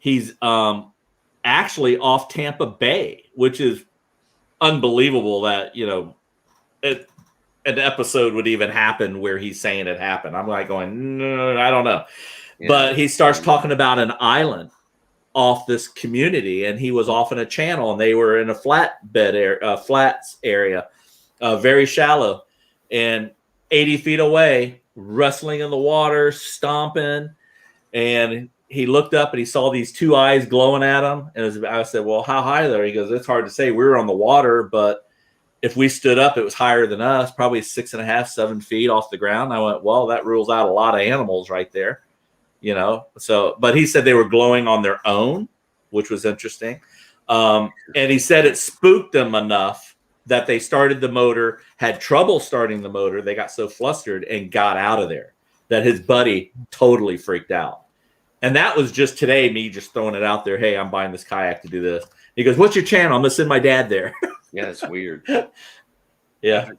He's actually off Tampa Bay, which is unbelievable that, an episode would even happen where he's saying it happened. I'm like going, no, I don't know. Yeah. But he starts talking about an island off this community, and he was off in a channel, and they were in a flats area, very shallow, and 80 feet away, wrestling in the water, stomping. And he looked up and he saw these two eyes glowing at him. And I said, well, how high there? He goes, it's hard to say. We were on the water, but if we stood up, it was higher than us, probably 6.5, 7 feet off the ground. I went, well, that rules out a lot of animals right there, you know? So, but he said they were glowing on their own, which was interesting. And he said it spooked them enough that they started the motor, had trouble starting the motor. They got so flustered and got out of there that his buddy totally freaked out. And that was just today, me just throwing it out there. Hey, I'm buying this kayak to do this. He goes, what's your channel? I'm going to send my dad there. Yeah, it's weird. Yeah.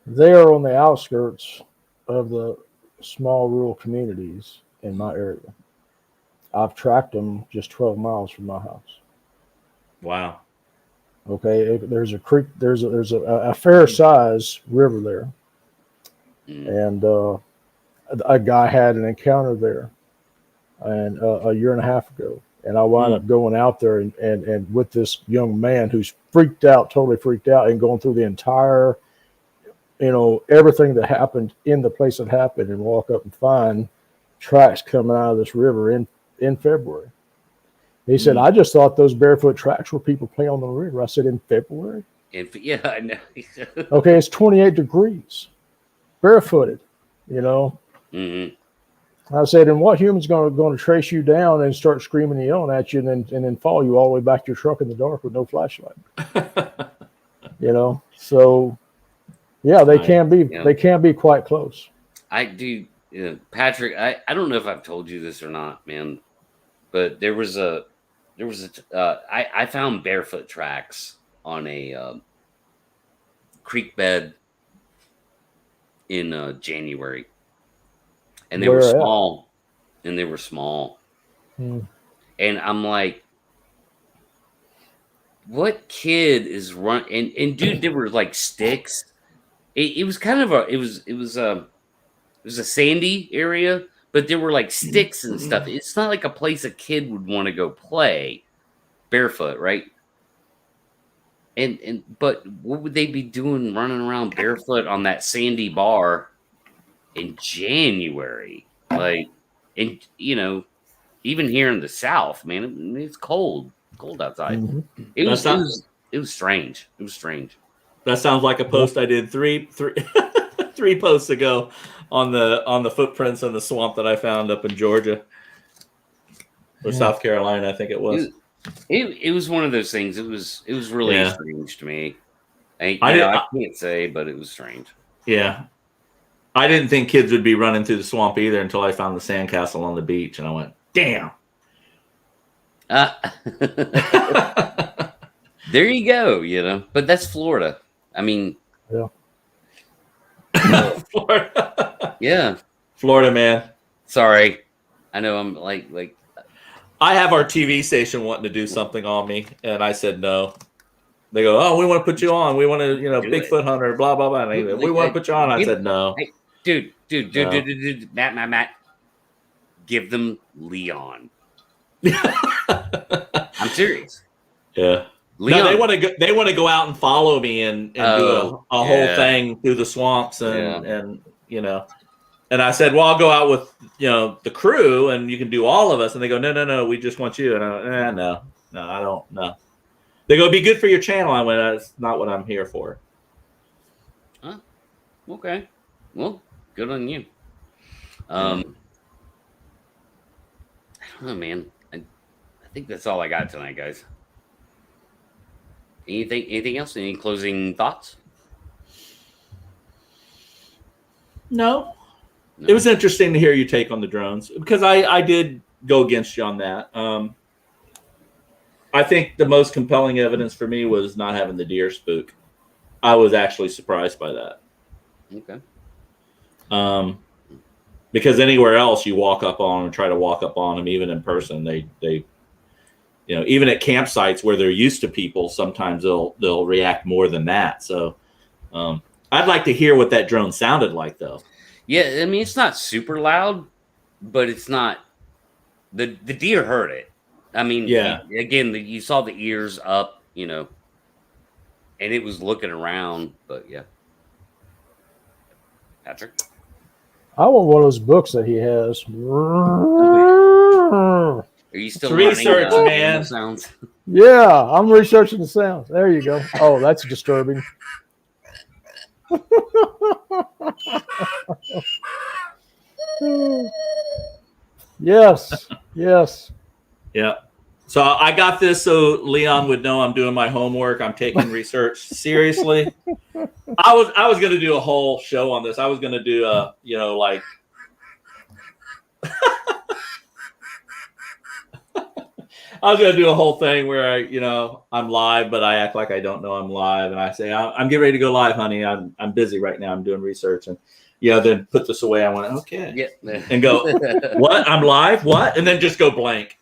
They are on the outskirts of the small rural communities in my area. I've tracked them just 12 miles from my house. Wow. Okay, there's a creek, there's a fair size river there, and a guy had an encounter there, and a year and a half ago, and I wound up going out there and with this young man who's freaked out, totally freaked out, and going through the entire, you know, everything that happened in the place that happened, and walk up and find tracks coming out of this river in February. He said, I just thought those barefoot tracks were people playing on the river. I said, in February? Yeah, I know. Okay, it's 28 degrees, barefooted, you know. Mm-hmm. I said, and what human's going to trace you down and start screaming and yelling at you and then follow you all the way back to your truck in the dark with no flashlight? You know, so yeah, they can be quite close. I do, Patrick. I don't know if I've told you this or not, man, but I found barefoot tracks on a creek bed in January, and they were small, and I'm like, what kid is running? And dude, there were like sticks. It was kind of it was a sandy area, but there were like sticks and stuff. It's not like a place a kid would want to go play barefoot, right? But what would they be doing running around barefoot on that sandy bar in January? Like, and you know, even here in the South, man, it's cold outside. It was strange. It was strange. That sounds like a post I did three posts ago on the footprints in the swamp that I found up in Georgia or South Carolina, I think it was. It was one of those things. It was really strange to me. I can't say, but it was strange. Yeah. I didn't think kids would be running through the swamp either until I found the sandcastle on the beach, and I went, damn. There you go, you know. But that's Florida. I mean, Florida. Yeah. Florida, man. Sorry. I know I'm like I have our TV station wanting to do something on me, and I said no. They go, oh, we want to put you on. We want to, Bigfoot hunter, blah, blah, blah. And we want to put you on. I said no. Hey, dude, Matt. Give them Leon. I'm serious. Yeah. Leon. No, they want to go out and follow me and do a whole thing through the swamps and And I said, well, I'll go out with the crew and you can do all of us. And they go, no, we just want you. And I no, I don't know. They go, be good for your channel. I went, that's not what I'm here for. Huh? Okay. Well, good on you. I don't know, man. I think that's all I got tonight, guys. Anything else? Any closing thoughts? No. It was interesting to hear your take on the drones because I did go against you on that. I think the most compelling evidence for me was not having the deer spook. I was actually surprised by that. Okay. Because anywhere else you walk up on and try to walk up on them, even in person, they even at campsites where they're used to people, sometimes they'll react more than that. So I'd like to hear what that drone sounded like, though. Yeah, I mean, it's not super loud, but it's not. The deer heard it. I mean, you saw the ears up, and it was looking around. But yeah, Patrick. I want one of those books that he has. Are you still It's research, learning, man. animal sounds? Yeah, I'm researching the sounds. There you go. Oh, that's disturbing. Yes, yes. Yeah. So I got this so Leon would know I'm doing my homework. I'm taking research seriously. I was going to do a whole show on this. I was going to do a, like I was going to do a whole thing where I'm live, but I act like I don't know I'm live, and I say I'm getting ready to go live, honey. I'm busy right now. I'm doing research, and then put this away. I went okay, Yeah. and go what? I'm live. What? And then just go blank.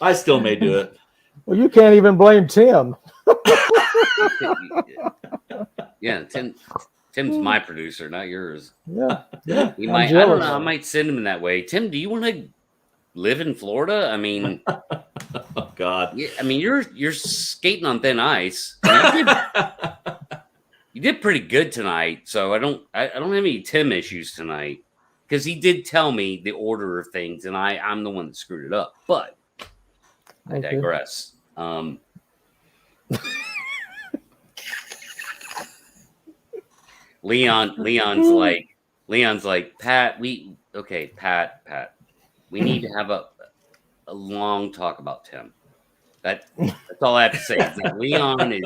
I still may do it. Well, you can't even blame Tim. Yeah, Tim's my producer, not yours. Yeah, yeah. We I'm might. I don't jealous. know. I might send him in that way. Tim, do you want to live in Florida? I mean, Oh God. yeah, I mean, you're skating on thin ice. You did pretty good tonight, so I don't have any Tim issues tonight because he did tell me the order of things, and I'm the one that screwed it up. But I Okay. digress. Leon's like Pat. Pat. We need to have a long talk about Tim. That's all I have to say. Is that Leon is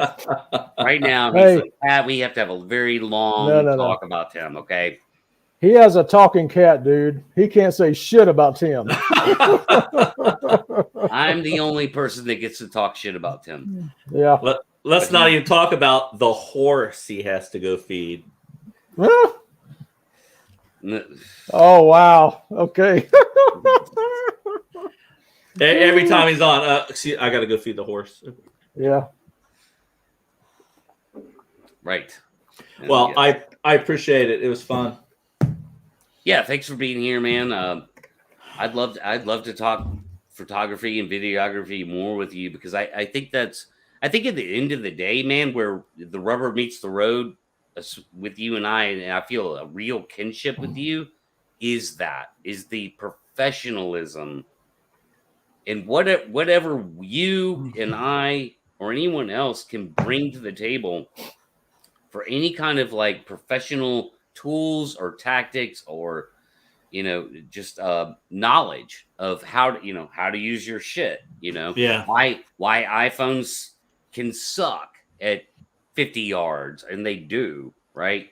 right now. He's like, Pat, we have to have a very long talk about Tim. Okay. He has a talking cat, dude. He can't say shit about Tim. I'm the only person that gets to talk shit about Tim. Yeah. Let's not even talk about the horse he has to go feed. Oh wow. Okay. Every time he's on, see, I got to go feed the horse. Yeah. Right. Well, I appreciate it. It was fun. Yeah, thanks for being here, man. I'd love to talk photography and videography more with you because I think at the end of the day, man, where the rubber meets the road with you and I feel a real kinship with you is the professionalism and whatever you and I or anyone else can bring to the table for any kind of like professional tools or tactics or just knowledge of how to use your shit. Yeah. Why iPhones can suck at 50 yards, and they do, right?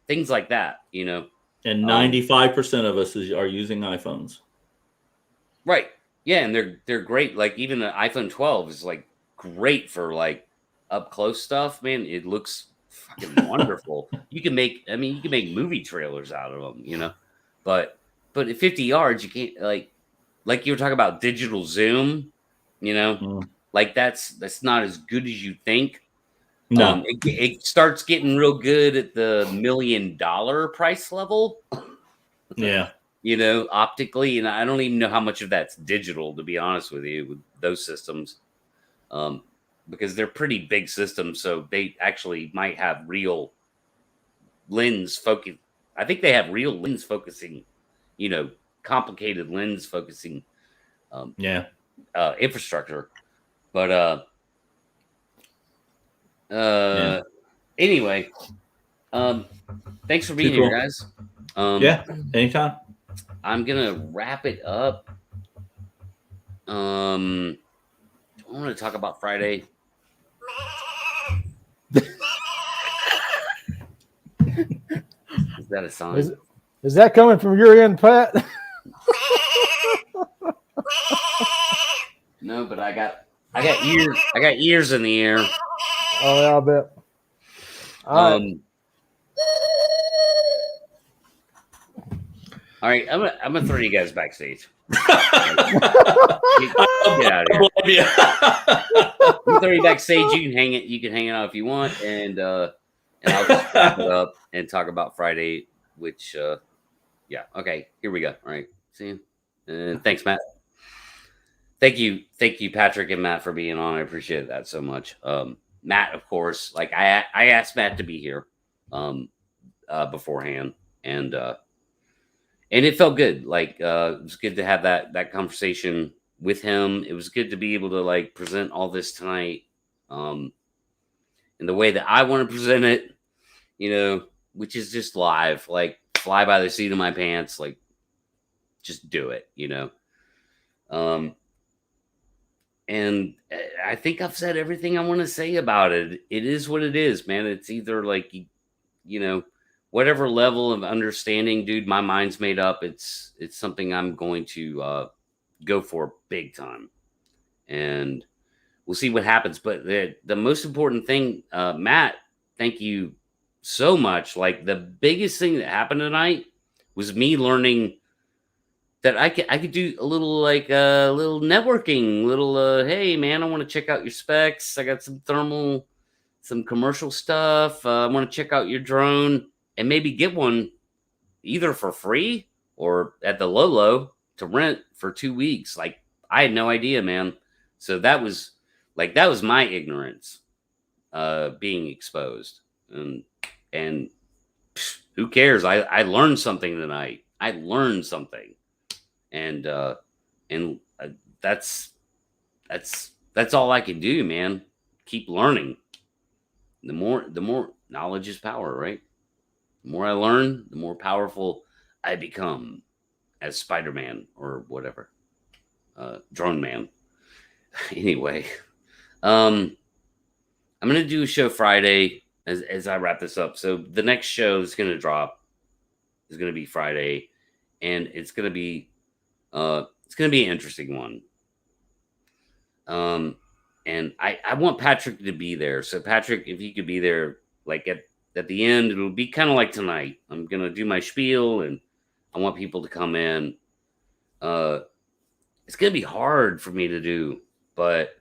Things like that, And 95% of us are using iPhones. Right. Yeah, and they're great. Like even the iPhone 12 is like great for like up close stuff, man. It looks fucking wonderful. You can make movie trailers out of them, But at 50 yards, you can't like you were talking about digital zoom, like that's not as good as you think. No, it starts getting real good at the $1 million price level. Yeah. Optically, and I don't even know how much of that's digital, to be honest with you, with those systems, because they're pretty big systems, so they actually might have real lens focus. I think they have real lens focusing, complicated lens focusing, infrastructure. But anyway, thanks for being here, guys. Yeah, anytime. I'm gonna wrap it up. I want to talk about Friday. Is that a sign? Is that coming from your end, Pat? No, but I got ears. I got ears in the air. Oh, yeah, I bet. All right, I'm gonna throw you guys backstage. Get out of here. I'm throw you backstage. You can hang out if you want, and I'll just wrap it up and talk about Friday. Which, yeah, okay, here we go. All right, see you. And thanks, Matt. Thank you, Patrick and Matt, for being on. I appreciate that so much. Matt, of course, like I asked Matt to be here. beforehand, and it felt good. Like it was good to have that conversation with him. It was good to be able to like present all this tonight, in the way that I want to present it, which is just live, like fly by the seat of my pants, like just do it, and I think I've said everything I want to say about it. It is what it is, man. It's either like, whatever level of understanding, dude, my mind's made up. It's something I'm going to go for big time. And we'll see what happens. But the most important thing, Matt, thank you so much. Like the biggest thing that happened tonight was me learning that I could do a little little networking, hey man, I want to check out your specs. I got some thermal, some commercial stuff. I want to check out your drone and maybe get one either for free or at the low to rent for 2 weeks. Like I had no idea, man. So that was my ignorance being exposed, and who cares? I learned something tonight. I learned something. And that's all I can do, man. Keep learning. The more knowledge is power, right? The more I learn, the more powerful I become as Spider-Man or whatever, Drone Man. Anyway, I'm gonna do a show Friday as I wrap this up. So the next show is gonna drop is gonna be Friday, and it's gonna be an interesting one. And I want Patrick to be there. So Patrick, if you could be there, like at the end, it'll be kind of like tonight. I'm going to do my spiel and I want people to come in. It's going to be hard for me to do, but,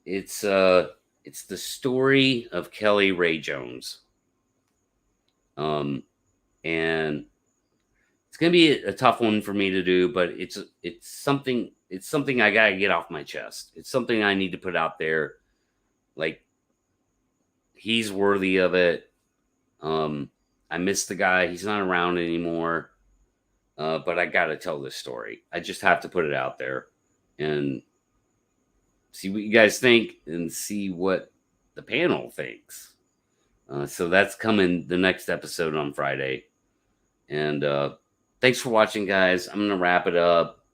it's the story of Kelly Ray Jones. And it's going to be a tough one for me to do, but it's something I got to get off my chest. It's something I need to put out there. Like, he's worthy of it. I miss the guy. He's not around anymore. But I got to tell this story. I just have to put it out there and see what you guys think and see what the panel thinks. So that's coming the next episode on Friday. And, thanks for watching, guys. I'm going to wrap it up.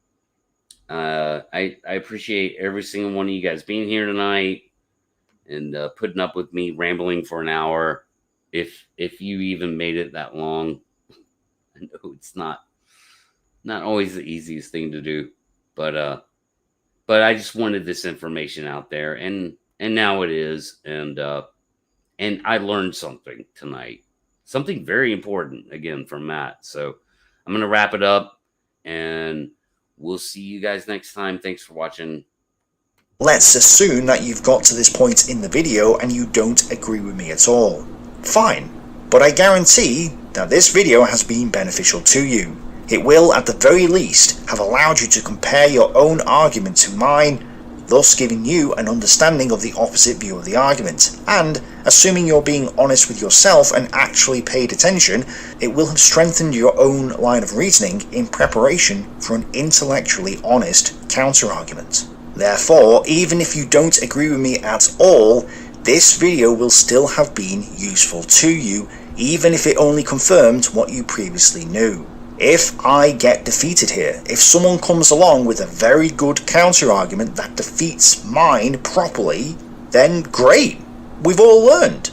I appreciate every single one of you guys being here tonight and putting up with me rambling for an hour. If you even made it that long, I know it's not always the easiest thing to do, but I just wanted this information out there, and now it is, and I learned something tonight, something very important again from Matt. So I'm going to wrap it up, and we'll see you guys next time. Thanks for watching. Let's assume that you've got to this point in the video and you don't agree with me at all. Fine, but I guarantee that this video has been beneficial to you. It will, at the very least, have allowed you to compare your own argument to mine, thus giving you an understanding of the opposite view of the argument, and, assuming you're being honest with yourself and actually paid attention, it will have strengthened your own line of reasoning in preparation for an intellectually honest counter-argument. Therefore, even if you don't agree with me at all, this video will still have been useful to you, even if it only confirmed what you previously knew. If I get defeated here, if someone comes along with a very good counter-argument that defeats mine properly, then great, we've all learned.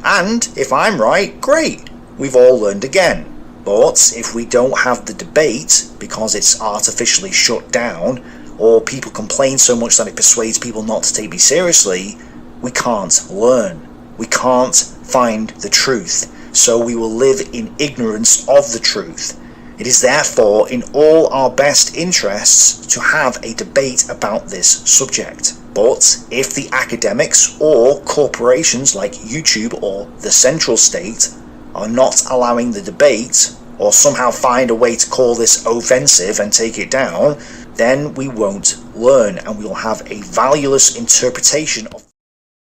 And if I'm right, great, we've all learned again. But if we don't have the debate because it's artificially shut down, or people complain so much that it persuades people not to take me seriously, we can't learn. We can't find the truth. So we will live in ignorance of the truth. It is therefore in all our best interests to have a debate about this subject. But if the academics or corporations like YouTube or the central state are not allowing the debate, or somehow find a way to call this offensive and take it down, then we won't learn and we will have a valueless interpretation of